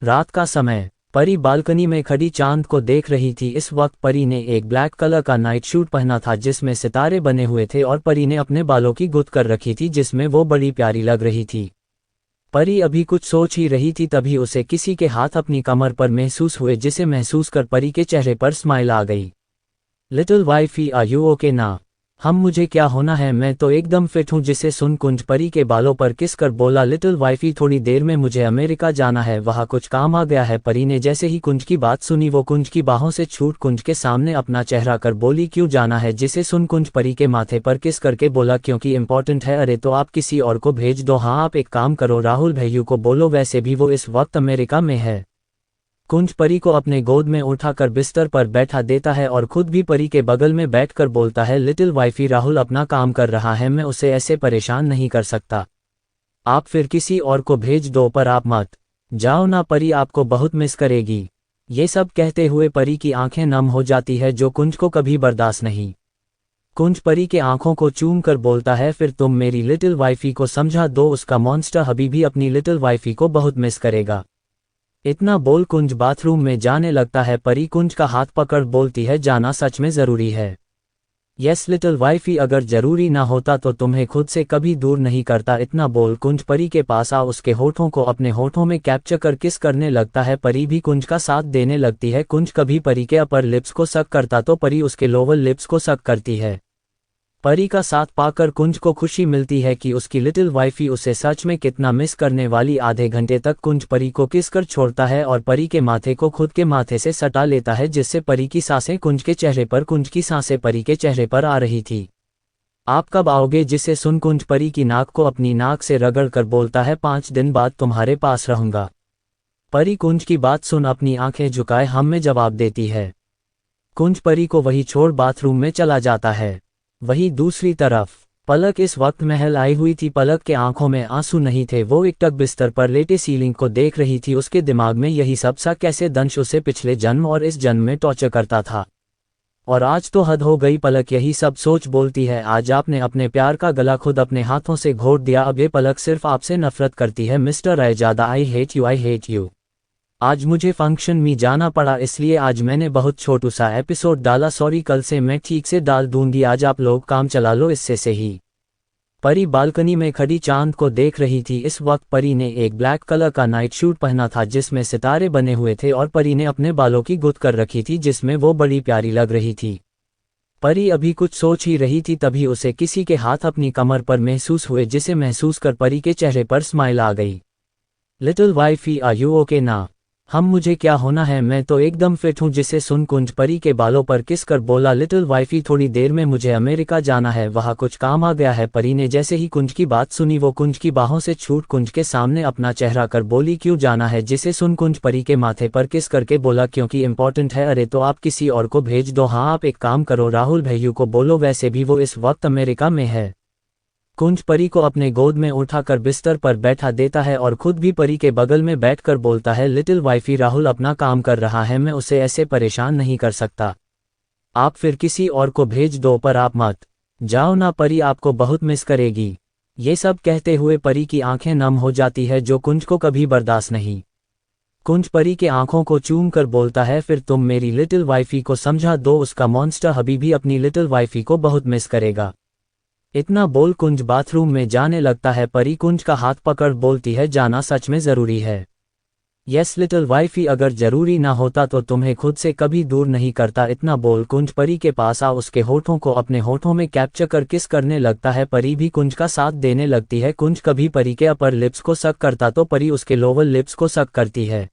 रात का समय परी बालकनी में खड़ी चांद को देख रही थी। इस वक्त परी ने एक ब्लैक कलर का नाइट सूट पहना था जिसमें सितारे बने हुए थे और परी ने अपने बालों की गुत्थ कर रखी थी जिसमें वो बड़ी प्यारी लग रही थी। परी अभी कुछ सोच ही रही थी तभी उसे किसी के हाथ अपनी कमर पर महसूस हुए, जिसे महसूस कर परी के चेहरे पर स्माइल आ गई। Little wifey are you okay ना। हम मुझे क्या होना है, मैं तो एकदम फिट हूँ। जिसे सुन कुंज परी के बालों पर किस कर बोला, लिटिल वाइफी थोड़ी देर में मुझे अमेरिका जाना है, वहाँ कुछ काम आ गया है। परी ने जैसे ही कुंज की बात सुनी वो कुंज की बाहों से छूट कुंज के सामने अपना चेहरा कर बोली, क्यों जाना है? जिसे सुन कुंज परी के माथे पर किस करके बोला, क्योंकि इम्पोर्टेंट है। अरे तो आप किसी और को भेज दो। हाँ आप एक काम करो, राहुल भैया को बोलो, वैसे भी वो इस वक्त अमेरिका में है। कुंज परी को अपने गोद में उठाकर बिस्तर पर बैठा देता है और खुद भी परी के बगल में बैठकर बोलता है, लिटिल वाइफी राहुल अपना काम कर रहा है, मैं उसे ऐसे परेशान नहीं कर सकता। आप फिर किसी और को भेज दो, पर आप मत जाओ ना, परी आपको बहुत मिस करेगी। ये सब कहते हुए परी की आंखें नम हो जाती है, जो कुंज को कभी बर्दाश्त नहीं। कुंज परी के आंखों को चूम कर बोलता है, फिर तुम मेरी लिटिल वाइफी को समझा दो, उसका मॉन्स्टर हबी भी अपनी लिटिल वाइफी को बहुत मिस करेगा। इतना बोल कुंज बाथरूम में जाने लगता है। परी कुंज का हाथ पकड़ बोलती है, जाना सच में ज़रूरी है? यस लिटिल वाइफी, अगर ज़रूरी ना होता तो तुम्हें खुद से कभी दूर नहीं करता। इतना बोल कुंज परी के पास आ उसके होठों को अपने होठों में कैप्चर कर किस करने लगता है। परी भी कुंज का साथ देने लगती है। कुंज कभी परी के अपर लिप्स को सक करता तो परी उसके लोअर लिप्स को सक करती है। परी का साथ पाकर कुंज को खुशी मिलती है कि उसकी लिटिल वाइफी उसे सच में कितना मिस करने वाली। आधे घंटे तक कुंज परी को किस कर छोड़ता है और परी के माथे को खुद के माथे से सटा लेता है, जिससे परी की सांसें कुंज के चेहरे पर, कुंज की सांसें परी के चेहरे पर आ रही थी। आप कब आओगे? जिसे सुन कुंज परी की नाक को अपनी नाक से रगड़ कर बोलता है, 5 दिन बाद तुम्हारे पास रहूंगा। परी कुंज की बात सुन अपनी आंखें झुकाए हम में जवाब देती है। कुंज परी को वही छोड़ बाथरूम में चला जाता है। वही दूसरी तरफ पलक इस वक्त महल आई हुई थी। पलक के आंखों में आंसू नहीं थे, वो एकटक बिस्तर पर लेटे सीलिंग को देख रही थी। उसके दिमाग में यही सब सा कैसे दंश उसे पिछले जन्म और इस जन्म में टॉर्चर करता था, और आज तो हद हो गई। पलक यही सब सोच बोलती है, आज आपने अपने प्यार का गला खुद अपने हाथों से घोट दिया। अब ये पलक सिर्फ आपसे नफरत करती है। Mister Raizada, I hate you, I hate you. आज मुझे फंक्शन में जाना पड़ा, इसलिए आज मैंने बहुत छोटू सा एपिसोड डाला, सॉरी। कल से मैं ठीक से डाल दूंगी। आज आप लोग काम चला लो इससे से ही। परी बालकनी में खड़ी चांद को देख रही थी। इस वक्त परी ने एक ब्लैक कलर का नाइट सूट पहना था जिसमें सितारे बने हुए थे, और परी ने अपने बालों की गुत्थ कर रखी थी जिसमें वो बड़ी प्यारी लग रही थी। परी अभी कुछ सोच ही रही थी, तभी उसे किसी के हाथ अपनी कमर पर महसूस हुए, जिसे महसूस कर परी के चेहरे पर स्माइल आ गई। Little wifey, are you okay ना? हम मुझे क्या होना है, मैं तो एकदम फिट हूँ। जिसे सुन कुंज परी के बालों पर किस कर बोला, लिटिल वाइफी थोड़ी देर में मुझे अमेरिका जाना है, वहाँ कुछ काम आ गया है। परी ने जैसे ही कुंज की बात सुनी वो कुंज की बाहों से छूट कुंज के सामने अपना चेहरा कर बोली, क्यों जाना है? जिसे सुन कुंज परी के माथे पर किस करके बोला, क्योंकि इम्पोर्टेंट है। अरे तो आप किसी और को भेज दो। हाँ आप एक काम करो, राहुल भैया को बोलो, वैसे भी वो इस वक्त अमेरिका में है। कुंज परी को अपने गोद में उठाकर बिस्तर पर बैठा देता है और खुद भी परी के बगल में बैठकर बोलता है, लिटिल वाइफी राहुल अपना काम कर रहा है, मैं उसे ऐसे परेशान नहीं कर सकता। आप फिर किसी और को भेज दो, पर आप मत जाओ ना, परी आपको बहुत मिस करेगी। ये सब कहते हुए परी की आंखें नम हो जाती है, जो कुंज को कभी बर्दाश्त नहीं। कुंज परी के आंखों को चूम कर बोलता है, फिर तुम मेरी लिटिल वाइफी को समझा दो, उसका मॉन्स्टर हबी भी अपनी लिटिल वाइफी को बहुत मिस करेगा। इतना बोल कुंज बाथरूम में जाने लगता है। परी कुंज का हाथ पकड़ बोलती है, जाना सच में ज़रूरी है? यस लिटिल वाइफी, अगर ज़रूरी ना होता तो तुम्हें खुद से कभी दूर नहीं करता। इतना बोल कुंज परी के पास आ उसके होठों को अपने होठों में कैप्चर कर किस करने लगता है। परी भी कुंज का साथ देने लगती है। कुंज कभी परी के अपर लिप्स को सक करता तो परी उसके लोअर लिप्स को सक करती है।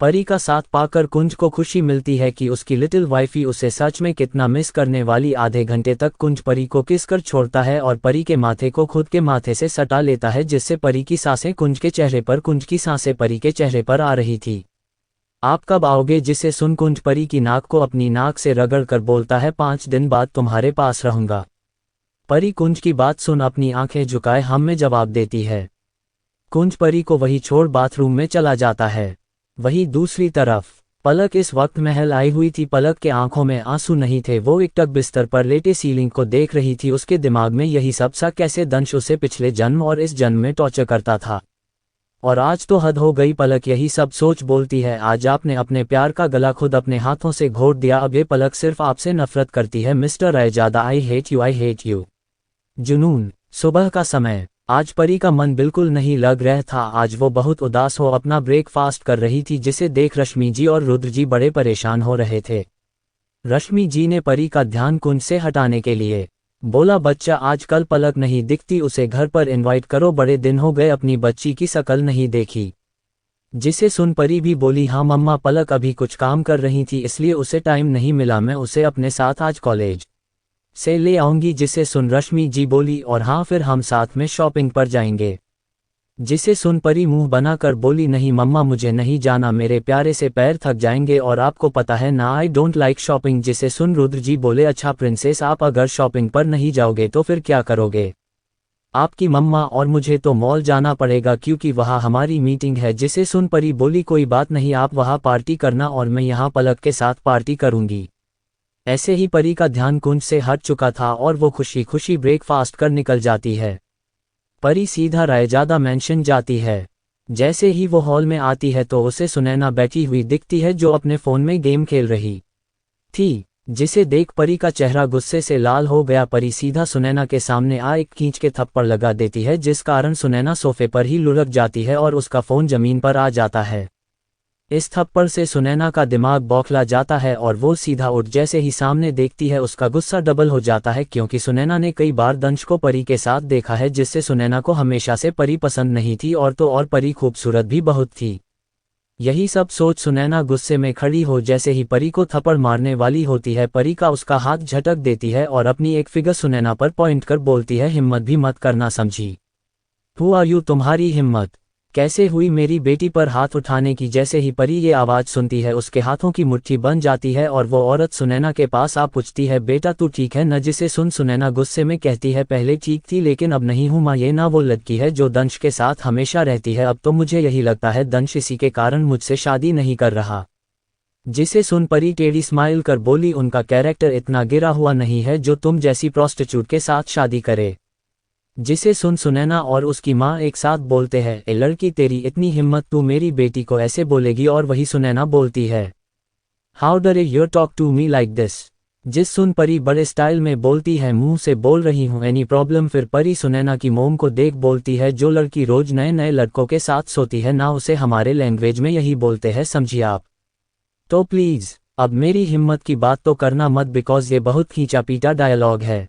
परी का साथ पाकर कुंज को खुशी मिलती है कि उसकी लिटिल वाइफी उसे सच में कितना मिस करने वाली। आधे घंटे तक कुंज परी को किस कर छोड़ता है और परी के माथे को खुद के माथे से सटा लेता है, जिससे परी की सांसें कुंज के चेहरे पर, कुंज की सांसें परी के चेहरे पर आ रही थी। आप कब आओगे? जिसे सुन कुंज परी की नाक को अपनी नाक से रगड़ कर बोलता है, 5 दिन बाद तुम्हारे पास रहूंगा। परी कुंज की बात सुन अपनी आंखें झुकाए हम में जवाब देती है। कुंज परी को वही छोड़ बाथरूम में चला जाता है। वही दूसरी तरफ पलक इस वक्त महल आई हुई थी। पलक के आंखों में आंसू नहीं थे, वो एकटक बिस्तर पर लेटे सीलिंग को देख रही थी। उसके दिमाग में यही सब सा कैसे दंश उसे पिछले जन्म और इस जन्म में टॉर्चर करता था, और आज तो हद हो गई। पलक यही सब सोच बोलती है, आज आपने अपने प्यार का गला खुद अपने हाथों से घोट दिया। अब ये पलक सिर्फ आपसे नफरत करती है। Mister Raizada, I hate you, I hate you. जुनून सुबह का समय। आज परी का मन बिल्कुल नहीं लग रहा था। आज वो बहुत उदास हो अपना ब्रेकफास्ट कर रही थी, जिसे देख रश्मि जी और रुद्र जी बड़े परेशान हो रहे थे। रश्मि जी ने परी का ध्यान कुंज से हटाने के लिए बोला बच्चा आजकल पलक नहीं दिखती, उसे घर पर इनवाइट करो, बड़े दिन हो गए अपनी बच्ची की शकल नहीं देखी। जिसे सुन परी भी बोली हाँ मम्मा, पलक अभी कुछ काम कर रही थी इसलिए उसे टाइम नहीं मिला, मैं उसे अपने साथ आज कॉलेज से ले आऊंगी। जिसे सुन रश्मि जी बोली और हाँ फिर हम साथ में शॉपिंग पर जाएंगे। जिसे सुन परी मुंह बनाकर बोली नहीं मम्मा मुझे नहीं जाना, मेरे प्यारे से पैर थक जाएंगे और आपको पता है ना आई डोंट लाइक शॉपिंग। जिसे सुन रुद्र जी बोले अच्छा प्रिंसेस, आप अगर शॉपिंग पर नहीं जाओगे तो फिर क्या करोगे? आपकी मम्मा और मुझे तो मॉल जाना पड़ेगा क्योंकि वहाँ हमारी मीटिंग है। जिसे सुन परी बोली कोई बात नहीं, आप वहाँ पार्टी करना और मैं यहाँ पलक के साथ पार्टी करूँगी। ऐसे ही परी का ध्यान कुंज से हट चुका था और वो खुशी खुशी ब्रेकफास्ट कर निकल जाती है। परी सीधा रायजादा मेंशन जाती है। जैसे ही वो हॉल में आती है तो उसे सुनैना बैठी हुई दिखती है जो अपने फ़ोन में गेम खेल रही थी। जिसे देख परी का चेहरा गुस्से से लाल हो गया। परी सीधा सुनैना के सामने एक खींच के थप्पड़ लगा देती है जिस कारण सुनैना सोफे पर ही लुढ़क जाती है और उसका फ़ोन ज़मीन पर आ जाता है। इस थप्पड़ से सुनैना का दिमाग बौखला जाता है और वो सीधा उठ जैसे ही सामने देखती है उसका गुस्सा डबल हो जाता है क्योंकि सुनैना ने कई बार दंश को परी के साथ देखा है जिससे सुनैना को हमेशा से परी पसंद नहीं थी और तो और परी खूबसूरत भी बहुत थी। यही सब सोच सुनैना गुस्से में खड़ी हो जैसे ही परी को थप्पड़ मारने वाली होती है परी का उसका हाथ झटक देती है और अपनी एक फिगर सुनैना पर पॉइंट कर बोलती है हिम्मत भी मत करना समझी। हु आर यू, तुम्हारी हिम्मत कैसे हुई मेरी बेटी पर हाथ उठाने की? जैसे ही परी ये आवाज़ सुनती है उसके हाथों की मुट्ठी बन जाती है और वो औरत सुनैना के पास आ पूछती है बेटा तू ठीक है न? जिसे सुन सुनैना गुस्से में कहती है पहले ठीक थी लेकिन अब नहीं हूँ माँ, ये ना वो लड़की है जो दंश के साथ हमेशा रहती है, अब तो मुझे यही लगता है दंश इसी के कारण मुझसे शादी नहीं कर रहा। जिसे सुन परी टेढ़ी स्माइल कर बोली उनका कैरेक्टर इतना गिरा हुआ नहीं है जो तुम जैसी प्रोस्टिट्यूट के साथ शादी करे। जिसे सुन सुनैना और उसकी माँ एक साथ बोलते हैं ए लड़की तेरी इतनी हिम्मत, तू मेरी बेटी को ऐसे बोलेगी? और वही सुनैना बोलती है how dare you talk to me like this. जिस सुन परी बड़े स्टाइल में बोलती है मुंह से बोल रही हूँ एनी प्रॉब्लम। फिर परी सुनैना की मोम को देख बोलती है जो लड़की रोज नए नए लड़कों के साथ सोती है ना उसे हमारे लैंग्वेज में यही बोलते हैं समझिए आप। तो प्लीज़ अब मेरी हिम्मत की बात तो करना मत बिकॉज ये बहुत खींचा पीटा डायलॉग है।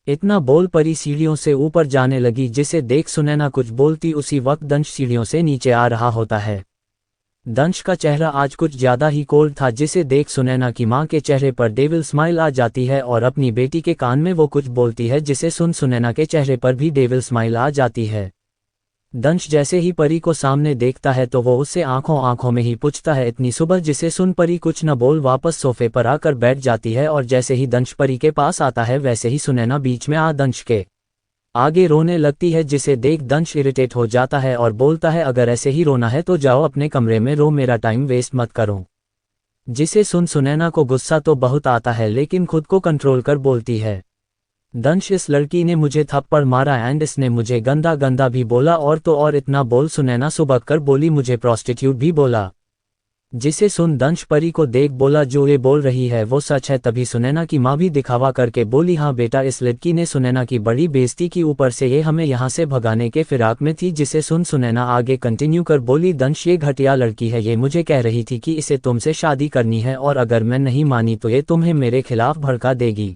इतना बोल परी सीढ़ियों से ऊपर जाने लगी। जिसे देख सुनैना कुछ बोलती उसी वक्त दंश सीढ़ियों से नीचे आ रहा होता है। दंश का चेहरा आज कुछ ज्यादा ही कोल्ड था जिसे देख सुनैना की मां के चेहरे पर डेविल स्माइल आ जाती है और अपनी बेटी के कान में वो कुछ बोलती है जिसे सुन सुनैना के चेहरे पर भी डेविल स्माइल आ जाती है। दंश जैसे ही परी को सामने देखता है तो वो उससे आंखों आंखों में ही पूछता है इतनी सुबह? जिसे सुन परी कुछ न बोल वापस सोफे पर आकर बैठ जाती है और जैसे ही दंश परी के पास आता है वैसे ही सुनैना बीच में आ दंश के आगे रोने लगती है। जिसे देख दंश इरिटेट हो जाता है और बोलता है अगर ऐसे ही रोना है तो जाओ अपने कमरे में रो, मेरा टाइम वेस्ट मत करो। जिसे सुन सुनैना को गुस्सा तो बहुत आता है लेकिन खुद को कंट्रोल कर बोलती है दंश इस लड़की ने मुझे थप्पड़ मारा एंड इसने मुझे गंदा गंदा भी बोला और तो और इतना बोल सुनैना सुबह कर बोली मुझे प्रोस्टिट्यूट भी बोला। जिसे सुन दंश परी को देख बोला जो ये बोल रही है वो सच है। तभी सुनैना की माँ भी दिखावा करके बोली हाँ बेटा, इस लड़की ने सुनैना की बड़ी बेइज्जती की, ऊपर से ये हमें यहाँ से भगाने के फिराक में थी। जिसे सुन सुनैना आगे कंटिन्यू कर बोली दंश ये घटिया लड़की है, ये मुझे कह रही थी कि इसे तुमसे शादी करनी है और अगर मैं नहीं मानी तो ये तुम्हें मेरे खिलाफ भड़का देगी।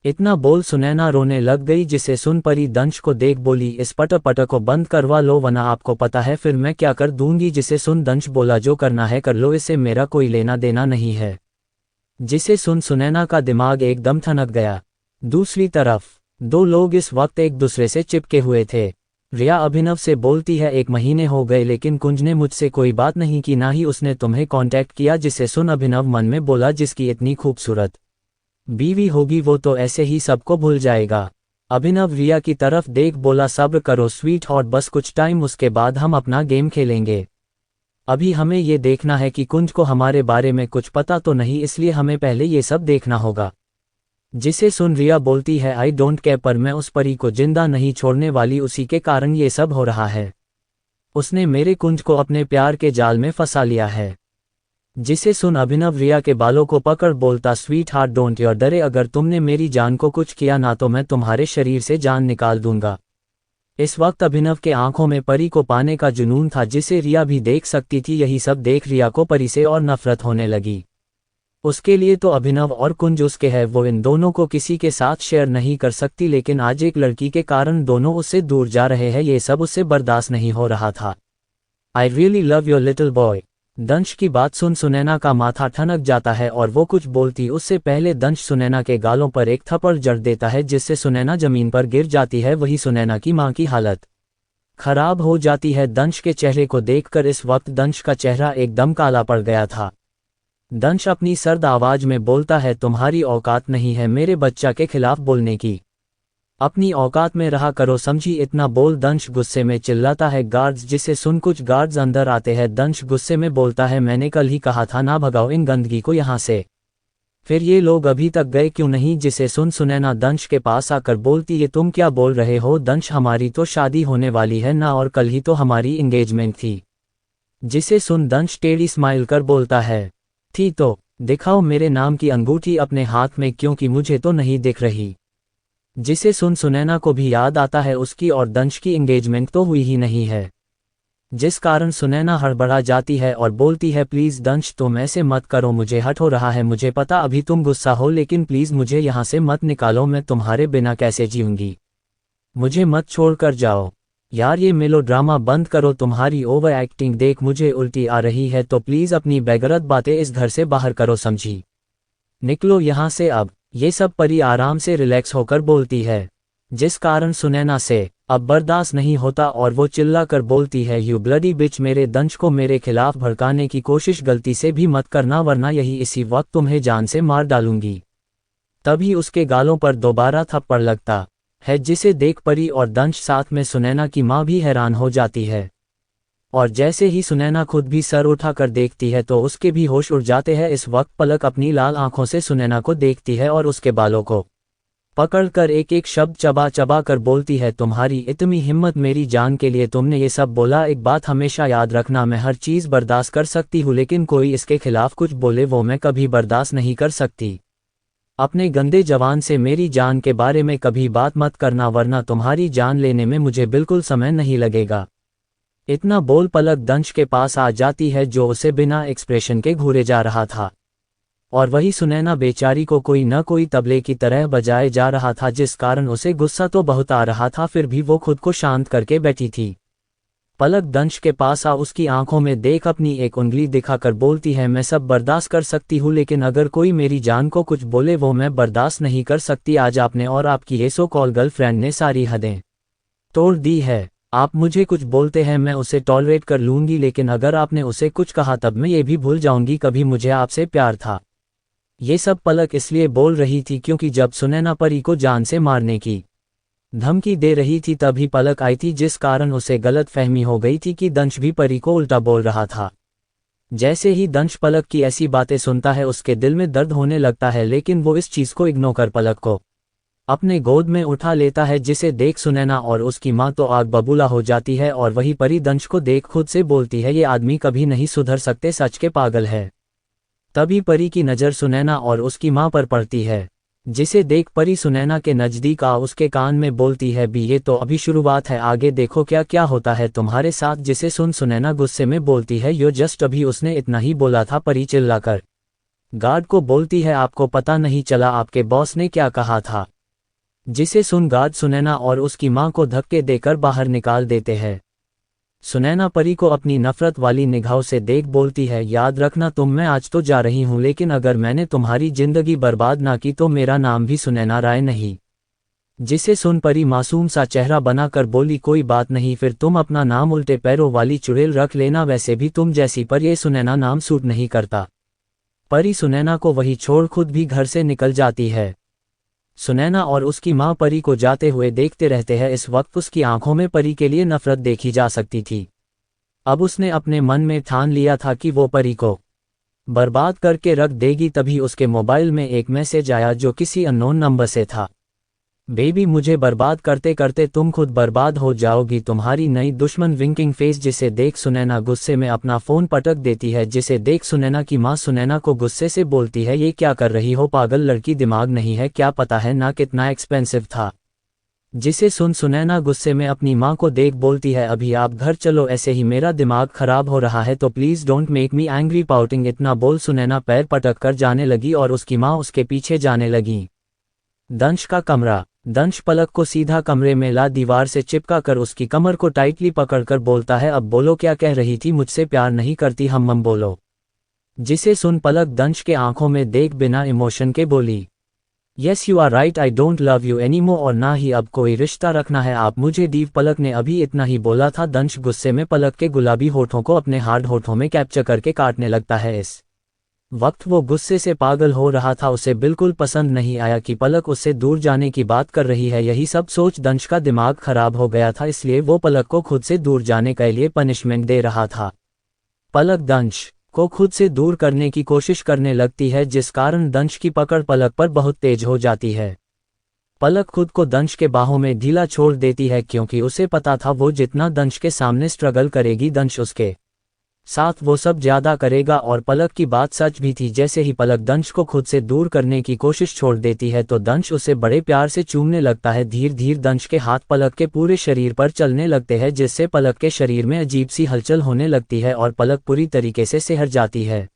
इतना बोल सुनैना रोने लग गई। जिसे सुन परी दंश को देख बोली इस पट को बंद करवा लो वरना आपको पता है फिर मैं क्या कर दूंगी। जिसे सुन दंश बोला जो करना है कर लो, इससे मेरा कोई लेना देना नहीं है। जिसे सुन सुनैना का दिमाग एकदम ठनक गया। दूसरी तरफ दो लोग इस वक्त एक दूसरे से चिपके हुए थे। रिया अभिनव से बोलती है 1 महीने हो गए लेकिन कुंज ने मुझसे कोई बात नहीं की, ना ही उसने तुम्हें कांटेक्ट किया। जिसे सुन अभिनव मन में बोला जिसकी इतनी खूबसूरत बीवी होगी वो तो ऐसे ही सबको भूल जाएगा। अभिनव रिया की तरफ देख बोला सब्र करो स्वीट हॉट, बस कुछ टाइम उसके बाद हम अपना गेम खेलेंगे। अभी हमें ये देखना है कि कुंज को हमारे बारे में कुछ पता तो नहीं, इसलिए हमें पहले ये सब देखना होगा। जिसे सुन रिया बोलती है आई डोंट केयर, पर मैं उस परी को जिंदा नहीं छोड़ने वाली, उसी के कारण ये सब हो रहा है। उसने मेरे कुंज को अपने प्यार के जाल में फंसा लिया है। जिसे सुन अभिनव रिया के बालों को पकड़ बोलता स्वीट हार्ट डोंट योर डरे, अगर तुमने मेरी जान को कुछ किया ना तो मैं तुम्हारे शरीर से जान निकाल दूंगा। इस वक्त अभिनव के आंखों में परी को पाने का जुनून था जिसे रिया भी देख सकती थी। यही सब देख रिया को परी से और नफरत होने लगी। उसके लिए तो अभिनव और कुंज उसके है, वो इन दोनों को किसी के साथ शेयर नहीं कर सकती, लेकिन आज एक लड़की के कारण दोनों उससे दूर जा रहे हैं, ये सब उससे बर्दाश्त नहीं हो रहा था। I really love your little boy. दंश की बात सुन सुनैना का माथा ठनक जाता है और वो कुछ बोलती उससे पहले दंश सुनैना के गालों पर एक थप्पड़ जड़ देता है, जिससे सुनैना जमीन पर गिर जाती है। वही सुनैना की मां की हालत खराब हो जाती है। दंश के चेहरे को देखकर इस वक्त दंश का चेहरा एकदम काला पड़ गया था। दंश अपनी सर्द आवाज में बोलता है, तुम्हारी औकात नहीं है मेरे बच्चा के खिलाफ बोलने की, अपनी औकात में रहा करो समझी। इतना बोल दंश गुस्से में चिल्लाता है गार्ड्स, जिसे सुन कुछ गार्ड्स अंदर आते हैं। दंश गुस्से में बोलता है, मैंने कल ही कहा था ना भगाओ इन गंदगी को यहाँ से, फिर ये लोग अभी तक गए क्यों नहीं। जिसे सुन सुनैना दंश के पास आकर बोलती, ये तुम क्या बोल रहे हो दंश, हमारी तो शादी होने वाली है ना, और कल ही तो हमारी एंगेजमेंट थी। जिसे सुन दंश टेढ़ी स्माइल कर बोलता है, थी तो दिखाओ मेरे नाम की अंगूठी अपने हाथ में, क्योंकि मुझे तो नहीं दिख रही। जिसे सुन सुनैना को भी याद आता है उसकी और दंश की एंगेजमेंट तो हुई ही नहीं है, जिस कारण सुनैना हड़बड़ा जाती है और बोलती है, प्लीज़ दंश तुम ऐसे मत करो, मुझे हट हो रहा है, मुझे पता अभी तुम गुस्सा हो, लेकिन प्लीज़ मुझे यहाँ से मत निकालो, मैं तुम्हारे बिना कैसे जीऊंगी, मुझे मत छोड़ कर जाओ। यार ये मेलोड्रामा बंद करो, तुम्हारी ओवर एक्टिंग देख मुझे उल्टी आ रही है, तो प्लीज़ अपनी बेगरत बातें इस घर से बाहर करो समझी, निकलो यहाँ से अब। ये सब परी आराम से रिलैक्स होकर बोलती है, जिस कारण सुनैना से अब बर्दाश्त नहीं होता और वो चिल्ला कर बोलती है, यू ब्लडी बिच, मेरे दंश को मेरे खिलाफ भड़काने की कोशिश गलती से भी मत करना, वरना यही इसी वक्त तुम्हें जान से मार डालूंगी। तभी उसके गालों पर दोबारा थप्पड़ लगता है, जिसे देख परी और दंश साथ में सुनैना की मां भी हैरान हो जाती है। और जैसे ही सुनैना खुद भी सर उठाकर देखती है तो उसके भी होश उड़ जाते हैं। इस वक्त पलक अपनी लाल आंखों से सुनैना को देखती है और उसके बालों को पकड़कर एक एक शब्द चबा चबा कर बोलती है, तुम्हारी इतनी हिम्मत मेरी जान के लिए तुमने ये सब बोला। एक बात हमेशा याद रखना, मैं हर चीज़ बर्दाश्त कर सकती हूँ, लेकिन कोई इसके खिलाफ कुछ बोले वो मैं कभी बर्दाश्त नहीं कर सकती। अपने गंदे जवान से मेरी जान के बारे में कभी बात मत करना, वरना तुम्हारी जान लेने में मुझे बिल्कुल समय नहीं लगेगा। इतना बोल पलक दंश के पास आ जाती है, जो उसे बिना एक्सप्रेशन के घूरे जा रहा था, और वही सुनैना बेचारी को कोई न कोई तबले की तरह बजाए जा रहा था, जिस कारण उसे गुस्सा तो बहुत आ रहा था, फिर भी वो खुद को शांत करके बैठी थी। पलक दंश के पास आ उसकी आंखों में देख अपनी एक उंगली दिखाकर बोलती है, मैं सब बर्दाश्त कर सकती हूँ, लेकिन अगर कोई मेरी जान को कुछ बोले वो मैं बर्दाश्त नहीं कर सकती। आज आपने और आपकी ये सो कॉल गर्लफ्रेंड ने सारी हदें तोड़ दी है। आप मुझे कुछ बोलते हैं मैं उसे टॉलरेट कर लूंगी, लेकिन अगर आपने उसे कुछ कहा तब मैं ये भी भूल जाऊंगी कभी मुझे आपसे प्यार था। ये सब पलक इसलिए बोल रही थी क्योंकि जब सुनैना परी को जान से मारने की धमकी दे रही थी तभी पलक आई थी, जिस कारण उसे गलत फहमी हो गई थी कि दंश भी परी को उल्टा बोल रहा था। जैसे ही दंश पलक की ऐसी बातें सुनता है उसके दिल में दर्द होने लगता है, लेकिन वो इस चीज को इग्नोर कर पलक को अपने गोद में उठा लेता है, जिसे देख सुनैना और उसकी मां तो आग बबूला हो जाती है। और वही परी दंश को देख खुद से बोलती है, ये आदमी कभी नहीं सुधर सकते, सच के पागल है। तभी परी की नज़र सुनैना और उसकी मां पर पड़ती है, जिसे देख परी सुनैना के नज़दीक आ उसके कान में बोलती है, भी ये तो अभी शुरुआत है, आगे देखो क्या क्या होता है तुम्हारे साथ। जिसे सुन सुनैना गुस्से में बोलती है, यो जस्ट अभी उसने इतना ही बोला था। परी चिल्लाकर गार्ड को बोलती है, आपको पता नहीं चला आपके बॉस ने क्या कहा था। जिसे सुन गार्ड सुनैना और उसकी मां को धक्के देकर बाहर निकाल देते हैं। सुनैना परी को अपनी नफरत वाली निगाहों से देख बोलती है, याद रखना तुम, मैं आज तो जा रही हूं, लेकिन अगर मैंने तुम्हारी जिंदगी बर्बाद ना की तो मेरा नाम भी सुनैना राय नहीं। जिसे सुन परी मासूम सा चेहरा बनाकर बोली, कोई बात नहीं, फिर तुम अपना नाम उल्टे पैरों वाली चुड़ैल रख लेना, वैसे भी तुम जैसी पर ये सुनैना नाम सूट नहीं करता। परी सुनैना को वही छोड़ खुद भी घर से निकल जाती है। सुनैना और उसकी मां परी को जाते हुए देखते रहते हैं। इस वक्त उसकी आंखों में परी के लिए नफरत देखी जा सकती थी। अब उसने अपने मन में ठान लिया था कि वो परी को बर्बाद करके रख देगी। तभी उसके मोबाइल में एक मैसेज आया जो किसी अननोन नंबर से था, बेबी मुझे बर्बाद करते करते तुम खुद बर्बाद हो जाओगी, तुम्हारी नई दुश्मन विंकिंग फेस। जिसे देख सुनैना गुस्से में अपना फोन पटक देती है। जिसे देख सुनैना की मां सुनैना को गुस्से से बोलती है, ये क्या कर रही हो पागल लड़की, दिमाग नहीं है क्या, पता है ना कितना एक्सपेंसिव था। जिसे सुन सुनैना गुस्से में अपनी माँ को देख बोलती है, अभी आप घर चलो, ऐसे ही मेरा दिमाग खराब हो रहा है, तो please don't make me angry pouting. इतना बोल सुनैना पैर पटक कर जाने लगी और उसकी माँ उसके पीछे जाने लगी। दंश का कमरा। दंश पलक को सीधा कमरे में ला दीवार से चिपका कर उसकी कमर को टाइटली पकड़कर बोलता है, अब बोलो क्या कह रही थी, मुझसे प्यार नहीं करती, हम बोलो। जिसे सुन पलक दंश के आंखों में देख बिना इमोशन के बोली, yes you are right, I don't love you anymore, और ना ही अब कोई रिश्ता रखना है आप मुझे डीव। पलक ने अभी इतना ही बोला था, दंश गुस्से में पलक के गुलाबी होठों को अपने हार्ड होठों में कैप्चर करके काटने लगता है। इस वक्त वो गुस्से से पागल हो रहा था, उसे बिल्कुल पसंद नहीं आया कि पलक उससे दूर जाने की बात कर रही है। यही सब सोच दंश का दिमाग खराब हो गया था, इसलिए वो पलक को खुद से दूर जाने के लिए पनिशमेंट दे रहा था। पलक दंश को खुद से दूर करने की कोशिश करने लगती है, जिस कारण दंश की पकड़ पलक पर बहुत तेज हो जाती है। पलक खुद को दंश के बाहों में ढीला छोड़ देती है, क्योंकि उसे पता था वो जितना दंश के सामने स्ट्रगल करेगी दंश उसके साथ वो सब ज्यादा करेगा। और पलक की बात सच भी थी। जैसे ही पलक दंश को खुद से दूर करने की कोशिश छोड़ देती है तो दंश उसे बड़े प्यार से चूमने लगता है। धीरे धीरे दंश के हाथ पलक के पूरे शरीर पर चलने लगते हैं, जिससे पलक के शरीर में अजीब सी हलचल होने लगती है और पलक पूरी तरीके से सिहर जाती है।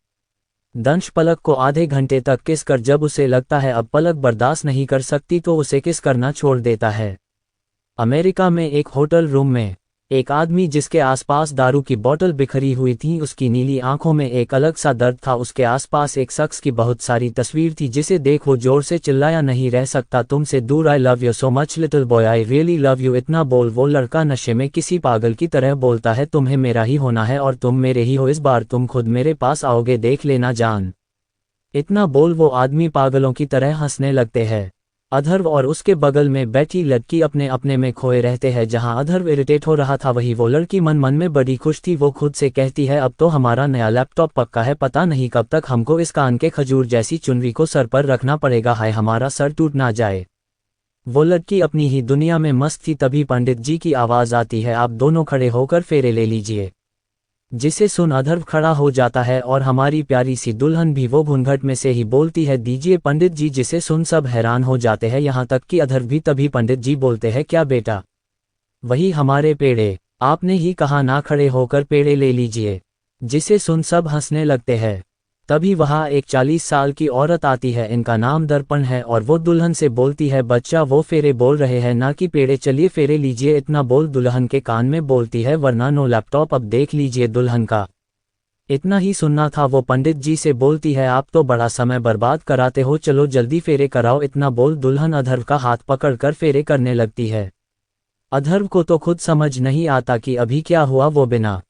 दंश पलक को आधे घंटे तक किस कर जब उसे लगता है अब पलक बर्दाश्त नहीं कर सकती तो उसे किस करना छोड़ देता है। अमेरिका में एक होटल रूम में एक आदमी जिसके आसपास दारू की बोतल बिखरी हुई थी, उसकी नीली आंखों में एक अलग सा दर्द था। उसके आसपास एक शख्स की बहुत सारी तस्वीर थी, जिसे देख वो जोर से चिल्लाया, नहीं रह सकता तुमसे दूर, I love you so much little boy, I really love you. इतना बोल वो लड़का नशे में किसी पागल की तरह बोलता है, तुम्हें मेरा ही होना है और तुम मेरे ही हो, इस बार तुम खुद मेरे पास आओगे, देख लेना जान। इतना बोल वो आदमी पागलों की तरह हंसने लगते हैं। अधर्व और उसके बगल में बैठी लड़की अपने अपने में खोए रहते हैं। जहां अधर्व इरिटेट हो रहा था वहीं वो लड़की मन मन में बड़ी खुश थी। वो खुद से कहती है, अब तो हमारा नया लैपटॉप पक्का है, पता नहीं कब तक हमको इस कान के खजूर जैसी चुनरी को सर पर रखना पड़ेगा, हाय हमारा सर टूट ना जाए। वो लड़की अपनी ही दुनिया में मस्त थी, तभी पंडित जी की आवाज आती है, आप दोनों खड़े होकर फेरे ले लीजिए। जिसे सुन अधर्व खड़ा हो जाता है और हमारी प्यारी सी दुल्हन भी वो घूंघट में से ही बोलती है, दीजिए पंडित जी। जिसे सुन सब हैरान हो जाते हैं, यहाँ तक कि अधर्व भी। तभी पंडित जी बोलते हैं, क्या बेटा, वही हमारे पेड़े, आपने ही कहा ना, खड़े होकर पेड़े ले लीजिए। जिसे सुन सब हंसने लगते हैं। तभी वहाँ एक 40 साल की औरत आती है, इनका नाम दर्पण है, और वो दुल्हन से बोलती है, बच्चा वो फेरे बोल रहे हैं ना कि पेड़े, चलिए फेरे लीजिए। इतना बोल दुल्हन के कान में बोलती है, वरना नो लैपटॉप, अब देख लीजिए दुल्हन का। इतना ही सुनना था, वो पंडित जी से बोलती है, आप तो बड़ा समय बर्बाद कराते हो, चलो जल्दी फेरे कराओ। इतना बोल दुल्हन अधर्व का हाथ पकड़कर फेरे करने लगती है। अधर्व को तो खुद समझ नहीं आता कि अभी क्या हुआ, वो बिना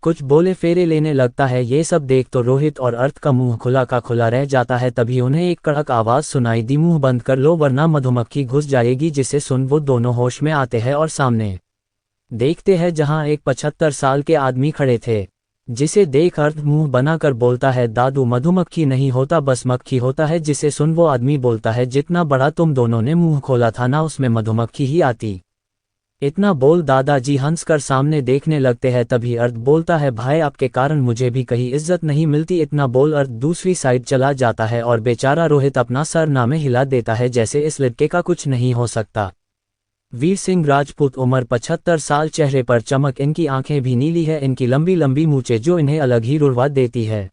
कुछ बोले फेरे लेने लगता है। ये सब देख तो रोहित और अर्थ का मुंह खुला का खुला रह जाता है। तभी उन्हें एक कड़क आवाज सुनाई दी, मुंह बंद कर लो वरना मधुमक्खी घुस जाएगी। जिसे सुन वो दोनों होश में आते हैं और सामने देखते हैं जहां एक 75 साल के आदमी खड़े थे। जिसे देख अर्थ मुंह बनाकर बोलता है, दादू मधुमक्खी नहीं होता, बस मक्खी होता है। जिसे सुन वो आदमी बोलता है, जितना बड़ा तुम दोनों ने मुंह खोला था ना, उसमें मधुमक्खी ही आती। इतना बोल दादाजी हंसकर सामने देखने लगते हैं। तभी अर्थ बोलता है, भाई आपके कारण मुझे भी कहीं इज्जत नहीं मिलती। इतना बोल अर्थ दूसरी साइड चला जाता है और बेचारा रोहित अपना सर नामे हिला देता है, जैसे इस लड़के का कुछ नहीं हो सकता। वीर सिंह राजपूत, उम्र 75 साल, चेहरे पर चमक, इनकी आंखें भी नीली है, इनकी लंबी लंबी मूंछें जो इन्हें अलग ही रुलवा देती है।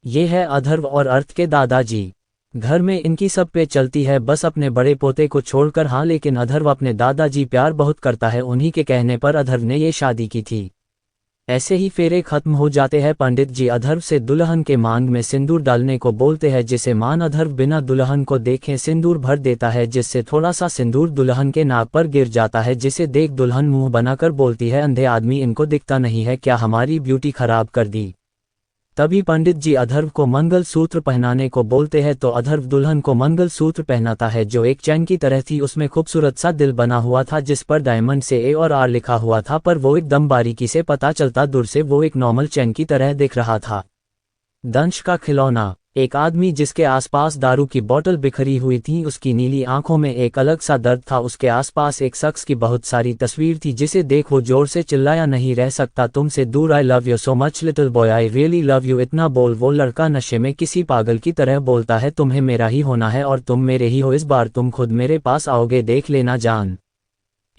ये है अधर्व और अर्थ के दादाजी। घर में इनकी सब पे चलती है, बस अपने बड़े पोते को छोड़कर। हाँ, लेकिन अधर्व अपने दादाजी प्यार बहुत करता है, उन्हीं के कहने पर अधर्व ने ये शादी की थी। ऐसे ही फेरे खत्म हो जाते हैं। पंडित जी अधर्व से दुल्हन के मांग में सिंदूर डालने को बोलते हैं, जिसे मान अधर्व बिना दुल्हन को देखे सिंदूर भर देता है, जिससे थोड़ा सा सिंदूर दुल्हन के नाक पर गिर जाता है। जिसे देख दुल्हन मुंह बनाकर बोलती है, अंधे आदमी, इनको दिखता नहीं है क्या, हमारी ब्यूटी खराब कर दी। तभी पंडित जी अधर्व को मंगल सूत्र पहनाने को बोलते हैं, तो अधर्व दुल्हन को मंगल सूत्र पहनाता है, जो एक चैन की तरह थी। उसमें खूबसूरत सा दिल बना हुआ था, जिस पर डायमंड से ए और आर लिखा हुआ था, पर वो एकदम बारीकी से पता चलता दूर से वो एक नॉर्मल चैन की तरह दिख रहा था। दंश का खिलौना। एक आदमी जिसके आसपास दारू की बोतल बिखरी हुई थी, उसकी नीली आंखों में एक अलग सा दर्द था। उसके आसपास एक शख्स की बहुत सारी तस्वीर थी जिसे देख वो जोर से चिल्लाया, नहीं रह सकता तुमसे दूर, I love you so much little boy, I really love you. इतना बोल वो लड़का नशे में किसी पागल की तरह बोलता है, तुम्हें मेरा ही होना है और तुम मेरे ही हो, इस बार तुम खुद मेरे पास आओगे, देख लेना जान।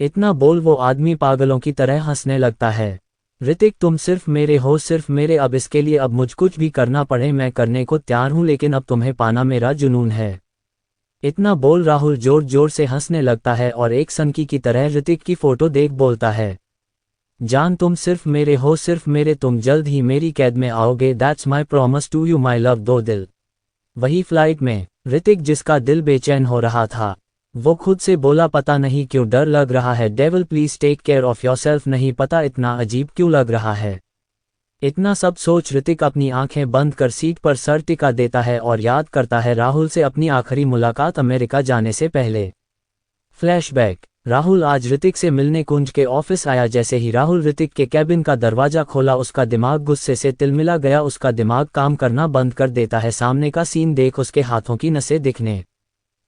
इतना बोल वो आदमी पागलों की तरह हंसने लगता है। ऋतिक तुम सिर्फ मेरे हो, सिर्फ मेरे, अब इसके लिए अब मुझ कुछ भी करना पड़े मैं करने को तैयार हूं, लेकिन अब तुम्हें पाना मेरा जुनून है। इतना बोल राहुल जोर जोर से हंसने लगता है और एक सनकी की तरह ऋतिक की फोटो देख बोलता है, जान तुम सिर्फ मेरे हो, सिर्फ मेरे, तुम जल्द ही मेरी कैद में आओगे, that's my promise to you my love. दो दिल। वही फ्लाइट में ऋतिक जिसका दिल बेचैन हो रहा था, वो खुद से बोला, पता नहीं क्यों डर लग रहा है, devil please take care of yourself, नहीं पता इतना अजीब क्यों लग रहा है। इतना सब सोच ऋतिक अपनी आंखें बंद कर सीट पर सर टिका देता है और याद करता है राहुल से अपनी आखिरी मुलाकात अमेरिका जाने से पहले। फ्लैशबैक। राहुल आज ऋतिक से मिलने कुंज के ऑफिस आया, जैसे ही राहुल ऋतिक के कैबिन का दरवाजा खोला उसका दिमाग गुस्से से तिलमिला गया, उसका दिमाग काम करना बंद कर देता है। सामने का सीन देख उसके हाथों की नसें दिखने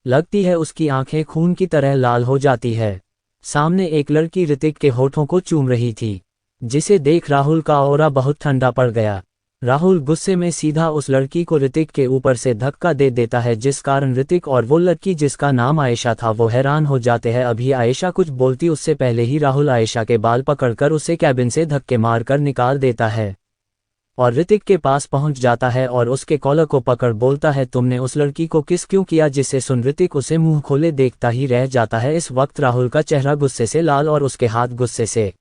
लगती है, उसकी आंखें खून की तरह लाल हो जाती है। सामने एक लड़की ऋतिक के होठों को चूम रही थी, जिसे देख राहुल का ऑरा बहुत ठंडा पड़ गया। राहुल गुस्से में सीधा उस लड़की को ऋतिक के ऊपर से धक्का दे देता है, जिस कारण ऋतिक और वो लड़की जिसका नाम आयशा था वो हैरान हो जाते हैं। अभी आयशा कुछ बोलती उससे पहले ही राहुल आयशा के बाल पकड़कर उसे कैबिन से धक्के मारकर निकाल देता है और ऋतिक के पास पहुंच जाता है और उसके कॉलर को पकड़ बोलता है, तुमने उस लड़की को किस क्यों किया। जिसे सुन ऋतिक उसे मुंह खोले देखता ही रह जाता है। इस वक्त राहुल का चेहरा गुस्से से लाल और उसके हाथ गुस्से से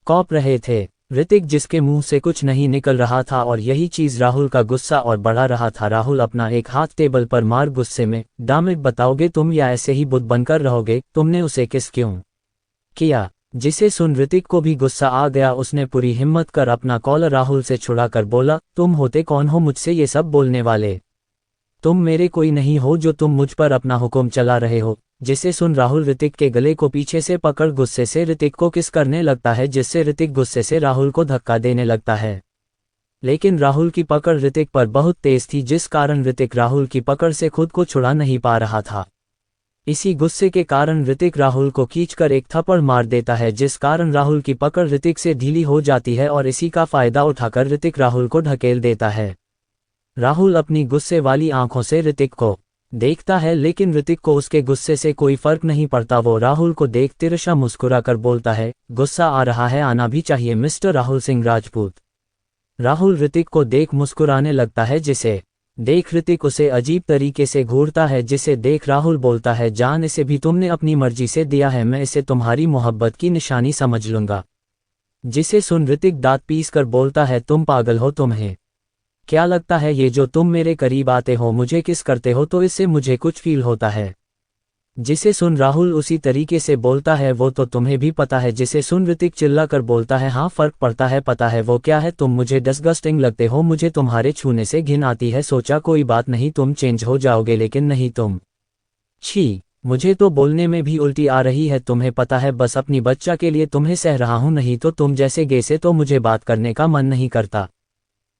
कौप रहे थे। ऋतिक जिसके मुंह से कुछ नहीं निकल रहा था और यही चीज राहुल का गुस्सा और बढ़ा रहा था। राहुल अपना एक हाथ टेबल पर मार गुस्से में, डामिट बताओगे तुम या ऐसे ही बुत बनकर रहोगे, तुमने उसे किस क्यों किया। जिसे सुन ऋतिक को भी गुस्सा आ गया, उसने पूरी हिम्मत कर अपना कॉलर राहुल से छुड़ाकर बोला, तुम होते कौन हो मुझसे ये सब बोलने वाले, तुम मेरे कोई नहीं हो जो तुम मुझ पर अपना हुक्म चला रहे हो। जिसे सुन राहुल ऋतिक के गले को पीछे से पकड़ गुस्से से ऋतिक को किस करने लगता है, जिससे ऋतिक गुस्से से राहुल को धक्का देने लगता है। लेकिन राहुल की पकड़ ऋतिक पर बहुत तेज थी, जिस कारण ऋतिक राहुल की पकड़ से खुद को छुड़ा नहीं पा रहा था। इसी गुस्से के कारण ऋतिक राहुल को खींचकर एक थप्पड़ मार देता है, जिस कारण राहुल की पकड़ ऋतिक से ढीली हो जाती है और इसी का फायदा उठाकर ऋतिक राहुल को ढकेल देता है। राहुल अपनी गुस्से वाली आंखों से ऋतिक को देखता है, लेकिन ऋतिक को उसके गुस्से से कोई फर्क नहीं पड़ता। वो राहुल को देख तिरछा मुस्कुराकर बोलता है, गुस्सा आ रहा है, आना भी चाहिए मिस्टर राहुल सिंह राजपूत। राहुल ऋतिक को देख मुस्कुराने लगता है, जिसे देख ऋतिक उसे अजीब तरीके से घूरता है। जिसे देख राहुल बोलता है, जान इसे भी तुमने अपनी मर्जी से दिया है, मैं इसे तुम्हारी मोहब्बत की निशानी समझ लूंगा। जिसे सुन ऋतिक दांत पीस कर बोलता है, तुम पागल हो, तुम्हें क्या लगता है ये जो तुम मेरे करीब आते हो, मुझे किस करते हो तो इससे मुझे कुछ फील होता है। जिसे सुन राहुल उसी तरीके से बोलता है, वो तो तुम्हें भी पता है। जिसे सुन ऋतिक चिल्ला कर बोलता है, हाँ फर्क पड़ता है, पता है वो क्या है, तुम मुझे डिस्गस्टिंग लगते हो, मुझे तुम्हारे छूने से घिन आती है। सोचा कोई बात नहीं तुम चेंज हो जाओगे, लेकिन नहीं तुम, छी, मुझे तो बोलने में भी उल्टी आ रही है। तुम्हें पता है बस अपनी बच्चा के लिए तुम्हें सह रहा हूं, नहीं तो तुम जैसे गे से तो मुझे बात करने का मन नहीं करता।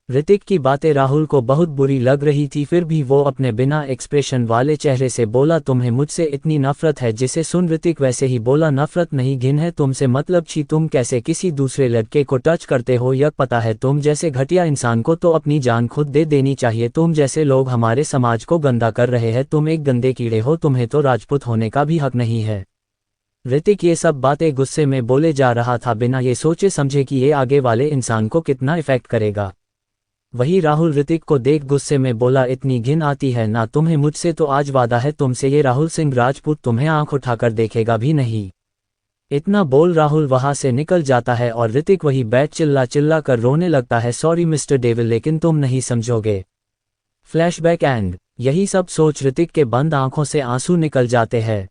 ऋतिक की बातें राहुल को बहुत बुरी लग रही थी, फिर भी वो अपने बिना एक्सप्रेशन वाले चेहरे से बोला, तुम्हें मुझसे इतनी नफरत है। जिसे सुन ऋतिक वैसे ही बोला, नफरत नहीं घिन है तुमसे, मतलब छी, तुम कैसे किसी दूसरे लड़के को टच करते हो, यह पता है तुम जैसे घटिया इंसान को तो अपनी जान खुद दे देनी चाहिए। तुम जैसे लोग हमारे समाज को गंदा कर रहे हैं, तुम एक गंदे कीड़े हो, तुम्हें तो राजपूत होने का भी हक नहीं है। ऋतिक ये सब बातें गुस्से में बोले जा रहा था, बिना ये सोचे समझे कि ये आगे वाले इंसान को कितना इफेक्ट करेगा। वही राहुल ऋतिक को देख गुस्से में बोला, इतनी घिन आती है ना तुम्हें मुझसे, तो आज वादा है तुमसे, ये राहुल सिंह राजपूत तुम्हें आंख उठाकर देखेगा भी नहीं। इतना बोल राहुल वहां से निकल जाता है और ऋतिक वही बैठ चिल्ला चिल्ला कर रोने लगता है, सॉरी मिस्टर डेविल, लेकिन तुम नहीं समझोगे। Flashback and. यही सब सोच ऋतिक के बंद आंखों से आंसू निकल जाते हैं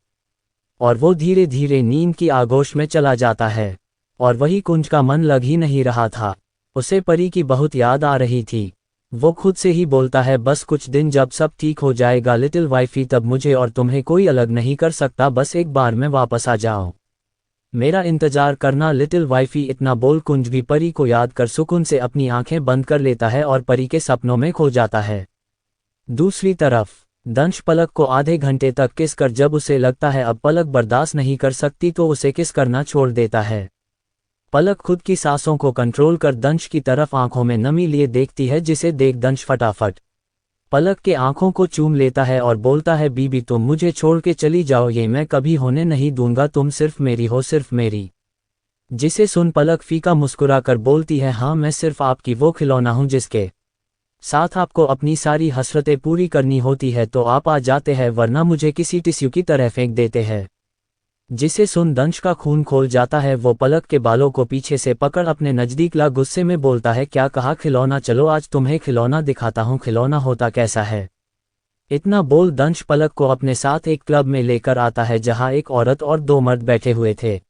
और वो धीरे धीरे नींद की आगोश में चला जाता है। और वही कुंज का मन लग ही नहीं रहा था, उसे परी की बहुत याद आ रही थी। वो खुद से ही बोलता है, बस कुछ दिन जब सब ठीक हो जाएगा लिटिल वाइफी, तब मुझे और तुम्हें कोई अलग नहीं कर सकता, बस एक बार में वापस आ जाओ, मेरा इंतजार करना लिटिल वाइफी। इतना बोल कुंज भी परी को याद कर सुकून से अपनी आंखें बंद कर लेता है और परी के सपनों में खो जाता है। दूसरी तरफ दंश पलक को आधे घंटे तक किस कर जब उसे लगता है अब पलक बर्दाश्त नहीं कर सकती तो उसे किस करना छोड़ देता है। पलक खुद की सांसों को कंट्रोल कर दंश की तरफ आंखों में नमी लिए देखती है, जिसे देख दंश फटाफट पलक के आंखों को चूम लेता है और बोलता है बीबी तुम मुझे छोड़ के चली जाओ, ये मैं कभी होने नहीं दूंगा, तुम सिर्फ मेरी हो, सिर्फ मेरी। जिसे सुन पलक फीका मुस्कुरा कर बोलती है हाँ मैं सिर्फ आपकी वो खिलौना हूं जिसके साथ आपको अपनी सारी हसरतें पूरी करनी होती है तो आप आ जाते हैं, वरना मुझे किसी टिश्यू की तरह फेंक देते हैं। जिसे सुन दंश का खून खोल जाता है, वो पलक के बालों को पीछे से पकड़ अपने नजदीक ला गुस्से में बोलता है क्या कहा खिलौना, चलो आज तुम्हें खिलौना दिखाता हूँ, खिलौना होता कैसा है। इतना बोल दंश पलक को अपने साथ एक क्लब में लेकर आता है जहाँ एक औरत और दो मर्द बैठे हुए थे,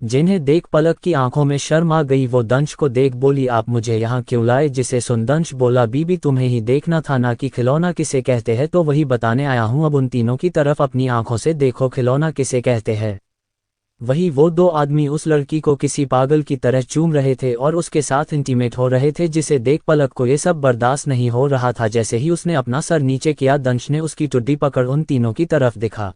जिन्हें देख पलक की आंखों में शर्म आ गई। वो दंश को देख बोली आप मुझे यहाँ क्यों लाए। जिसे सुन दंश बोला बीबी तुम्हें ही देखना था ना कि खिलौना किसे कहते हैं, तो वही बताने आया हूँ, अब उन तीनों की तरफ अपनी आंखों से देखो, खिलौना किसे कहते हैं। वही वो दो आदमी उस लड़की को किसी पागल की तरह चूम रहे थे और उसके साथ इंटीमेट हो रहे थे, जिसे देख पलक को ये सब बर्दाश्त नहीं हो रहा था। जैसे ही उसने अपना सर नीचे किया, दंश ने उसकी टुड्डी पकड़ उन तीनों की तरफ दिखा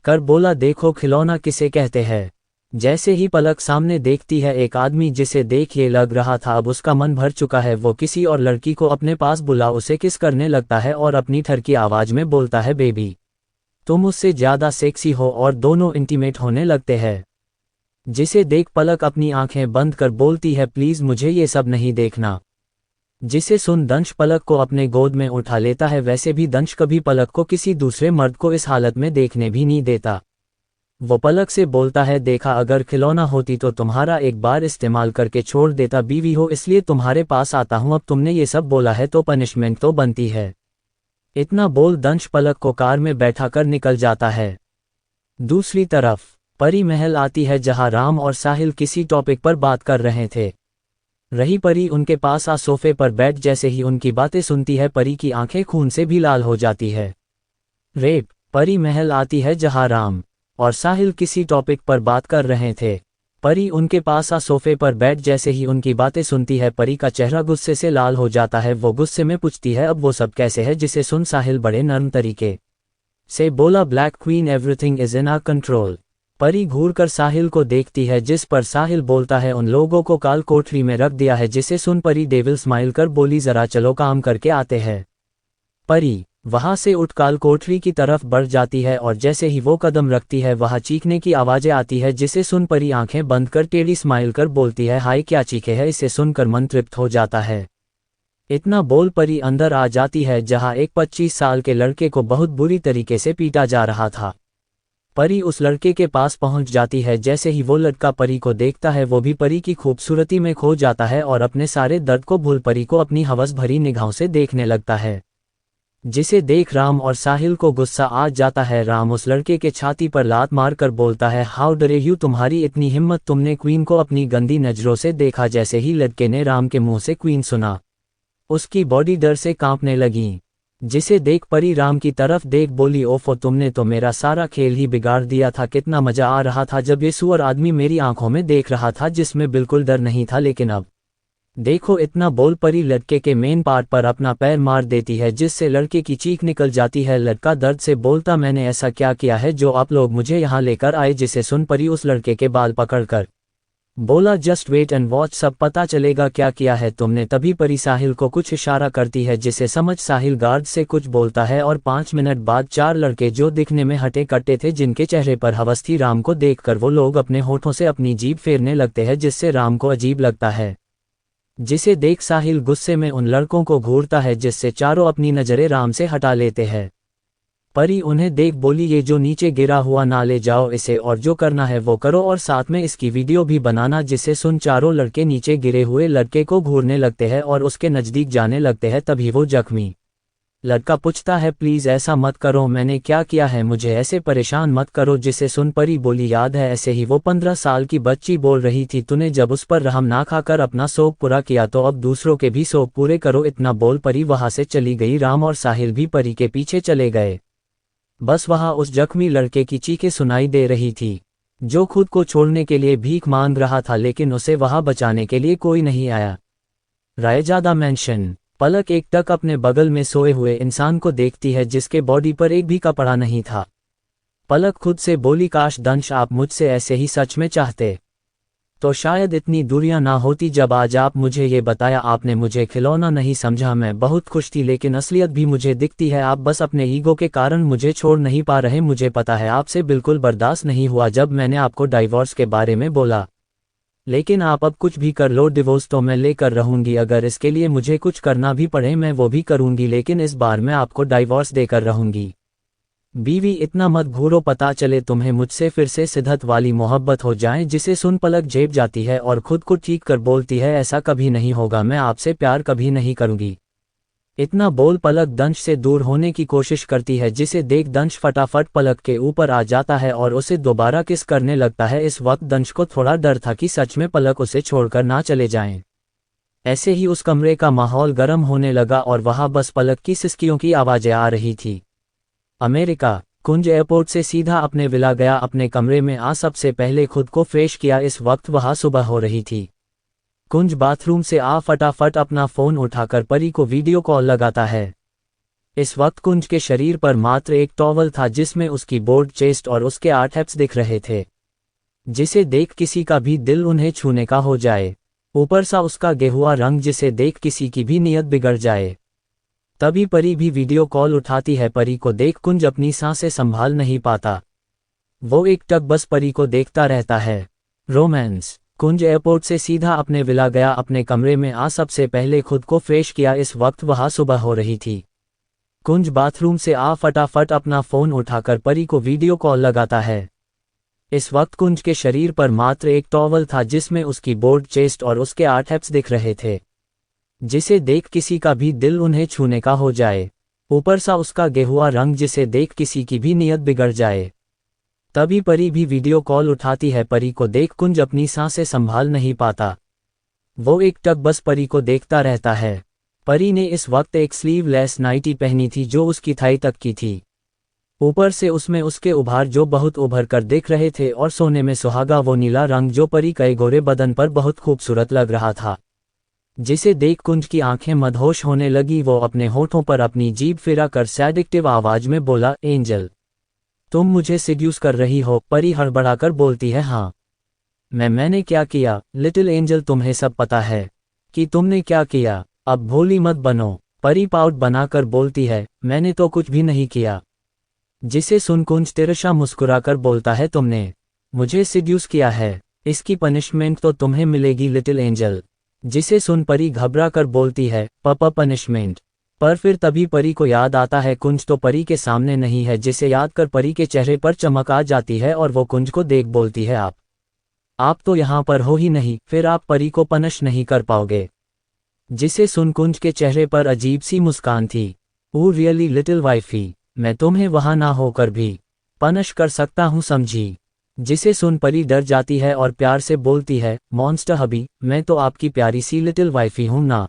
कर बोला देखो खिलौना किसे कहते हैं। जैसे ही पलक सामने देखती है एक आदमी जिसे देख ये लग रहा था अब उसका मन भर चुका है, वो किसी और लड़की को अपने पास बुला उसे किस करने लगता है और अपनी ठरकी आवाज में बोलता है बेबी तुम उससे ज्यादा सेक्सी हो, और दोनों इंटीमेट होने लगते हैं। जिसे देख पलक अपनी आंखें बंद कर बोलती है प्लीज मुझे ये सब नहीं देखना। जिसे सुन दंश पलक को अपने गोद में उठा लेता है। वैसे भी दंश कभी पलक को किसी दूसरे मर्द को इस हालत में देखने भी नहीं देता। वो पलक से बोलता है देखा अगर खिलौना होती तो तुम्हारा एक बार इस्तेमाल करके छोड़ देता, बीवी हो इसलिए तुम्हारे पास आता हूं, अब तुमने ये सब बोला है तो पनिशमेंट तो बनती है। इतना बोल दंश पलक को कार में बैठा कर निकल जाता है। दूसरी तरफ परी महल आती है जहां राम और साहिल किसी टॉपिक पर बात कर रहे थे। रही परी उनके पास आ सोफे पर बैठ जैसे ही उनकी बातें सुनती है परी की आंखें खून से भी लाल हो जाती है। रेप परी महल आती है जहां राम और साहिल किसी टॉपिक पर बात कर रहे थे। परी उनके पास आ सोफे पर बैठ जैसे ही उनकी बातें सुनती है परी का चेहरा गुस्से से लाल हो जाता है। वो गुस्से में पूछती है अब वो सब कैसे है। जिसे सुन साहिल बड़े नर्म तरीके से बोला black queen everything is in our control. Pari घूरकर साहिल को देखती है, जिस पर साहिल बोलता है उन लोगों को काल कोठरी में रख दिया है। जिसे सुन परी डेविल स्माइल कर बोली जरा चलो काम करके आते हैं। परी वहां से उठ काल कोठरी की तरफ बढ़ जाती है और जैसे ही वो कदम रखती है वहां चीखने की आवाजें आती है। जिसे सुन परी आंखें बंद कर टेढ़ी स्माइल कर बोलती है हाय क्या चीखे है। इसे सुनकर मन तृप्त हो जाता है। इतना बोल परी अंदर आ जाती है जहां एक 25 साल के लड़के को बहुत बुरी तरीके से पीटा जा रहा था। परी उस लड़के के पास पहुंच जाती है। जैसे ही वो लड़का परी को देखता है वो भी परी की खूबसूरती में खो जाता है और अपने सारे दर्द को भूल परी को अपनी हवस भरी निगाहों से देखने लगता है। जिसे देख राम और साहिल को गुस्सा आ जाता है। राम उस लड़के के छाती पर लात मार कर बोलता है हाउ डरे यू, तुम्हारी इतनी हिम्मत, तुमने क्वीन को अपनी गंदी नजरों से देखा। जैसे ही लड़के ने राम के मुंह से क्वीन सुना उसकी बॉडी डर से कांपने लगी। जिसे देख परी राम की तरफ देख बोली ओफो तुमने तो मेरा सारा खेल ही बिगाड़ दिया था। कितना मजा आ रहा था जब ये सुअर आदमी मेरी आंखों में देख रहा था जिसमें बिल्कुल डर नहीं था, लेकिन अब देखो। इतना बोल परी लड़के के मेन पार्ट पर अपना पैर मार देती है जिससे लड़के की चीख निकल जाती है। लड़का दर्द से बोलता मैंने ऐसा क्या किया है जो आप लोग मुझे यहाँ लेकर आए। जिसे सुन परी उस लड़के के बाल पकड़कर बोला जस्ट वेट एंड वॉच, सब पता चलेगा क्या किया है तुमने। तभी परी साहिल को कुछ इशारा करती है जिसे समझ साहिल गार्ड से कुछ बोलता है और 5 मिनट बाद 4 लड़के जो दिखने में हटे कट्टे थे जिनके चेहरे पर हवस थी राम को देखकर वो लोग अपने होठों से अपनी जीभ फेरने लगते हैं जिससे राम को अजीब लगता है। जिसे देख साहिल गुस्से में उन लड़कों को घूरता है जिससे चारों अपनी नजरें राम से हटा लेते हैं। परी उन्हें देख बोली ये जो नीचे गिरा हुआ ना ले जाओ इसे, और जो करना है वो करो और साथ में इसकी वीडियो भी बनाना। जिसे सुन चारों लड़के नीचे गिरे हुए लड़के को घूरने लगते हैं और उसके नजदीक जाने लगते हैं। तभी वो जख्मी लड़का पूछता है प्लीज ऐसा मत करो, मैंने क्या किया है, मुझे ऐसे परेशान मत करो। जिसे सुन परी बोली याद है ऐसे ही वो 15 साल की बच्ची बोल रही थी, तूने जब उस पर रहम ना खाकर अपना शौक पूरा किया तो अब दूसरों के भी शौक पूरे करो। इतना बोल परी वहां से चली गई। राम और साहिल भी परी के पीछे चले गए। बस वहां उस जख्मी लड़के की चीखें सुनाई दे रही थी जो खुद को छोड़ने के लिए भीख मांग रहा था, लेकिन उसे वहां बचाने के लिए कोई नहीं आया। रायजादा मेंशन पलक एकटक अपने बगल में सोए हुए इंसान को देखती है जिसके बॉडी पर एक भी कपड़ा नहीं था। पलक खुद से बोली, काश दंश आप मुझसे ऐसे ही सच में चाहते तो शायद इतनी दूरियां ना होती। जब आज आप मुझे ये बताया, आपने मुझे खिलौना नहीं समझा, मैं बहुत खुश थी, लेकिन असलियत भी मुझे दिखती है। आप बस अपने ईगो के कारण मुझे छोड़ नहीं पा रहे। मुझे पता है आपसे बिल्कुल बर्दाश्त नहीं हुआ जब मैंने आपको डाइवोर्स के बारे में बोला, लेकिन आप अब कुछ भी कर लो, डिवोर्स तो मैं लेकर रहूंगी। अगर इसके लिए मुझे कुछ करना भी पड़े मैं वो भी करूंगी, लेकिन इस बार मैं आपको डाइवोर्स देकर रहूंगी। बीवी, इतना मत घूरो, पता चले तुम्हें मुझसे फिर से शिद्दत वाली मोहब्बत हो जाए। जिसे सुन पलक झेप जाती है और खुद को ठीक कर बोलती है, ऐसा कभी नहीं होगा, मैं आपसे प्यार कभी नहीं करूंगी। इतना बोल पलक दंश से दूर होने की कोशिश करती है, जिसे देख दंश फटाफट पलक के ऊपर आ जाता है और उसे दोबारा किस करने लगता है। इस वक्त दंश को थोड़ा डर था कि सच में पलक उसे छोड़कर ना चले जाएं। ऐसे ही उस कमरे का माहौल गर्म होने लगा और वहां बस पलक की सिसकियों की आवाजें आ रही थी। अमेरिका। कुंज एयरपोर्ट से सीधा अपने विला गया, अपने कमरे में आ सबसे पहले खुद को फ्रेश किया। इस वक्त वहां सुबह हो रही थी। कुंज बाथरूम से आ फटाफट अपना फोन उठाकर परी को वीडियो कॉल लगाता है। इस वक्त कुंज के शरीर पर मात्र एक टॉवल था जिसमें उसकी बोर्ड चेस्ट और उसके 8 एब्स दिख रहे थे, जिसे देख किसी का भी दिल उन्हें छूने का हो जाए। ऊपर सा उसका गेहुआ रंग जिसे देख किसी की भी नीयत बिगड़ जाए। तभी परी भी वीडियो कॉल उठाती है। परी को देख कुंज अपनी सांसें संभाल नहीं पाता। वो एकटक बस परी को देखता रहता है। रोमांस। कुंज एयरपोर्ट से सीधा अपने विला गया, अपने कमरे में आ सबसे पहले खुद को फ्रेश किया। इस वक्त वहां सुबह हो रही थी। कुंज बाथरूम से आ फटाफट अपना फोन उठाकर परी को वीडियो कॉल लगाता है। इस वक्त कुंज के शरीर पर मात्र एक टॉवल था जिसमें उसकी बोर्ड चेस्ट और उसके 8 एब्स दिख रहे थे, जिसे देख किसी का भी दिल उन्हें छूने का हो जाए। ऊपर सा उसका गेहुआ रंग जिसे देख किसी की भी नीयत बिगड़ जाए। तभी परी भी वीडियो कॉल उठाती है। परी को देख कुंज अपनी सांसें संभाल नहीं पाता। वो एकटक बस परी को देखता रहता है। परी ने इस वक्त एक स्लीवलेस नाइटी पहनी थी जो उसकी थाई तक की थी। ऊपर से उसमें उसके उभार जो बहुत उभर कर दिख रहे थे और सोने में सुहागा वो नीला रंग जो परी के गोरे बदन पर बहुत खूबसूरत लग रहा था, जिसे देख कुंज की आंखें मदहोश होने लगी। वो अपने होठों पर अपनी जीभ फिरा कर सैडिक्टिव आवाज में बोला, एंजल, तुम मुझे सिड्यूस कर रही हो। परी हड़बड़ाकर बोलती है, हाँ। मैंने क्या किया? लिटिल एंजल, तुम्हें सब पता है कि तुमने क्या किया। अब भोली मत बनो। परी पाउट बनाकर बोलती है, मैंने तो कुछ भी नहीं किया। जिसे सुन कुंज तिरछा मुस्कुराकर बोलता है, तुमने मुझे सिड्यूस किया है, इसकी पनिशमेंट तो तुम्हें मिलेगी लिटिल एंजल। जिसे सुन परी घबरा कर बोलती है, पापा पनिशमेंट। पर फिर तभी परी को याद आता है कुंज तो परी के सामने नहीं है, जिसे याद कर परी के चेहरे पर चमक आ जाती है और वो कुंज को देख बोलती है, आप तो यहाँ पर हो ही नहीं, फिर आप परी को पनिश नहीं कर पाओगे। जिसे सुन कुंज के चेहरे पर अजीब सी मुस्कान थी। ओ रियली लिटिल वाइफी, मैं तुम्हें वहां ना होकर भी पनिश कर सकता हूँ, समझी। जिसे सुन परी डर जाती है और प्यार से बोलती है, मॉन्स्टर हबी, मैं तो आपकी प्यारी सी लिटिल वाइफी हूं ना,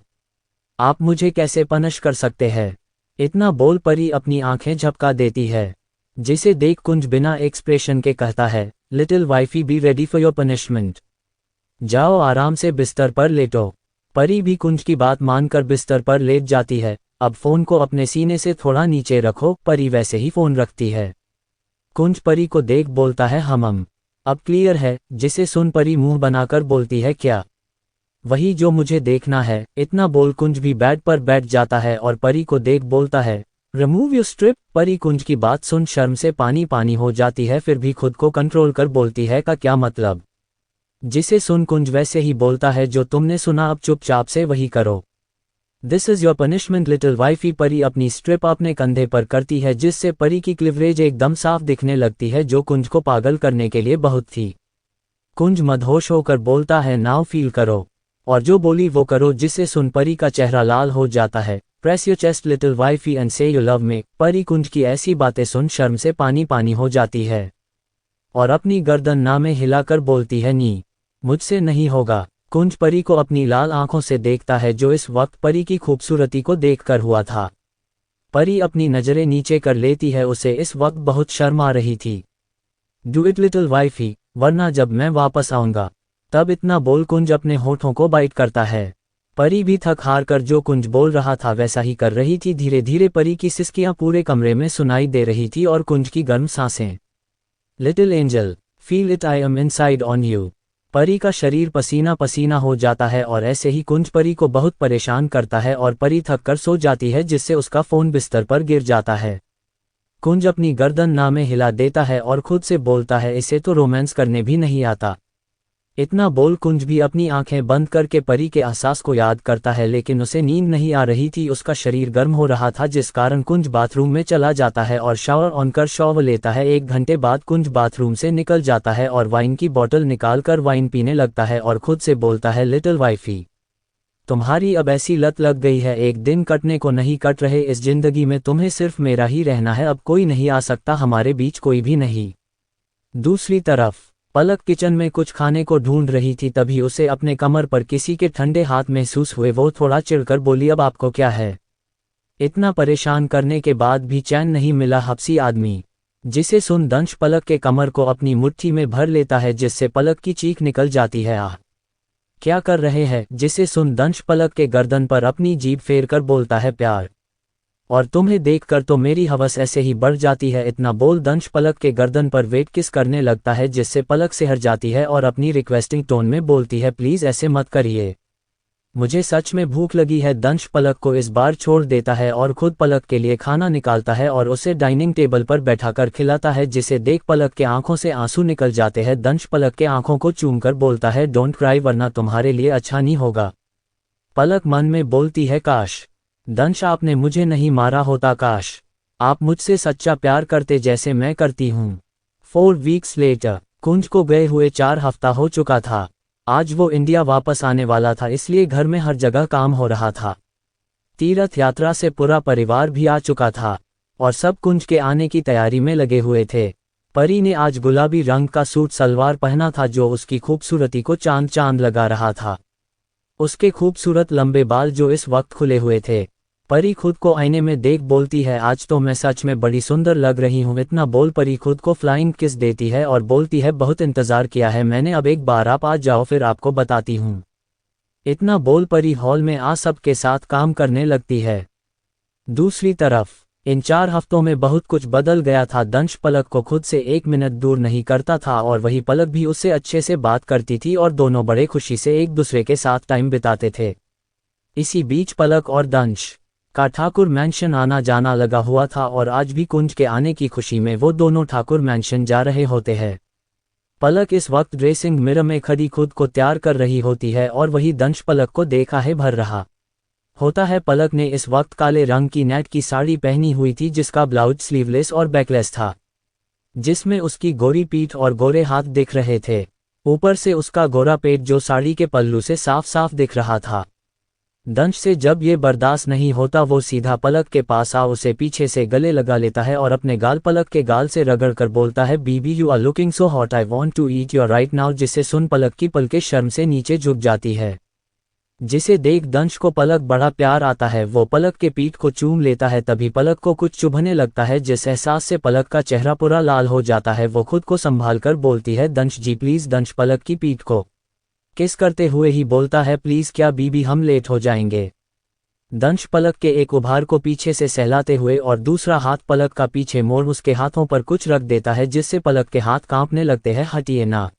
आप मुझे कैसे पनिश कर सकते हैं। इतना बोल परी अपनी आंखें झपका देती है। जिसे देख कुंज बिना एक्सप्रेशन के कहता है, little wifey be ready for your punishment. जाओ आराम से बिस्तर पर लेटो। परी भी कुंज की बात मानकर बिस्तर पर लेट जाती है। अब फोन को अपने सीने से थोड़ा नीचे रखो। परी वैसे ही फोन रखती है। कुंज परी को देख बोलता है, हम अब क्लियर है। जिसे सुन परी मुंह बनाकर बोलती है, क्या? वही जो मुझे देखना है। इतना बोल कुंज भी बेड पर बैठ जाता है और परी को देख बोलता है, रिमूव योर स्ट्रिप। परी कुंज की बात सुन शर्म से पानी पानी हो जाती है, फिर भी खुद को कंट्रोल कर बोलती है, का क्या मतलब? जिसे सुन कुंज वैसे ही बोलता है, जो तुमने सुना अब चुपचाप से वही करो। This is your punishment little wifey. परी अपनी स्ट्रिप अपने कंधे पर करती है, जिससे परी की क्लिवरेज एकदम साफ दिखने लगती है, जो कुंज को पागल करने के लिए बहुत थी। कुंज मदहोश होकर बोलता है, नाउ फील करो, और जो बोली वो करो। जिसे सुन परी का चेहरा लाल हो जाता है। Press your chest little wifey and से यू लव मी। परी कुंज की ऐसी बातें सुन शर्म से पानी पानी हो जाती है और अपनी गर्दन ना में हिलाकर बोलती है, नी, मुझसे नहीं होगा। कुंज परी को अपनी लाल आंखों से देखता है, जो इस वक्त परी की खूबसूरती को देखकर हुआ था। परी अपनी नजरें नीचे कर लेती है, उसे इस वक्त बहुत शर्म आ रही थी। डू इट लिटिल वाइफी, वरना जब मैं वापस आऊंगा तब। इतना बोल कुंज अपने होठों को बाइट करता है। परी भी थक हार कर जो कुंज बोल रहा था वैसा ही कर रही थी। धीरे धीरे परी की सिसकियां पूरे कमरे में सुनाई दे रही थी और कुंज की गर्म सांसें। Little angel, feel it, I am inside on you. परी का शरीर पसीना पसीना हो जाता है और ऐसे ही कुंज परी को बहुत परेशान करता है और परी थक कर सो जाती है जिससे उसका फोन बिस्तर पर गिर जाता है। कुंज अपनी गर्दन नामे हिला देता है और खुद से बोलता है इसे तो रोमांस करने भी नहीं आता। इतना बोल कुंज भी अपनी आंखें बंद करके परी के एहसास को याद करता है, लेकिन उसे नींद नहीं आ रही थी। उसका शरीर गर्म हो रहा था जिस कारण कुंज बाथरूम में चला जाता है और शावर ऑन कर शॉवर लेता है। 1 घंटे बाद कुंज बाथरूम से निकल जाता है और वाइन की बोतल निकाल कर वाइन पीने लगता है और खुद से बोलता है लिटिल वाइफी, तुम्हारी अब ऐसी लत लग गई है, एक दिन कटने को नहीं कट रहे इस जिंदगी में, तुम्हें सिर्फ मेरा ही रहना है, अब कोई नहीं आ सकता हमारे बीच, कोई भी नहीं। दूसरी तरफ पलक किचन में कुछ खाने को ढूंढ रही थी, तभी उसे अपने कमर पर किसी के ठंडे हाथ महसूस हुए। वो थोड़ा चिढ़कर बोली, अब आपको क्या है? इतना परेशान करने के बाद भी चैन नहीं मिला हबसी आदमी। जिसे सुन दंश पलक के कमर को अपनी मुट्ठी में भर लेता है जिससे पलक की चीख निकल जाती है, आह क्या कर रहे हैं? जिसे सुन दंश पलक के गर्दन पर अपनी जीभ फेर कर बोलता है, प्यार, और तुम्हें देखकर तो मेरी हवस ऐसे ही बढ़ जाती है। इतना बोल दंश पलक के गर्दन पर वेट किस करने लगता है जिससे पलक सिहर जाती है और अपनी रिक्वेस्टिंग टोन में बोलती है, प्लीज ऐसे मत करिए, मुझे सच में भूख लगी है। दंश पलक को इस बार छोड़ देता है और खुद पलक के लिए खाना निकालता है और उसे डाइनिंग टेबल पर बैठाकर खिलाता है, जिसे देख पलक के आंखों से आंसू निकल जाते हैं। दंश पलक के आंखों को चूमकर बोलता है, डोंट क्राई वरना तुम्हारे लिए अच्छा नहीं होगा। पलक मन में बोलती है, काश दंश आपने मुझे नहीं मारा होता, काश आप मुझसे सच्चा प्यार करते जैसे मैं करती हूँ। 4 वीक्स लेटर, कुंज को गए हुए 4 हफ्ता हो चुका था। आज वो इंडिया वापस आने वाला था, इसलिए घर में हर जगह काम हो रहा था। तीर्थ यात्रा से पूरा परिवार भी आ चुका था और सब कुंज के आने की तैयारी में लगे हुए थे। परी ने आज गुलाबी रंग का सूट सलवार पहना था जो उसकी खूबसूरती को चांद चांद लगा रहा था। उसके खूबसूरत लंबे बाल जो इस वक्त खुले हुए थे। परी खुद को आईने में देख बोलती है, आज तो मैं सच में बड़ी सुंदर लग रही हूँ। इतना बोल परी खुद को फ्लाइंग किस देती है और बोलती है, बहुत इंतजार किया है मैंने, अब एक बार आप आ जाओ फिर आपको बताती हूँ। इतना बोल परी हॉल में आ सबके साथ काम करने लगती है। दूसरी तरफ इन 4 हफ्तों में बहुत कुछ बदल गया था। दंश पलक को खुद से 1 मिनट दूर नहीं करता था और वही पलक भी उससे अच्छे से बात करती थी और दोनों बड़े खुशी से एक दूसरे के साथ टाइम बिताते थे। इसी बीच पलक और दंश का ठाकुर मैंशन आना जाना लगा हुआ था और आज भी कुंज के आने की खुशी में वो दोनों ठाकुर मैंशन जा रहे होते हैं। पलक इस वक्त ड्रेसिंग मिरर में खड़ी खुद को तैयार कर रही होती है और वही दंश पलक को देखा है भर रहा होता है। पलक ने इस वक्त काले रंग की नेट की साड़ी पहनी हुई थी जिसका ब्लाउज स्लीवलेस और बैकलेस था, जिसमें उसकी गोरी पीठ और गोरे हाथ दिख रहे थे। ऊपर से उसका गोरा पेट जो साड़ी के पल्लू से साफ साफ दिख रहा था। दंश से जब ये बर्दाश्त नहीं होता वो सीधा पलक के पास आ उसे पीछे से गले लगा लेता है और अपने गाल पलक के गाल से रगड़ कर बोलता है, बीबी you are looking so hot, I want to eat your right now. जिसे सुन पलक की पलकें शर्म से नीचे झुक जाती है। जिसे देख दंश को पलक बड़ा प्यार आता है। वो पलक के पीठ को चूम लेता है, तभी पलक को कुछ चुभने लगता है जिस एहसास से पलक का चेहरा पूरा लाल हो जाता है। वो खुद को संभाल कर बोलती है, दंश जी प्लीज। दंश पलक की पीठ को किस करते हुए ही बोलता है, प्लीज क्या बीबी हम लेट हो जाएंगे। दंश पलक के एक उभार को पीछे से सहलाते हुए और दूसरा हाथ पलक का पीछे मोड़ उसके हाथों पर कुछ रख देता है जिससे पलक के हाथ कांपने लगते हैं। हटिए ना,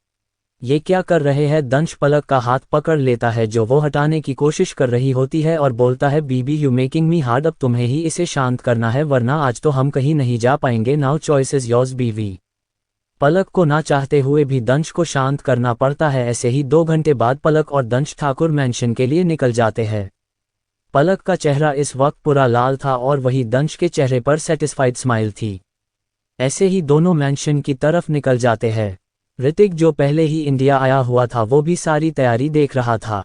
ये क्या कर रहे हैं? दंश पलक का हाथ पकड़ लेता है जो वो हटाने की कोशिश कर रही होती है और बोलता है, बीबी यू मेकिंग मी हार्ड, अब तुम्हें ही इसे शांत करना है वरना आज तो हम कहीं नहीं जा पाएंगे। नाउ चॉइस इज योर्स बीवी। पलक को ना चाहते हुए भी दंश को शांत करना पड़ता है। ऐसे ही 2 घंटे बाद पलक और दंश ठाकुर मैंशन के लिए निकल जाते हैं। पलक का चेहरा इस वक्त पूरा लाल था और वही दंश के चेहरे पर सेटिस्फाइड स्माइल थी। ऐसे ही दोनों मैंशन की तरफ निकल जाते हैं। ऋतिक जो पहले ही इंडिया आया हुआ था वो भी सारी तैयारी देख रहा था।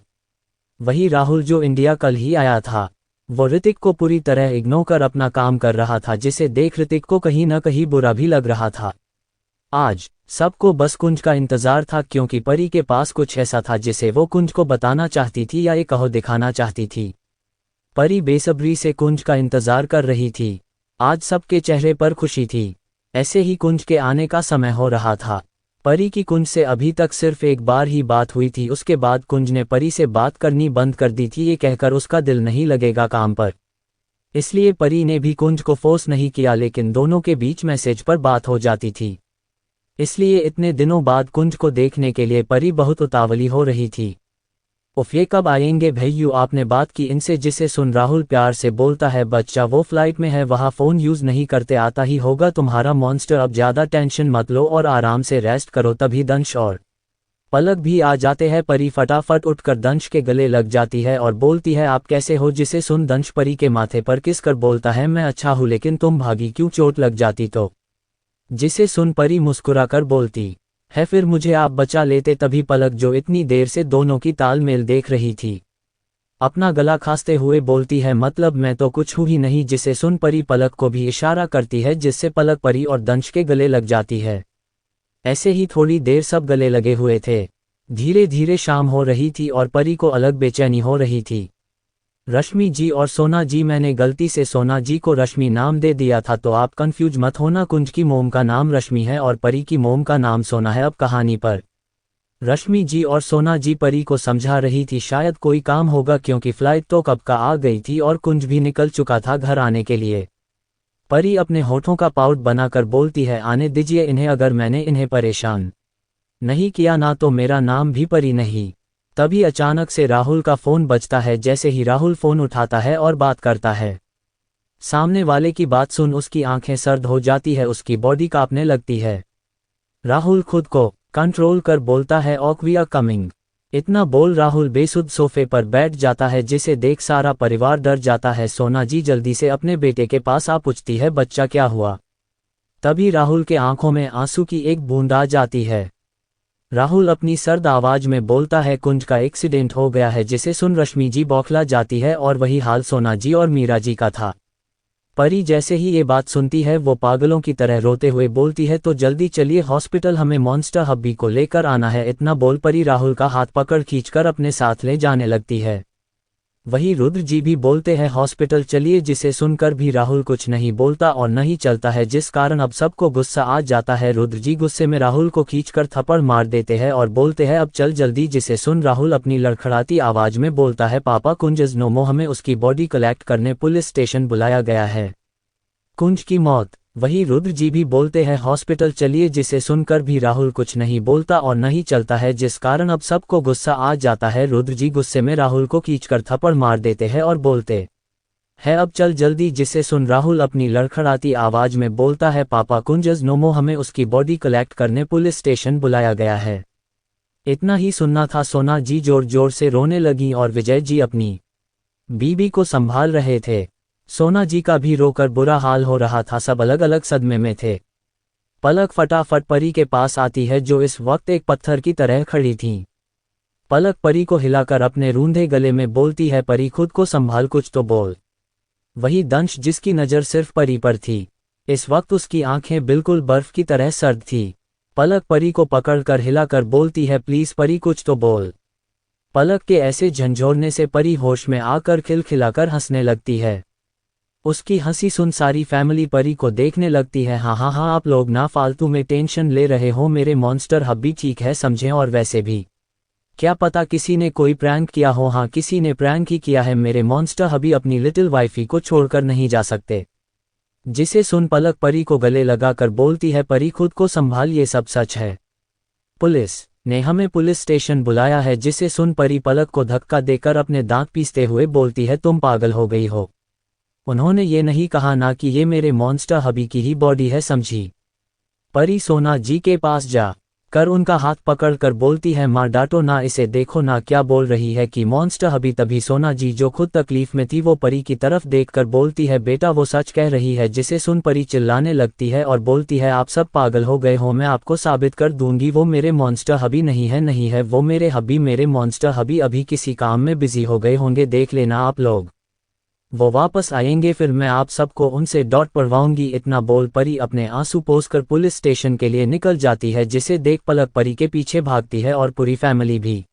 वही राहुल जो इंडिया कल ही आया था वो ऋतिक को पूरी तरह इग्नोर कर अपना काम कर रहा था, जिसे देख ऋतिक को कहीं न कहीं बुरा भी लग रहा था। आज सबको बस कुंज का इंतजार था क्योंकि परी के पास कुछ ऐसा था जिसे वो कुंज को बताना चाहती थी या ये कहो दिखाना चाहती थी। परी बेसब्री से कुंज का इंतजार कर रही थी। आज सबके चेहरे पर खुशी थी। ऐसे ही कुंज के आने का समय हो रहा था। परी की कुंज से अभी तक सिर्फ एक बार ही बात हुई थी, उसके बाद कुंज ने परी से बात करनी बंद कर दी थी, ये कहकर उसका दिल नहीं लगेगा काम पर। इसलिए परी ने भी कुंज को फोर्स नहीं किया, लेकिन दोनों के बीच मैसेज पर बात हो जाती थी। इसलिए इतने दिनों बाद कुंज को देखने के लिए परी बहुत उतावली हो रही थी। उफ, ये कब आएंगे भैयू, आपने बात की इनसे? जिसे सुन राहुल प्यार से बोलता है, बच्चा वो फ्लाइट में है, वहाँ फ़ोन यूज़ नहीं करते, आता ही होगा तुम्हारा मॉन्स्टर, अब ज़्यादा टेंशन मत लो और आराम से रेस्ट करो। तभी दंश और पलक भी आ जाते हैं। परी फटाफट उठकर दंश के गले लग जाती है और बोलती है, आप कैसे हो? जिसे सुन दंश परी के माथे पर किस कर बोलता है, मैं अच्छा हूँ, लेकिन तुम भागी क्यों? चोट लग जाती तो? जिसे सुन परी मुस्कुरा कर बोलती है, फिर मुझे आप बचा लेते। तभी पलक, जो इतनी देर से दोनों की तालमेल देख रही थी, अपना गला खांसते हुए बोलती है, मतलब मैं तो कुछ हूँ ही नहीं। जिसे सुन परी पलक को भी इशारा करती है, जिससे पलक परी और दंश के गले लग जाती है। ऐसे ही थोड़ी देर सब गले लगे हुए थे। धीरे धीरे शाम हो रही थी और परी को अलग बेचैनी हो रही थी। रश्मि जी और सोना जी, मैंने गलती से सोना जी को रश्मि नाम दे दिया था, तो आप कंफ्यूज मत होना। कुंज की मोम का नाम रश्मि है और परी की मोम का नाम सोना है। अब कहानी पर रश्मि जी और सोना जी परी को समझा रही थी, शायद कोई काम होगा, क्योंकि फ्लाइट तो कब का आ गई थी और कुंज भी निकल चुका था घर आने के लिए। परी अपने होठों का पाउट बनाकर बोलती है, आने दीजिए इन्हें, अगर मैंने इन्हें परेशान नहीं किया ना तो मेरा नाम भी परी नहीं। तभी अचानक से राहुल का फ़ोन बजता है। जैसे ही राहुल फ़ोन उठाता है और बात करता है, सामने वाले की बात सुन उसकी आंखें सर्द हो जाती है, उसकी बॉडी कांपने लगती है। राहुल खुद को कंट्रोल कर बोलता है, ओक वी आर कमिंग। इतना बोल राहुल बेसुध सोफे पर बैठ जाता है, जिसे देख सारा परिवार डर जाता है। सोना जी जल्दी से अपने बेटे के पास आ पूछती है, बच्चा क्या हुआ? तभी राहुल के आंखों में आंसू की एक बूंद आ जाती है। राहुल अपनी सर्द आवाज में बोलता है, कुंज का एक्सीडेंट हो गया है। जिसे सुन रश्मि जी बौखला जाती है और वही हाल सोना जी और मीरा जी का था। परी जैसे ही ये बात सुनती है, वो पागलों की तरह रोते हुए बोलती है, तो जल्दी चलिए हॉस्पिटल, हमें मॉन्स्टर हब्बी को लेकर आना है। इतना बोल परी राहुल का हाथ पकड़ खींचकर अपने साथ ले जाने लगती है। वही रुद्र जी भी बोलते हैं, हॉस्पिटल चलिए। जिसे सुनकर भी राहुल कुछ नहीं बोलता और नहीं चलता है, जिस कारण अब सबको गुस्सा आ जाता है। रुद्र जी गुस्से में राहुल को खींचकर थप्पड़ मार देते हैं और बोलते हैं, अब चल जल्दी। जिसे सुन राहुल अपनी लड़खड़ाती आवाज में बोलता है, पापा कुंज इज नो मोर, हमें उसकी बॉडी कलेक्ट करने पुलिस स्टेशन बुलाया गया है। कुंज की मौत। वही रुद्र जी भी बोलते हैं, हॉस्पिटल चलिए। जिसे सुनकर भी राहुल कुछ नहीं बोलता और नहीं चलता है, जिस कारण अब सबको गुस्सा आ जाता है। रुद्र जी गुस्से में राहुल को खींचकर थप्पड़ मार देते हैं और बोलते हैं, अब चल जल्दी। जिसे सुन राहुल अपनी लड़खड़ाती आवाज में बोलता है, पापा कुंज इज नो मोर, हमें उसकी बॉडी कलेक्ट करने पुलिस स्टेशन बुलाया गया है। इतना ही सुनना था, सोना जी जोर जोर से रोने लगी और विजय जी अपनी बीबी को संभाल रहे थे। सोना जी का भी रोकर बुरा हाल हो रहा था, सब अलग अलग सदमे में थे। पलक फटाफट परी के पास आती है, जो इस वक्त एक पत्थर की तरह खड़ी थी। पलक परी को हिलाकर अपने रूंधे गले में बोलती है, परी खुद को संभाल, कुछ तो बोल। वही दंश, जिसकी नज़र सिर्फ परी पर थी, इस वक्त उसकी आंखें बिल्कुल बर्फ की तरह सर्द थी। पलक परी को पकड़कर हिलाकर बोलती है, प्लीज परी कुछ तो बोल। पलक के ऐसे झंझोड़ने से परी होश में आकर खिलखिलाकर हंसने लगती है। उसकी हंसी सुन सारी फैमिली परी को देखने लगती है। हाँ हाँ हाँ, आप लोग ना फालतू में टेंशन ले रहे हो, मेरे मॉन्स्टर हब्बी ठीक है समझें। और वैसे भी क्या पता किसी ने कोई प्रैंक किया हो। हाँ, किसी ने प्रैंक ही किया है, मेरे मॉन्स्टर हब्बी अपनी लिटिल वाइफी को छोड़कर नहीं जा सकते। जिसे सुन पलक परी को गले लगाकर बोलती है, परी खुद को संभाल, ये सब सच है, पुलिस ने हमें पुलिस स्टेशन बुलाया है। जिसे सुन परी पलक को धक्का देकर अपने दांत पीसते हुए बोलती है, तुम पागल हो गई हो, उन्होंने ये नहीं कहा ना कि ये मेरे मॉन्स्टर हबी की ही बॉडी है, समझी। परी सोना जी के पास जा कर उनका हाथ पकड़कर बोलती है, माँ डांटो ना इसे, देखो ना क्या बोल रही है कि मॉन्स्टर हबी। तभी सोना जी, जो खुद तकलीफ में थी, वो परी की तरफ देखकर बोलती है, बेटा वो सच कह रही है। जिसे सुन परी चिल्लाने लगती है और बोलती है, आप सब पागल हो गए हो, मैं आपको साबित कर दूंगी, वो मेरे मॉन्स्टर हबी नहीं है, नहीं है वो मेरे हबी। मेरे मॉन्स्टर हबी अभी किसी काम में बिजी हो गए होंगे, देख लेना आप लोग, वो वापस आएंगे, फिर मैं आप सबको उनसे डॉट पड़वाऊंगी। इतना बोल परी अपने आंसू पोंछकर पुलिस स्टेशन के लिए निकल जाती है। जिसे देख पलक परी के पीछे भागती है और पूरी फैमिली भी।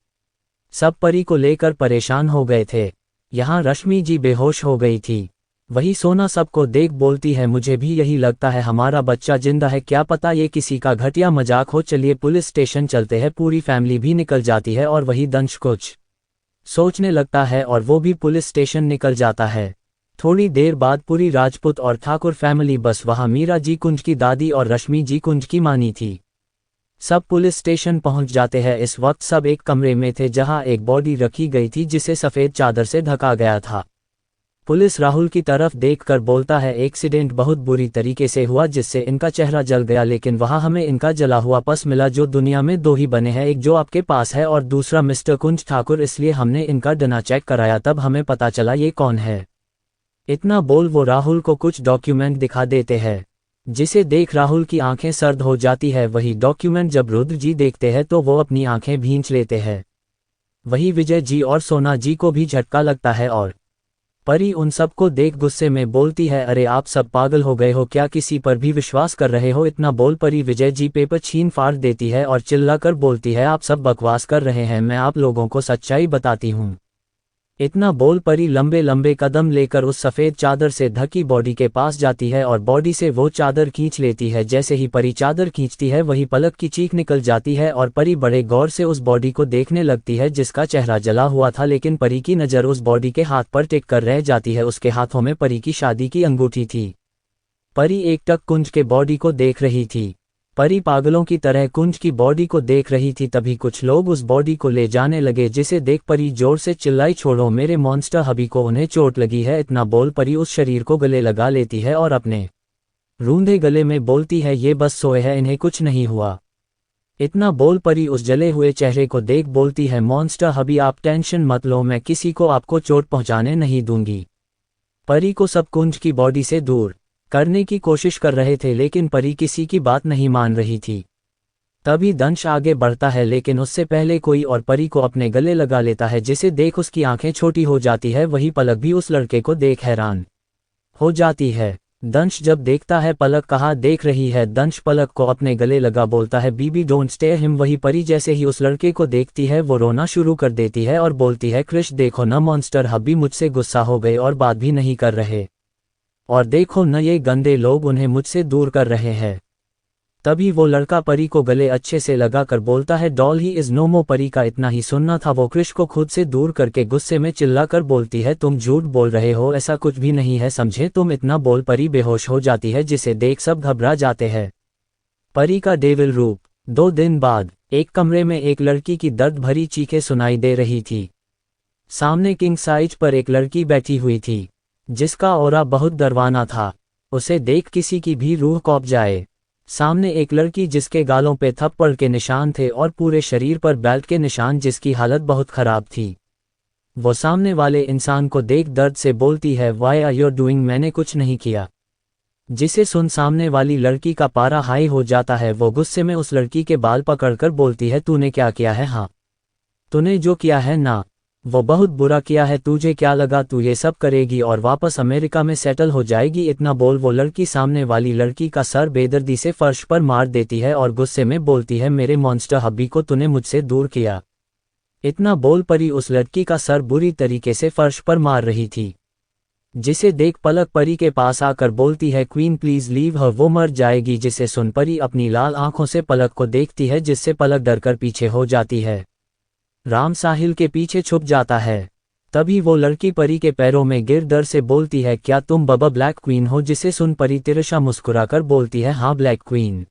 सब परी को लेकर परेशान हो गए थे। यहाँ रश्मि जी बेहोश हो गई थी। वही सोना सबको देख बोलती है, मुझे भी यही लगता है, हमारा बच्चा जिंदा है, क्या पता ये किसी का घटिया मजाक हो, चलिए पुलिस स्टेशन चलते हैं। पूरी फैमिली भी निकल जाती है और वही दंश कुछ सोचने लगता है और वो भी पुलिस स्टेशन निकल जाता है। थोड़ी देर बाद पूरी राजपूत और ठाकुर फैमिली बस वहाँ मीरा जी कुंज की दादी और रश्मि जी कुंज की मानी थी। सब पुलिस स्टेशन पहुंच जाते हैं। इस वक्त सब एक कमरे में थे जहां एक बॉडी रखी गई थी जिसे सफ़ेद चादर से ढका गया था। पुलिस राहुल की तरफ देखकर बोलता है, एक्सीडेंट बहुत बुरी तरीके से हुआ जिससे इनका चेहरा जल गया, लेकिन वहां हमें इनका जला हुआ पस मिला जो दुनिया में दो ही बने हैं, एक जो आपके पास है और दूसरा मिस्टर कुंज ठाकुर, इसलिए हमने इनका डना चेक कराया, तब हमें पता चला ये कौन है। इतना बोल वो राहुल को कुछ डॉक्यूमेंट दिखा देते हैं जिसे देख राहुल की आंखें सर्द हो जाती है। वही डॉक्यूमेंट जब रुद्र जी देखते हैं तो वो अपनी आंखें भींच लेते हैं। वही विजय जी और सोना जी को भी झटका लगता है और परी उन सबको देख गुस्से में बोलती है, अरे आप सब पागल हो गए हो क्या, किसी पर भी विश्वास कर रहे हो। इतना बोल परी विजय जी पेपर छीन फाड़ देती है और चिल्लाकर बोलती है, आप सब बकवास कर रहे हैं, मैं आप लोगों को सच्चाई बताती हूँ। इतना बोल परी लंबे लंबे कदम लेकर उस सफ़ेद चादर से ढकी बॉडी के पास जाती है और बॉडी से वो चादर खींच लेती है। जैसे ही परी चादर खींचती है वही पलक की चीख निकल जाती है और परी बड़े गौर से उस बॉडी को देखने लगती है जिसका चेहरा जला हुआ था, लेकिन परी की नज़र उस बॉडी के हाथ पर टिक कर रह जाती है। उसके हाथों में परी की शादी की अंगूठी थी। परी एकटक कुंज के बॉडी को देख रही थी। परी पागलों की तरह कुंज की बॉडी को देख रही थी। तभी कुछ लोग उस बॉडी को ले जाने लगे जिसे देख परी जोर से चिल्लाई, छोड़ो मेरे मॉन्स्टर हबी को, उन्हें चोट लगी है। इतना बोल परी उस शरीर को गले लगा लेती है और अपने रूंधे गले में बोलती है, ये बस सोए हैं, इन्हें कुछ नहीं हुआ। इतना बोल परी उस जले हुए चेहरे को देख बोलती है, मॉन्स्टर हबी आप टेंशन मत लो, मैं किसी को आपको चोट पहुंचाने नहीं दूंगी। परी को सब कुंज की बॉडी से दूर करने की कोशिश कर रहे थे लेकिन परी किसी की बात नहीं मान रही थी। तभी दंश आगे बढ़ता है लेकिन उससे पहले कोई और परी को अपने गले लगा लेता है जिसे देख उसकी आंखें छोटी हो जाती है। वही पलक भी उस लड़के को देख हैरान हो जाती है। दंश जब देखता है पलक कहाँ देख रही है, दंश पलक को अपने गले लगा बोलता है, बीबी डोंट स्टेयर हिम। वही परी जैसे ही उस लड़के को देखती है वो रोना शुरू कर देती है और बोलती है, कृष देखो न मॉन्स्टर हबी मुझसे गुस्सा हो गए और बात भी नहीं कर रहे, और देखो न ये गंदे लोग उन्हें मुझसे दूर कर रहे हैं। तभी वो लड़का परी को गले अच्छे से लगाकर बोलता है, डॉल ही इज नो मोर। परी का इतना ही सुनना था वो कृष को खुद से दूर करके गुस्से में चिल्लाकर बोलती है, तुम झूठ बोल रहे हो, ऐसा कुछ भी नहीं है, समझे तुम। इतना बोल परी बेहोश हो जाती है जिसे देख सब घबरा जाते हैं। परी का डेविल रूप। 2 दिन बाद एक कमरे में एक लड़की की दर्द भरी चीखें सुनाई दे रही थी। सामने किंग साइज पर एक लड़की बैठी हुई थी जिसका ऑरा बहुत डरवाना था, उसे देख किसी की भी रूह कौंप जाए। सामने एक लड़की जिसके गालों पे थप्पड़ के निशान थे और पूरे शरीर पर बेल्ट के निशान, जिसकी हालत बहुत खराब थी। वो सामने वाले इंसान को देख दर्द से बोलती है, व्हाई आर यू डूइंग, मैंने कुछ नहीं किया। जिसे सुन सामने वाली लड़की का पारा हाई हो जाता है। वो गुस्से में उस लड़की के बाल पकड़कर बोलती है, तूने क्या किया है, हाँ तूने जो किया है ना वो बहुत बुरा किया है, तुझे क्या लगा तू ये सब करेगी और वापस अमेरिका में सेटल हो जाएगी। इतना बोल वो लड़की सामने वाली लड़की का सर बेदर्दी से फर्श पर मार देती है और गुस्से में बोलती है, मेरे मॉन्स्टर हब्बी को तूने मुझसे दूर किया। इतना बोल परी उस लड़की का सर बुरी तरीके से फर्श पर मार रही थी, जिसे देख पलक परी के पास आकर बोलती है, क्वीन प्लीज लीव हर, वो मर जाएगी। जिसे सुन परी अपनी लाल आंखों से पलक को देखती है जिससे पलक डरकर पीछे हो जाती है। राम साहिल के पीछे छुप जाता है। तभी वो लड़की परी के पैरों में गिर डर से बोलती है, क्या तुम बबा ब्लैक क्वीन हो। जिसे सुन परी तिरछा मुस्कुराकर बोलती है, हाँ ब्लैक क्वीन,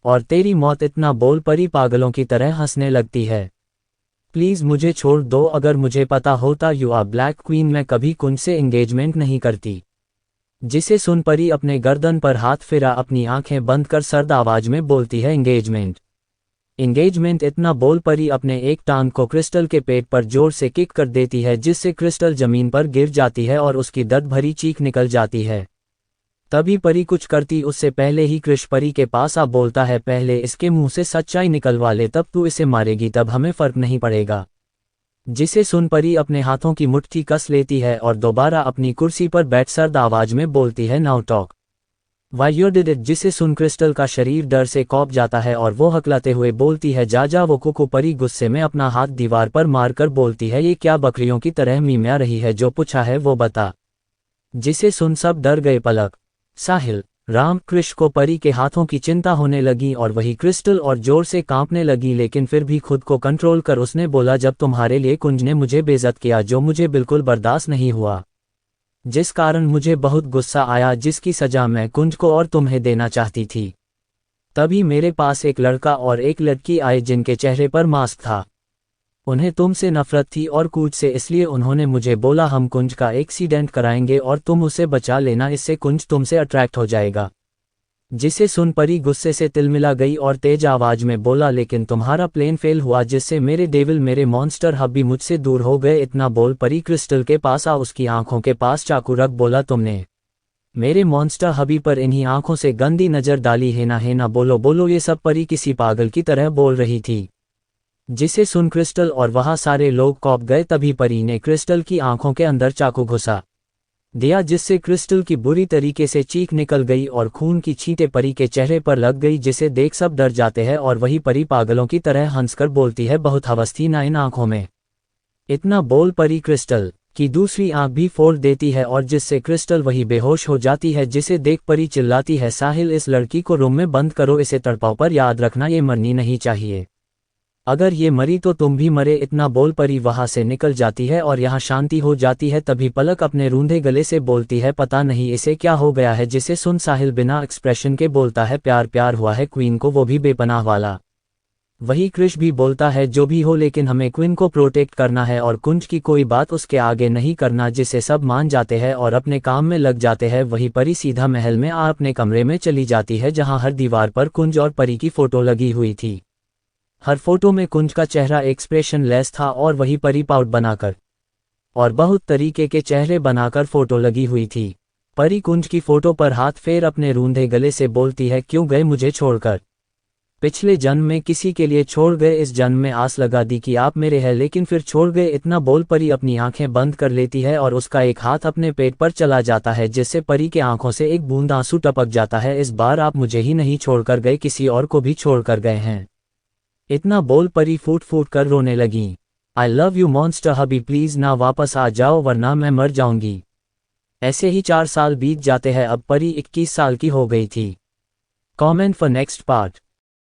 और तेरी मौत। इतना बोल परी पागलों की तरह हंसने लगती है, प्लीज मुझे छोड़ दो, अगर मुझे पता होता यू आर ब्लैक क्वीन मैं कभी कुंज से एंगेजमेंट नहीं करती। जिसे सुन परी अपने गर्दन पर हाथ फिरा अपनी आंखें बंद कर सर्द आवाज में बोलती है, एंगेजमेंट एंगेजमेंट। इतना बोल परी अपने एक टांग को क्रिस्टल के पेट पर जोर से किक कर देती है जिससे क्रिस्टल जमीन पर गिर जाती है और उसकी दर्द भरी चीख निकल जाती है। तभी परी कुछ करती उससे पहले ही कृष परी के पास आ बोलता है, पहले इसके मुंह से सच्चाई निकलवा ले, तब तू इसे मारेगी तब हमें फर्क नहीं पड़ेगा। जिसे सुन परी अपने हाथों की मुट्ठी कस लेती है और दोबारा अपनी कुर्सी पर बैठ सर्द आवाज में बोलती है, now talk why you did it. जिसे सुन क्रिस्टल का शरीर डर से कौंप जाता है और वो हकलाते हुए बोलती है, जा जा। वो कुकू परी गुस्से में अपना हाथ दीवार पर मारकर बोलती है, ये क्या बकरियों की तरह मीम्या रही है, जो पूछा है वो बता। जिसे सुन सब डर गए पलक। साहिल। राम कृष्ण को परी के हाथों की चिंता होने लगी और वही क्रिस्टल और जोर से कांपने लगी, लेकिन फिर भी खुद को कंट्रोल कर उसने बोला, जब तुम्हारे लिए कुंज ने मुझे बेइज्जत किया, जो मुझे बिल्कुल बर्दाश्त नहीं हुआ, जिस कारण मुझे बहुत गुस्सा आया, जिसकी सजा मैं कुंज को और तुम्हें देना चाहती थी। तभी मेरे पास एक लड़का और एक लड़की आए जिनके चेहरे पर मास्क था। उन्हें तुमसे नफरत थी और कुंज से, इसलिए उन्होंने मुझे बोला हम कुंज का एक्सीडेंट कराएंगे और तुम उसे बचा लेना, इससे कुंज तुमसे अट्रैक्ट हो जाएगा। जिसे सुन परी गुस्से से तिलमिला गई और तेज आवाज में बोला, लेकिन तुम्हारा प्लेन फेल हुआ, जिससे मेरे डेविल मेरे मॉन्स्टर हब भी मुझसे दूर हो गए। इतना बोल परी क्रिस्टल के पास आ उसकी आंखों के पास चाकू रख बोला, तुमने मेरे मॉन्स्टर हबी पर इन्हीं आंखों से गंदी नजर डाली है ना बोलो बोलो, ये सब परी किसी पागल की तरह बोल रही थी। जिसे सुन क्रिस्टल और वहां सारे लोग कौंप गए। तभी परी ने क्रिस्टल की आंखों के अंदर चाकू घुसा दिया, जिससे क्रिस्टल की बुरी तरीके से चीख निकल गई और खून की छींटें परी के चेहरे पर लग गई, जिसे देख सब डर जाते हैं और वही परी पागलों की तरह हंसकर बोलती है, बहुत हवस थी ना इन आंखों में। इतना बोल परी क्रिस्टल की दूसरी आंख भी फोड़ देती है और जिससे क्रिस्टल वही बेहोश हो जाती है, जिसे देख परी चिल्लाती है, साहिल इस लड़की को रूम में बंद करो, इसे तड़पाओ, पर याद रखना ये मरनी नहीं चाहिए, अगर ये मरी तो तुम भी मरे। इतना बोल परी वहां से निकल जाती है और यहाँ शांति हो जाती है। तभी पलक अपने रूंधे गले से बोलती है, पता नहीं इसे क्या हो गया है। जिसे सुन साहिल बिना एक्सप्रेशन के बोलता है, प्यार प्यार हुआ है क्वीन को, वो भी बेपनाह वाला। वही कृष भी बोलता है, जो भी हो लेकिन हमें क्वीन को प्रोटेक्ट करना है और कुंज की कोई बात उसके आगे नहीं करना। जिसे सब मान जाते हैं और अपने काम में लग जाते हैं। वही परी सीधा महल में आ अपने कमरे में चली जाती है, जहाँ हर दीवार पर कुंज और परी की फोटो लगी हुई थी। हर फोटो में कुंज का चेहरा एक्सप्रेशन लेस था और वही परी पाउट बनाकर और बहुत तरीके के चेहरे बनाकर फोटो लगी हुई थी। परी कुंज की फोटो पर हाथ फेर अपने रूंधे गले से बोलती है, क्यों गए मुझे छोड़कर, पिछले जन्म में किसी के लिए छोड़ गए, इस जन्म में आस लगा दी कि आप मेरे हैं, लेकिन फिर छोड़ गए। इतना बोल परी अपनी आंखें बंद कर लेती है और उसका एक हाथ अपने पेट पर चला जाता है, जिससे परी के आंखों से एक बूंद आंसू टपक जाता है। इस बार आप मुझे ही नहीं छोड़कर गए, किसी और को भी छोड़कर गए हैं। इतना बोल परी फूट फूट कर रोने लगी। I love you monster hubby, please ना वापस आ जाओ वरना मैं मर जाऊंगी। ऐसे ही 4 साल बीत जाते हैं। अब परी 21 साल की हो गई थी। Comment for next part.